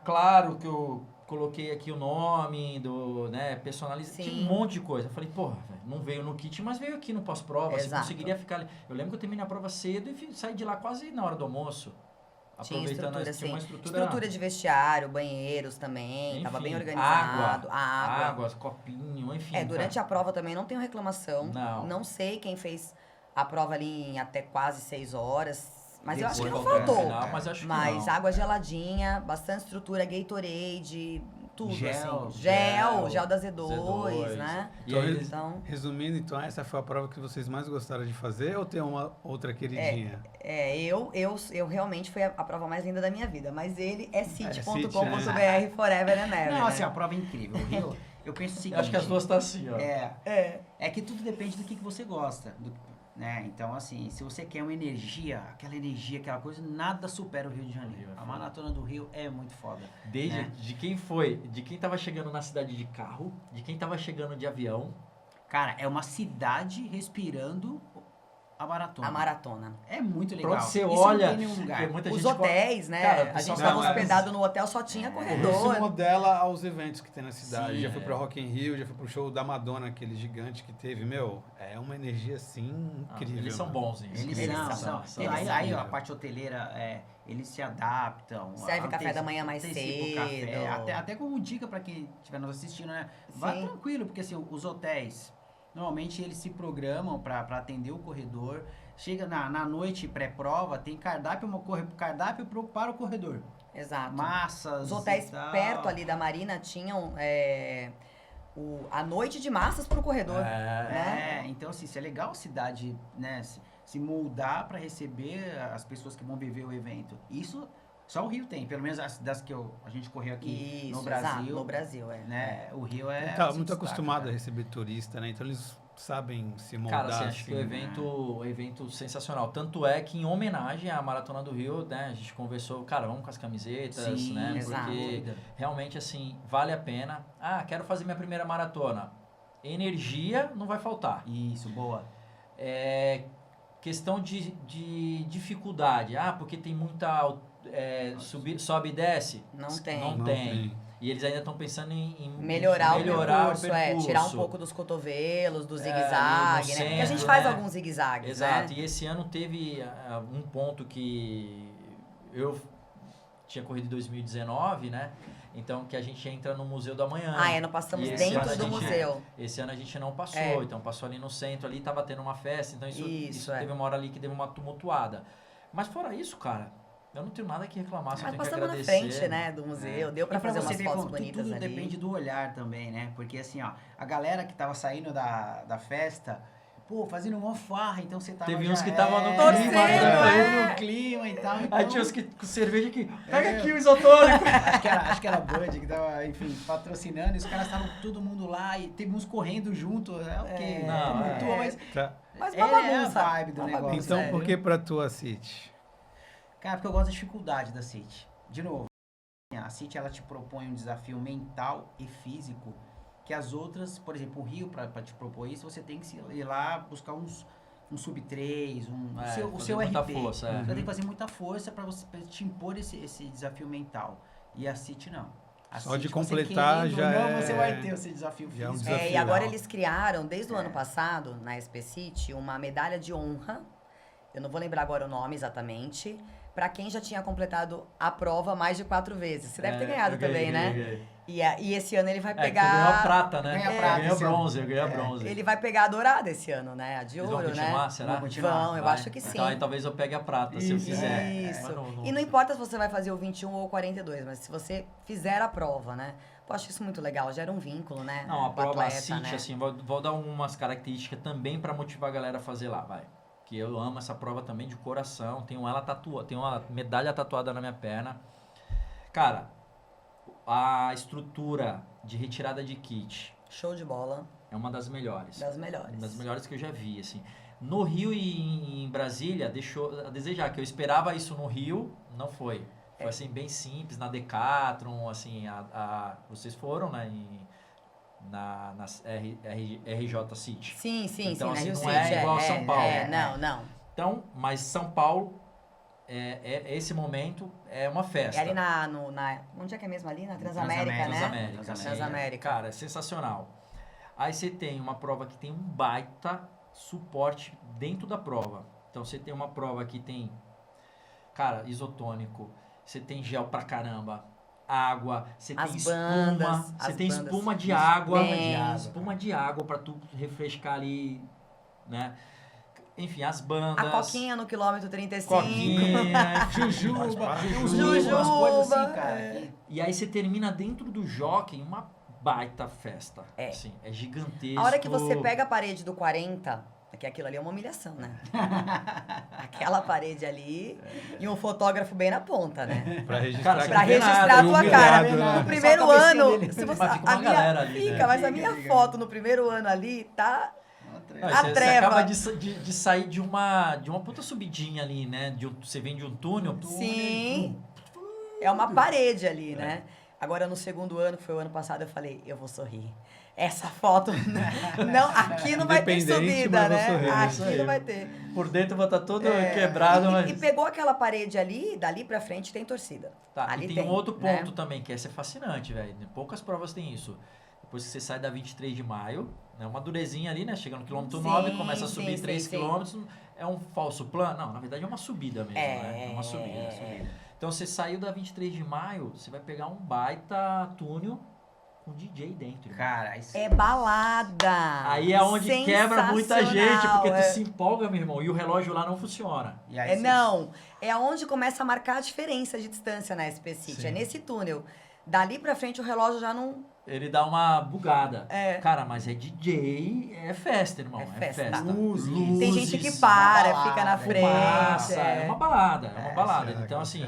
S1: claro que eu coloquei aqui o nome do, né, personalizado. Tinha um monte de coisa. Eu falei, porra, não veio no kit, mas veio aqui no pós-prova. Você conseguiria ficar ali. Eu lembro que eu terminei a prova cedo e saí de lá quase na hora do almoço.
S3: Tinha estrutura,
S1: tinha uma
S3: estrutura de vestiário, banheiros também, enfim, tava bem organizado.
S1: Água, copinho, enfim.
S3: Durante a prova também não tenho reclamação. Não sei quem fez a prova ali em até quase 6 horas, mas eu acho que não faltou.
S1: Final, mas
S3: água geladinha, bastante estrutura, Gatorade, tudo
S4: gel,
S3: assim. Gel da Z2, né?
S2: Então, resumindo, então, essa foi a prova que vocês mais gostaram de fazer ou tem uma outra queridinha?
S3: Eu realmente foi a prova mais linda da minha vida, mas ele é city.com.br forever and ever.
S4: Não, assim, a prova é incrível. Eu penso o seguinte...
S1: Acho que as duas estão assim, ó.
S4: É que tudo depende do que você gosta. né? Então, assim, se você quer uma energia, aquela coisa, nada supera o Rio de Janeiro. A Maratona do Rio é muito foda.
S1: Desde
S4: né?
S1: de quem foi, de quem tava chegando na cidade de carro, de quem tava chegando de avião.
S4: Cara, é uma cidade respirando a maratona.
S3: A maratona.
S4: É muito legal.
S1: Pra onde você
S4: Isso
S1: olha,
S4: não tem nenhum lugar.
S1: tem muita
S3: Os
S1: gente...
S3: hotéis, né?
S1: Cara,
S3: a gente
S1: não,
S3: estava
S2: mas-
S3: hospedado no hotel, só tinha
S2: Isso
S3: corredor.
S2: modela aos eventos que tem na cidade.
S4: Sim,
S2: Já fui pra Rock in Rio, já fui pro show da Madonna, aquele gigante que teve. Meu, é uma energia, assim,
S1: Ah,
S2: incrível.
S1: eles são
S2: mano.
S1: bons nisso.
S4: Eles são.
S1: são.
S4: E
S3: Eles
S4: aí,
S2: são.
S4: ó, a parte hoteleira, eles se adaptam.
S3: Serve café da manhã mais
S4: antecipa o
S3: cedo.
S4: café. Até como dica pra quem estiver nos assistindo, né? Vá
S3: Sim.
S4: tranquilo, porque assim, os hotéis, normalmente eles se programam pra atender o corredor. Chega na noite pré-prova, tem cardápio para o corredor.
S3: Exato.
S4: Massas.
S3: Os hotéis
S4: e tal.
S3: perto ali da Marina tinham a noite de massas pro corredor.
S4: Então assim, isso é legal a cidade, né? Se moldar para receber as pessoas que vão viver o evento. Isso só o Rio tem, pelo menos das que a gente correu aqui
S3: Isso,
S4: no Brasil.
S3: exato, no Brasil,
S4: Né? O Rio é.
S2: Tá
S4: se
S2: muito
S4: destaca,
S2: acostumado
S4: cara.
S2: a receber turista, né? Então eles sabem se moldar.
S1: Cara, assim, acho que o evento sensacional. Tanto é que em homenagem à Maratona do Rio, né, a gente conversou, cara, vamos com as camisetas,
S4: Sim,
S1: né?
S3: exato.
S1: Porque realmente, assim, vale a pena. Ah, quero fazer minha primeira maratona. Energia não vai faltar.
S4: Isso, boa.
S1: Questão de dificuldade. Ah, porque tem muita... sobe e desce?
S3: Não tem.
S1: Não tem. E eles ainda estão pensando em
S3: Melhorar o percurso,
S1: percurso.
S3: tirar um pouco dos cotovelos, do
S1: no
S3: zigue-zague, né? Porque a gente
S1: centro,
S3: faz
S1: né?
S3: alguns zigue-zagues,
S1: Exato.
S3: né?
S1: E esse ano teve um ponto que eu tinha corrido em 2019, né? Então, que a gente entra no Museu do Amanhã.
S3: Nós passamos
S1: E esse ano
S3: dentro
S1: a
S3: do
S1: gente-
S3: museu.
S1: Esse ano a gente não passou, então passou ali no centro, ali tava tendo uma festa, então isso
S3: Isso,
S1: teve uma hora ali que deu uma tumultuada. Mas fora isso, cara, eu não tenho nada que reclamar, só
S3: Mas
S1: tenho que
S3: passamos na
S1: agradecer.
S3: frente, né, do museu. Deu pra
S4: E pra
S3: fazer
S4: você
S3: umas
S4: ver
S3: fotos
S4: como
S3: bonitas
S4: tudo
S3: ali.
S4: depende do olhar também, né? Porque assim, ó, a galera que tava saindo da festa, pô, fazendo uma farra, então você tava.
S1: Teve
S4: já-
S1: uns que estavam no
S3: Torcendo,
S4: no clima e tal. Então,
S1: Aí tinha uns que com cerveja aqui, pega aqui o isotônico.
S4: acho que era a Bud que tava, enfim, patrocinando, e os caras estavam todo mundo lá e teve uns correndo junto. Ok,
S1: não,
S4: tumultuou, mas
S2: Tá.
S3: Mas
S4: é
S3: uma bagunça.
S4: a vibe do
S3: Uma
S4: negócio.
S3: bagunça,
S2: Então,
S3: é.
S2: por que pra tua City?
S4: Cara, porque eu gosto da dificuldade da City. De novo, a City ela te propõe um desafio mental e físico que as outras, por exemplo, o Rio, pra te propor isso, você tem que ir lá buscar um sub 3, o seu
S1: muita
S4: RP.
S1: força,
S4: Você tem que fazer muita força pra você pra te impor esse desafio mental. E a City não. A
S2: Só
S4: City,
S2: de
S4: você
S2: completar
S4: querendo
S2: já
S4: ou não,
S2: é-
S4: você vai ter esse desafio
S2: já é um
S4: físico.
S2: desafio.
S3: E agora
S2: Final.
S3: eles criaram, desde o ano passado, na SP City, uma medalha de honra. Eu não vou lembrar agora o nome exatamente. Pra quem já tinha completado a prova mais de 4 vezes. Você deve ter ganhado
S1: eu ganhei,
S3: também, né?
S1: ganhei.
S3: E esse ano ele vai
S1: Que tu ganhou a
S3: pegar...
S1: prata, né?
S4: Ganha a prata
S1: Eu ganhei a
S4: esse ano.
S1: bronze, eu ganhei a bronze.
S3: Ele vai pegar a dourada esse ano, né? A de
S1: Eles
S3: ouro,
S1: vão continuar,
S3: né?
S1: será?
S4: Vão continuar.
S3: Vão, eu
S1: Vai.
S3: acho que sim.
S1: Então aí talvez eu pegue a prata, se eu
S4: Isso.
S1: fizer.
S3: Isso.
S1: Mas
S3: E não importa se você vai fazer o 21 ou o 42, mas se você fizer a prova, né? Eu acho isso muito legal, gera um vínculo, né?
S1: Não, a
S3: com o
S1: prova
S3: atleta,
S1: City,
S3: né?
S1: assim, vou dar umas características também pra motivar a galera a fazer lá, vai. Que eu amo essa prova também de coração, tenho uma medalha tatuada na minha perna. Cara, a estrutura de retirada de kit
S3: Show de bola,
S1: é uma das melhores.
S3: das melhores.
S1: Uma das melhores que eu já vi, assim. No Rio e em Brasília, deixou a desejar, que eu esperava isso no Rio, não foi. Foi, assim, bem simples, na Decathlon, assim, vocês foram, né, na RJ City.
S3: Sim, sim,
S1: Então,
S3: sim,
S1: assim,
S3: na Rio
S1: não é
S3: City.
S1: igual São Paulo.
S3: Não.
S1: Então, mas São Paulo, esse momento é uma festa.
S3: É ali onde é que é mesmo ali? Na Transamérica, né? Transamérica.
S1: Cara, é sensacional. Aí você tem uma prova que tem um baita suporte dentro da prova. Então você tem uma prova que tem, cara, isotônico, você tem gel pra caramba, água, você tem espuma, você tem espuma de água, espuma de água pra tu refrescar ali, né? Enfim, as bandas.
S3: A coquinha no quilômetro 35.
S1: Coquinha,
S2: Jujuba.
S4: Umas coisas assim, cara.
S1: E aí você termina dentro do jockey uma baita festa.
S3: É.
S1: Assim, é gigantesco.
S3: A hora que você pega a parede do 40, que aquilo ali é uma humilhação, né? Aquela parede ali e um fotógrafo bem na ponta, né?
S2: Pra registrar,
S1: Cara,
S2: que
S3: Pra
S2: não tem
S3: registrar
S2: nada,
S3: a tua
S2: humilhado,
S3: cara.
S2: né?
S3: No primeiro
S4: Só a cabecinha
S3: ano,
S4: dele.
S3: se você,
S1: Mas fica uma galera ali,
S3: fica,
S1: né?
S3: mas a minha foto no primeiro ano ali tá
S1: Você acaba de sair de uma puta subidinha ali, né? Você vem de um túnel.
S3: Sim. É uma parede ali, né? Agora, no segundo ano, que foi o ano passado, eu falei, eu vou sorrir. Essa foto, não, aqui não vai ter subida, né? Aqui não vai ter.
S1: Por dentro vai estar todo quebrado, mas...
S3: E pegou aquela parede ali, dali pra frente tem torcida.
S1: Tá,
S3: ali
S1: e tem um outro ponto também, que essa é fascinante, velho. Poucas provas tem isso. Depois que você sai da 23 de maio, né, uma durezinha ali, né? Chega no quilômetro 9, começa a subir 3 quilômetros. É um falso plano? Não, na verdade é uma subida mesmo, né? É uma subida. Então você saiu da 23 de maio, você vai pegar um baita túnel com DJ dentro.
S4: Cara, isso
S3: é balada.
S1: Aí é onde quebra muita gente, porque tu se empolga, meu irmão, e o relógio lá não funciona.
S3: E aí não, é onde começa a marcar a diferença de distância na SP City. É nesse túnel. Dali pra frente o relógio já não...
S1: Ele dá uma bugada. Cara, mas é DJ, é festa, irmão. É festa. Luzes.
S3: Tem gente que para, fica na frente.
S1: É uma balada, Então, assim...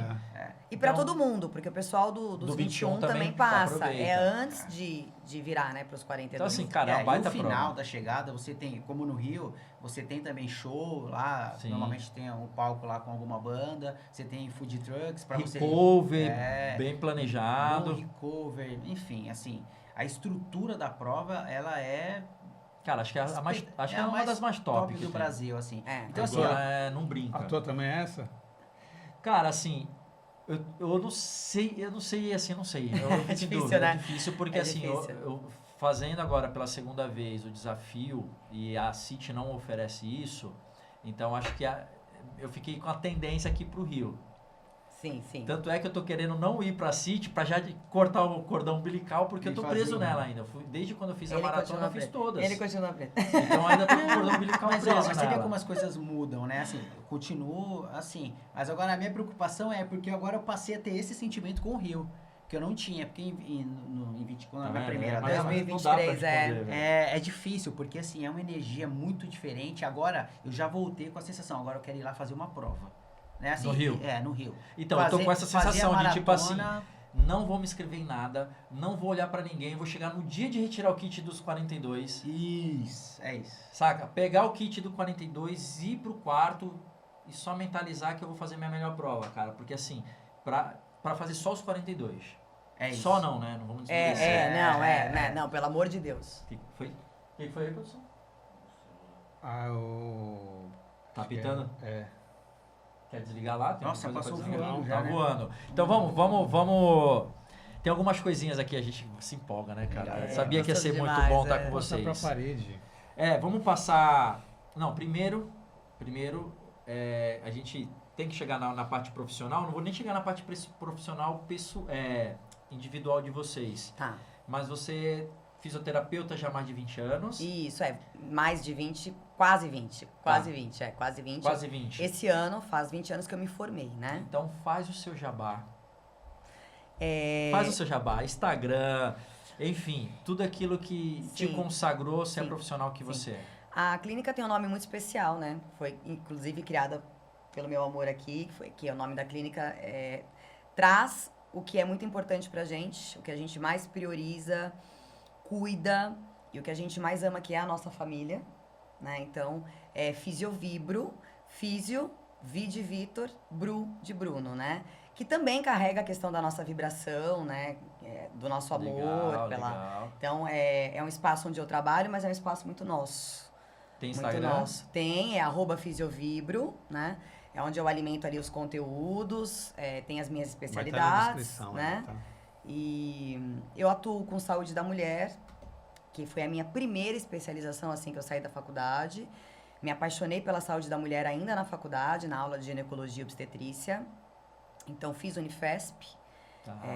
S3: E pra todo mundo, porque o pessoal dos 21 também passa. É antes de virar, né, pros 42.
S1: Então, assim, cara, é uma baita
S4: prova. No final da chegada, você tem, como no Rio, você tem também show lá. Sim. Normalmente tem um palco lá com alguma banda. Você tem food trucks pra você...
S1: Recover, bem planejado.
S4: Recover, enfim, assim... A estrutura da prova, ela é...
S1: Cara, acho que é uma das mais top
S4: do Brasil, assim.
S1: Então, assim, não brinca.
S2: A tua também é essa?
S1: Cara, assim... Eu não sei, assim, não sei.
S3: É difícil, né?
S1: É difícil, porque assim, eu fazendo agora pela segunda vez o desafio e a City não oferece isso, então acho que eu fiquei com a tendência aqui pro Rio.
S3: Sim.
S1: Tanto é que eu tô querendo não ir pra City pra já cortar o cordão umbilical, porque eu tô preso nela ainda. Desde quando eu fiz a maratona, eu fiz todas.
S3: Ele continua preso.
S1: Então ainda tô com o cordão umbilical preso nela.
S4: Mas você vê como as coisas mudam, né? Assim, eu continuo assim. Mas agora a minha preocupação é porque agora eu passei a ter esse sentimento com o Rio. Que eu não tinha, porque na primeira
S3: 2023
S4: é difícil, porque assim, é uma energia muito diferente. Agora eu já voltei com a sensação, agora eu quero ir lá fazer uma prova. Né? Assim,
S1: no Rio?
S4: No Rio.
S1: Então, eu tô com essa sensação de tipo assim, não vou me inscrever em nada, não vou olhar pra ninguém, vou chegar no dia de retirar o kit dos 42.
S4: Isso, é isso.
S1: Saca? Pegar o kit do 42, ir pro quarto e só mentalizar que eu vou fazer minha melhor prova, cara. Porque assim, pra fazer só os 42.
S4: É isso.
S1: Só não, né? Não vamos dizer
S3: não, pelo amor de Deus.
S1: O que foi aí, produção? Tá pitando? Quer desligar lá?
S4: Nossa, passou
S1: voando já, voando. Então vamos... Tem algumas coisinhas aqui, a gente se empolga, né, cara? Sabia que ia ser muito bom estar com vocês.
S2: Passar pra parede.
S1: Vamos passar... Não, primeiro a gente tem que chegar na parte profissional. Não vou nem chegar na parte profissional individual de vocês.
S3: Tá.
S1: Mas você... Fisioterapeuta já há mais de 20 anos.
S3: Isso, mais de 20, quase 20. Quase 20.
S1: Quase 20.
S3: Esse ano faz 20 anos que eu me formei, né?
S1: Então faz o seu jabá. Faz o seu jabá, Instagram, enfim, tudo aquilo que te consagrou ser a profissional que você é.
S3: A clínica tem um nome muito especial, né? Foi inclusive criada pelo meu amor aqui, que é o nome da clínica, traz o que é muito importante pra gente, o que a gente mais prioriza, cuida, e o que a gente mais ama, que é a nossa família, né? Então, Fisiovibro, Físio, Vi de Vitor, Bru de Bruno, né? Que também carrega a questão da nossa vibração, né? Do nosso amor.
S1: Legal.
S3: Então, é um espaço onde eu trabalho, mas é um espaço muito nosso.
S1: Tem Instagram?
S3: Muito nosso. Tem, @Fisiovibro, né? É onde eu alimento ali os conteúdos, tem as minhas especialidades,
S2: vai estar na descrição,
S3: né? Tá. E eu atuo com saúde da mulher, que foi a minha primeira especialização assim que eu saí da faculdade. Me apaixonei pela saúde da mulher ainda na faculdade, na aula de ginecologia e obstetrícia. Então fiz Unifesp,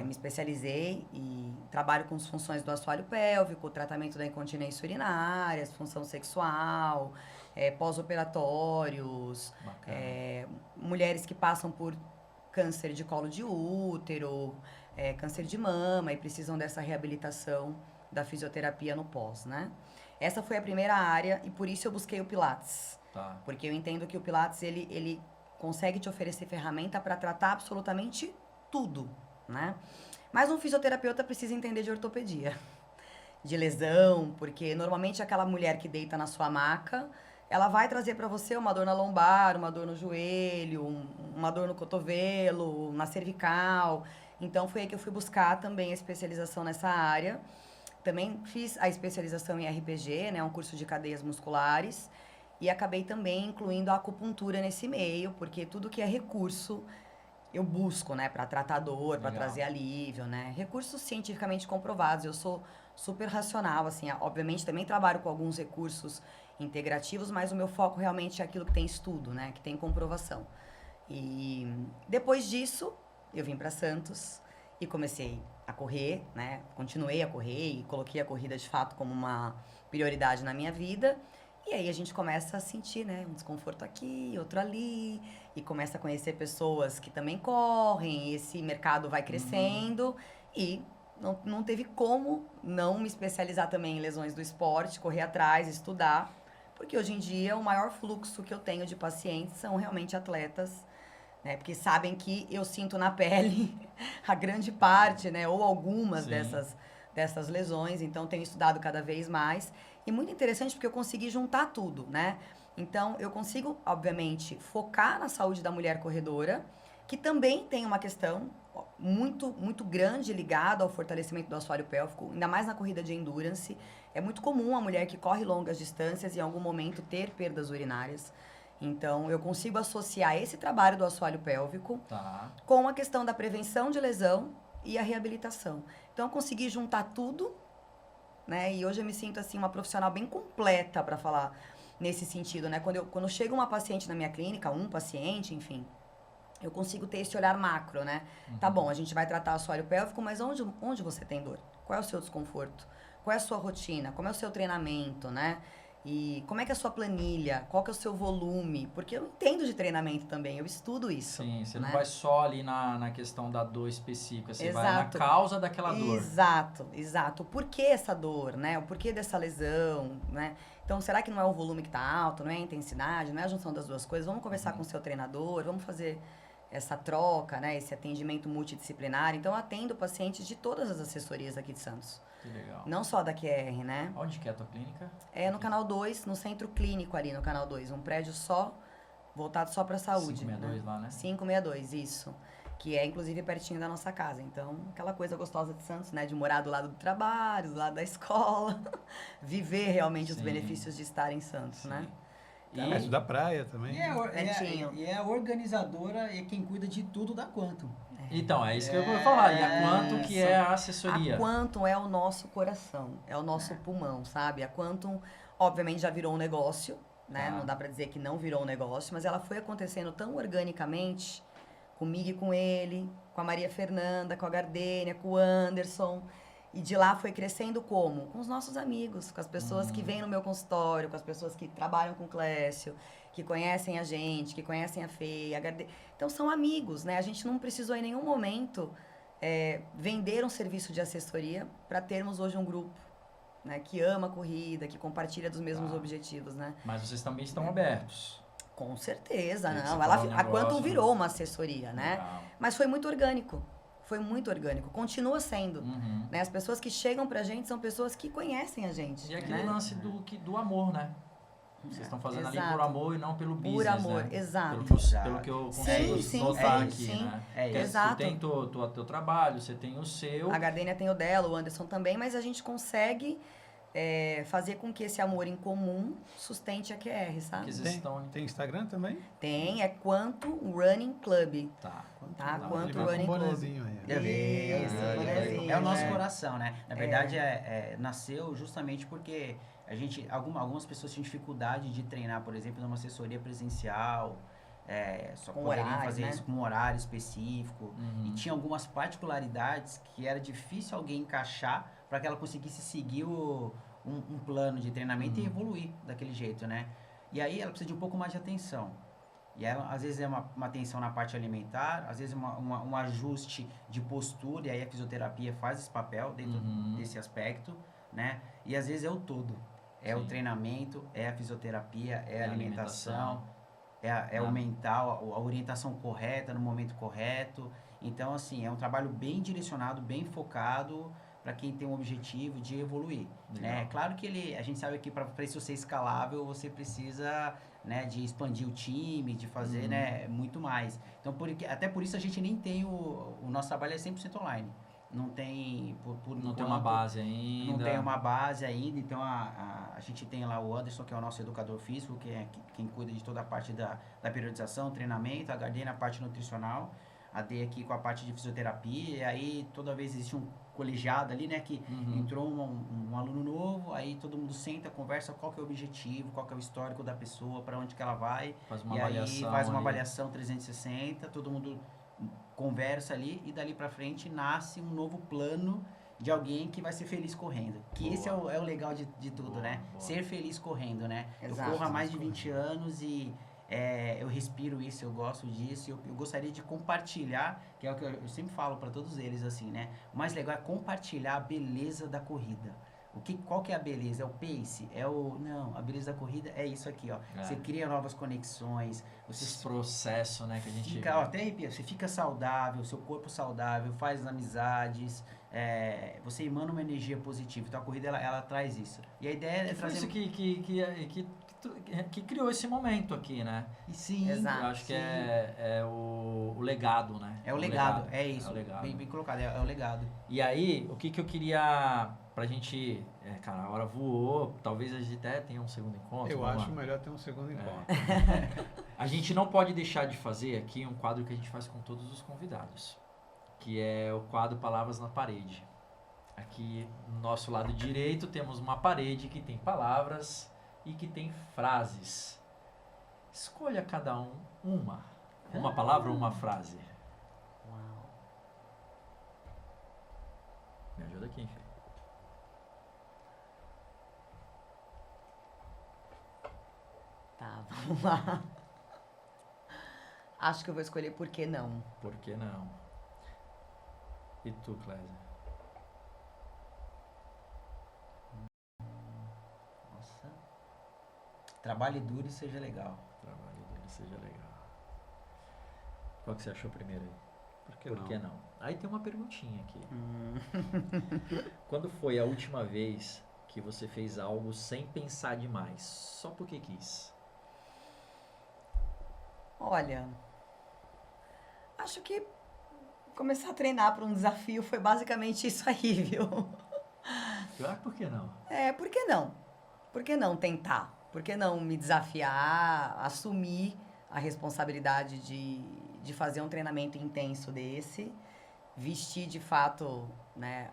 S3: me especializei e trabalho com as funções do assoalho pélvico, tratamento da incontinência urinária, função sexual, pós-operatórios, mulheres que passam por câncer de colo de útero, câncer de mama e precisam dessa reabilitação da fisioterapia no pós, né? Essa foi a primeira área e por isso eu busquei o Pilates.
S1: Tá.
S3: Porque eu entendo que o Pilates, ele consegue te oferecer ferramenta para tratar absolutamente tudo, né? Mas um fisioterapeuta precisa entender de ortopedia. de lesão, porque normalmente aquela mulher que deita na sua maca, ela vai trazer para você uma dor na lombar, uma dor no joelho, uma dor no cotovelo, na cervical. Então, foi aí que eu fui buscar também a especialização nessa área. Também fiz a especialização em RPG, né, um curso de cadeias musculares, e acabei também incluindo a acupuntura nesse meio, porque tudo que é recurso eu busco, né, para tratar dor, para trazer alívio, né? Recursos cientificamente comprovados. Eu sou super racional, assim, obviamente também trabalho com alguns recursos integrativos, mas o meu foco realmente é aquilo que tem estudo, né, que tem comprovação. E depois disso, eu vim para Santos e comecei a correr, né? Continuei a correr e coloquei a corrida de fato como uma prioridade na minha vida. E aí a gente começa a sentir, né, um desconforto aqui, outro ali, e começa a conhecer pessoas que também correm, e esse mercado vai crescendo e não teve como não me especializar também em lesões do esporte, correr atrás, estudar, porque hoje em dia o maior fluxo que eu tenho de pacientes são realmente atletas, né, porque sabem que eu sinto na pele a grande parte, né, ou algumas dessas lesões, então tenho estudado cada vez mais. E muito interessante porque eu consegui juntar tudo, né? Então, eu consigo, obviamente, focar na saúde da mulher corredora, que também tem uma questão muito, muito grande ligada ao fortalecimento do assoalho pélvico, ainda mais na corrida de endurance. É muito comum a mulher que corre longas distâncias em algum momento ter perdas urinárias. Então, eu consigo associar esse trabalho do assoalho pélvico com a questão da prevenção de lesão e a reabilitação. Então, eu consegui juntar tudo, né? E hoje eu me sinto assim uma profissional bem completa para falar nesse sentido, né? Quando chega uma paciente na minha clínica, um paciente, enfim, eu consigo ter esse olhar macro, né? Tá bom, a gente vai tratar o assoalho pélvico, mas onde você tem dor? Qual é o seu desconforto? Qual é a sua rotina? Como é o seu treinamento, né? E como é que é a sua planilha? Qual que é o seu volume? Porque eu entendo de treinamento também, eu estudo isso.
S1: Sim, você
S3: né?
S1: não vai só ali na questão da dor específica, você vai na causa daquela dor.
S3: Exato. O porquê essa dor, né? O porquê dessa lesão, né? Então, será que não é o volume que está alto, não é a intensidade, não é a junção das duas coisas? Vamos conversar com o seu treinador, vamos fazer essa troca, né? Esse atendimento multidisciplinar. Então, eu atendo pacientes de todas as assessorias aqui de Santos.
S1: Que legal.
S3: Não só da QR, né?
S1: Onde que é a tua clínica?
S3: É no Canal 2, no centro clínico ali no Canal 2. Um prédio só, voltado só para saúde.
S1: 562 lá, né?
S3: 562, isso. Que é, inclusive, pertinho da nossa casa. Então, aquela coisa gostosa de Santos, né? De morar do lado do trabalho, do lado da escola. Viver realmente os benefícios de estar em Santos, né?
S2: E perto da praia também.
S4: E é a organizadora e quem cuida de tudo da Quantum.
S1: Então, é isso que eu vou falar. E a Quantum que é a assessoria?
S3: A Quantum é o nosso coração, é o nosso pulmão, sabe? A Quantum, obviamente, já virou um negócio, né? Não dá pra dizer que não virou um negócio, mas ela foi acontecendo tão organicamente, comigo e com ele, com a Maria Fernanda, com a Gardênia, com o Anderson. E de lá foi crescendo como? Com os nossos amigos, com as pessoas que vêm no meu consultório, com as pessoas que trabalham com o Clécio, que conhecem a gente, que conhecem a Fê, a Gardênia. Então, são amigos, né? A gente não precisou em nenhum momento vender um serviço de assessoria para termos hoje um grupo, né? Que ama a corrida, que compartilha dos mesmos objetivos, né?
S1: Mas vocês também estão abertos.
S3: Com certeza, não.
S1: A
S3: Quantum virou uma assessoria, né?
S1: Legal.
S3: Mas foi muito orgânico. Foi muito orgânico. Continua sendo. Né? As pessoas que chegam pra gente são pessoas que conhecem a gente.
S1: E aquele lance do amor, né? Vocês estão fazendo ali por amor e não pelo business,
S3: por amor,
S1: né?
S3: exato.
S1: Pelo que eu consigo notar aqui, né?
S3: Exato.
S1: Você tem teu trabalho, você tem o seu.
S3: A Gardênia tem o dela, o Anderson também, mas a gente consegue fazer com que esse amor em comum sustente a QR, sabe?
S2: Tem Instagram também?
S3: Tem, é Quantum Running Club.
S2: Quantum Running Club.
S4: É o nosso coração, né? Na verdade, nasceu justamente porque algumas pessoas tinham dificuldade de treinar, por exemplo, numa assessoria presencial, só poderiam fazer isso com um horário específico. E tinha algumas particularidades que era difícil alguém encaixar para que ela conseguisse seguir um plano de treinamento e evoluir daquele jeito, né? E aí ela precisa de um pouco mais de atenção. E ela, às vezes é uma atenção na parte alimentar, às vezes um ajuste de postura, e aí a fisioterapia faz esse papel dentro desse aspecto, né? E às vezes é o todo. É o treinamento, é a fisioterapia, é a alimentação, é o mental, a orientação correta no momento correto. Então, assim, é um trabalho bem direcionado, bem focado para quem tem um objetivo de evoluir, né? Claro que a gente sabe que para isso ser escalável, você precisa, né, de expandir o time, de fazer, né, muito mais. Então, até por isso a gente nem tem o nosso trabalho é 100% online. Não tem,
S1: não tem uma base ainda.
S4: Não tem uma base ainda, então a gente tem lá o Anderson, que é o nosso educador físico, que é quem cuida de toda a parte da periodização, treinamento, a Gardê na parte nutricional, a D aqui com a parte de fisioterapia, e aí toda vez existe um colegiado ali, né, que entrou um aluno novo, aí todo mundo senta, conversa qual que é o objetivo, qual que é o histórico da pessoa, para onde que ela vai,
S1: faz uma
S4: e
S1: avaliação
S4: aí faz uma avaliação 360, todo mundo conversa ali e dali pra frente nasce um novo plano de alguém que vai ser feliz correndo. Que esse é o legal de tudo, né? Ser feliz correndo, né?
S3: Exato.
S4: Eu corro há mais de 20 anos e eu respiro isso, eu gosto disso. Eu gostaria de compartilhar, que é o que eu sempre falo para todos eles, assim, né? O mais legal é compartilhar a beleza da corrida. Qual que é a beleza? É o pace? Não, a beleza da corrida é isso aqui, ó. Você cria novas conexões.
S1: Esse processo, né, que a gente...
S4: Até arrepia, você fica saudável, seu corpo saudável, faz amizades, você emana uma energia positiva. Então a corrida, ela traz isso. E a ideia é trazer...
S1: Foi isso que criou esse momento aqui, né?
S4: E sim,
S3: exato,
S1: eu acho que é o legado, né?
S4: É o legado, é isso.
S1: É o legado.
S4: Bem colocado, é o legado.
S1: E aí, o que eu queria pra gente... cara, a hora voou, talvez a gente até tenha um segundo encontro.
S2: Eu acho melhor ter um segundo encontro.
S1: A gente não pode deixar de fazer aqui um quadro que a gente faz com todos os convidados, que é o quadro Palavras na Parede. Aqui, no nosso lado direito, temos uma parede que tem palavras e que tem frases. Escolha cada uma palavra ou uma frase.
S3: Uau.
S1: Me ajuda aqui, filho.
S3: Tá, vamos lá. Acho que eu vou escolher Por que não.
S1: Por que não? E tu, Clésia?
S4: Nossa. Trabalhe duro e seja legal.
S1: Trabalhe duro e seja legal. Qual que você achou primeiro aí?
S2: Por que não?
S1: Aí tem uma perguntinha aqui. Quando foi a última vez que você fez algo sem pensar demais? Só porque quis?
S3: Olha, acho que começar a treinar para um desafio foi basicamente isso aí, viu?
S1: Por que não?
S3: Por que não? Por que não tentar? Por que não me desafiar, assumir a responsabilidade de fazer um treinamento intenso desse, vestir de fato, né,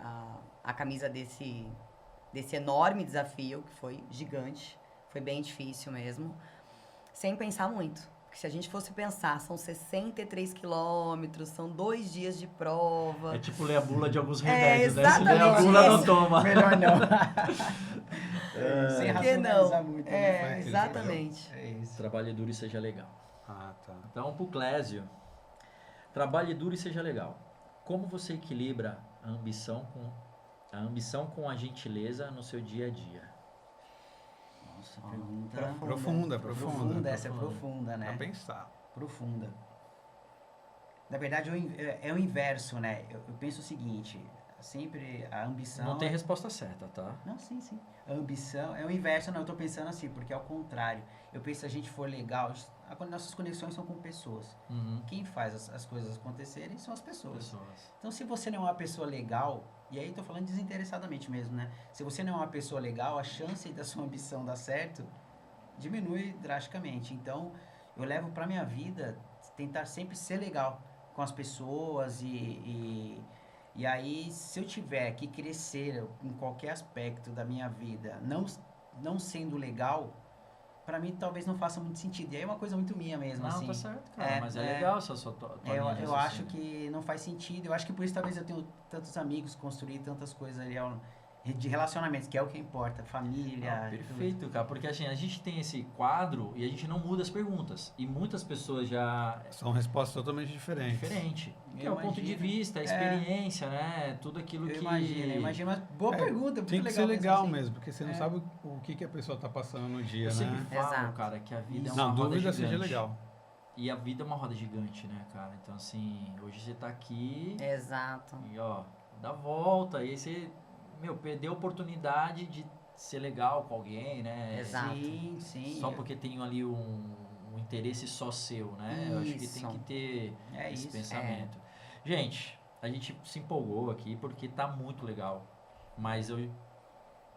S3: a camisa desse enorme desafio, que foi gigante, foi bem difícil mesmo, sem pensar muito. Porque se a gente fosse pensar, são 63 quilômetros, são 2 dias de prova.
S1: É tipo ler a bula de alguns remédios, né? Se
S3: exatamente.
S1: ler a bula, não toma.
S4: Melhor não. Sem
S3: Por que
S4: racionalizar muito.
S3: Exatamente.
S4: É isso.
S1: Trabalhe duro e seja legal.
S2: Ah, tá.
S1: Então, pro Clésio, trabalhe duro e seja legal. Como você equilibra a ambição com a gentileza no seu dia a dia?
S4: Nossa, pergunta...
S2: Profunda.
S4: Essa é profunda, né?
S2: Pra pensar.
S4: Profunda. Na verdade, é o inverso, né? Eu penso o seguinte, sempre a ambição...
S1: Não tem resposta certa, tá?
S4: Não, sim. A ambição é o inverso, não, eu tô pensando assim, porque é o contrário. Eu penso se a gente for legal, nossas conexões são com pessoas. Quem faz as coisas acontecerem são as pessoas. Então, se você não é uma pessoa legal, e aí tô falando desinteressadamente mesmo, né? Se você não é uma pessoa legal, a chance da sua ambição dar certo diminui drasticamente. Então, eu levo pra minha vida tentar sempre ser legal com as pessoas e aí, se eu tiver que crescer em qualquer aspecto da minha vida, não sendo legal, pra mim talvez não faça muito sentido. E aí é uma coisa muito minha mesmo, assim.
S1: Não, tá certo, cara, mas é legal essa sua
S4: eu acho que não faz sentido. Eu acho que por isso talvez eu tenho tantos amigos, construí tantas coisas ali de relacionamentos, que é o que importa, família.
S1: Perfeito, cara, porque assim, a gente tem esse quadro e a gente não muda as perguntas. E muitas pessoas já...
S2: São respostas totalmente diferentes.
S1: Que é o ponto de vista, a experiência, né? Tudo aquilo que...
S4: Imagino, mas boa pergunta,
S2: tem que ser legal mesmo, porque você não sabe o que a pessoa tá passando no dia,
S1: eu
S2: né?
S1: sempre falo, cara, que a vida é uma
S2: roda
S1: gigante.
S2: dúvida seja legal.
S1: E a vida é uma roda gigante, né, cara? Então, assim, hoje você tá aqui...
S3: Exato.
S1: E, ó, dá volta, aí você perder a oportunidade de ser legal com alguém, né?
S3: Exato.
S4: Sim.
S1: Só porque tem ali um interesse só seu, né? Eu acho que tem que ter esse pensamento. Gente, a gente se empolgou aqui porque tá muito legal. Mas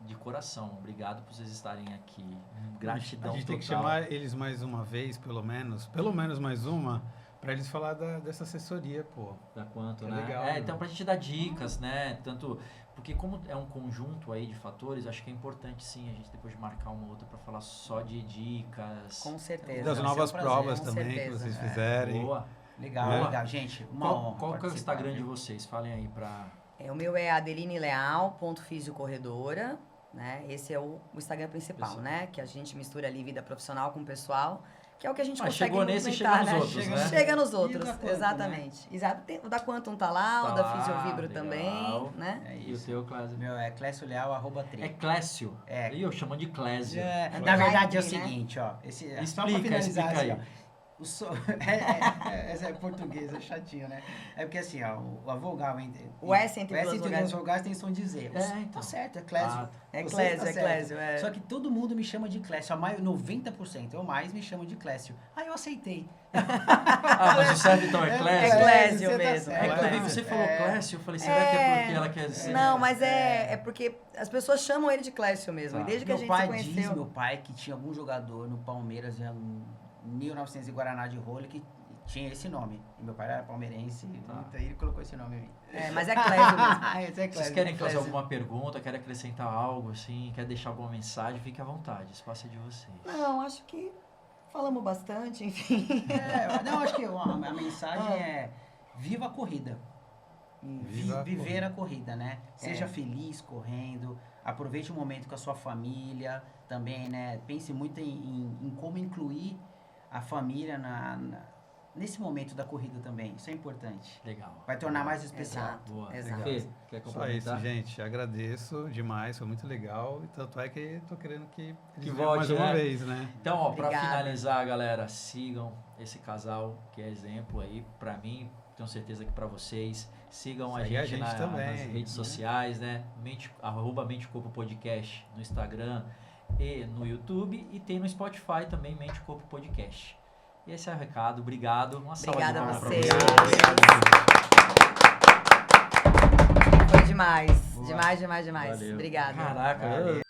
S1: de coração, obrigado por vocês estarem aqui. Gratidão total.
S2: A gente tem que chamar eles mais uma vez, pelo menos mais uma, para eles falar dessa assessoria, pô.
S1: Da quanto, né?
S2: Legal,
S1: então pra gente dar dicas, né? Tanto, porque como é um conjunto aí de fatores, acho que é importante sim a gente depois de marcar uma outra para falar só de dicas.
S3: Com certeza.
S2: Das novas provas
S3: com
S2: também
S3: certeza.
S2: que vocês fizerem.
S1: Boa.
S4: Legal, gente.
S1: Qual que é o Instagram de vocês? Falem aí pra...
S3: O meu é adelineleal.fisiocorredora, né? Esse é o Instagram principal, né? Que a gente mistura ali vida profissional com pessoal, que é o que a gente consegue
S1: chegou nesse e chega nos outros, né?
S3: Chega nos outros,
S4: Quantum,
S3: exatamente.
S4: né?
S3: Exato. O da Quantum tá lá, o da Fisiovibro também, né?
S4: É
S1: E o
S4: isso.
S1: teu, Clésio?
S4: Meu é Clécio Leal, @3.
S1: É Clécio.
S4: É.
S1: E eu chamo de Clésio.
S4: Na verdade é o
S3: Né?
S4: seguinte, ó.
S1: Explica aí.
S4: Ó, esse é português, é chatinho, né? É porque assim, ó, a vogal
S3: o S entre
S4: duas vogais tem som de Z.
S1: Então.
S4: Tá certo, é Clésio.
S3: É
S4: Você
S3: Clésio,
S4: tá
S3: é
S4: certo.
S3: Clésio. É.
S4: Só que todo mundo me chama de Clécio, 90% ou mais me chamam de Clécio. Aí eu aceitei.
S1: Mas o certo então é Clésio?
S3: É Clésio
S4: você tá
S3: mesmo.
S4: certo.
S1: É que eu vi, você falou Clécio, eu falei, será que é porque ela quer dizer?
S3: Não, mas é porque as pessoas chamam ele de Clécio mesmo.
S1: Tá.
S3: E desde que a gente se conheceu...
S4: Diz meu pai que tinha algum jogador no Palmeiras em 1900 e Guaraná de Rolha que tinha esse nome. E meu pai era palmeirense, então ele colocou esse nome em mim.
S3: Mas é Clésio mesmo.
S4: Esse é Clésio.
S1: Vocês querem fazer
S3: Clésio.
S1: alguma pergunta, querem acrescentar algo assim, quer deixar alguma mensagem, fique à vontade, o espaço é de vocês.
S3: Não, acho que falamos bastante, enfim.
S4: Acho que a mensagem é viva a corrida. Viver a corrida, né? Seja feliz correndo, aproveite o momento com a sua família também, né? Pense muito em como incluir a família nesse momento da corrida também. Isso é importante.
S1: Legal.
S4: Vai tornar mais especial.
S3: Exato.
S1: Boa.
S3: Exato.
S1: Fê, quer
S2: Só
S1: complementar?
S2: isso, gente. Agradeço demais, foi muito legal. E tanto é que tô querendo que
S1: volte,
S2: venham mais uma
S1: né?
S2: vez, né?
S1: Então, ó, pra
S3: Obrigada.
S1: finalizar, galera, sigam esse casal que é exemplo aí pra mim, tenho certeza que pra vocês. Sigam a
S2: Segue
S1: gente,
S2: também,
S1: nas redes sociais, né? @Mente Corpo Podcast no Instagram e no YouTube. E tem no Spotify também, Mente Corpo Podcast. E esse é o recado. Obrigado. Uma salva de
S3: Obrigada a
S1: palmas pra
S3: vocês.
S1: vocês.
S3: Foi demais.
S1: Boa.
S3: Demais.
S1: Valeu.
S3: Obrigada.
S1: Caraca,
S4: Valeu.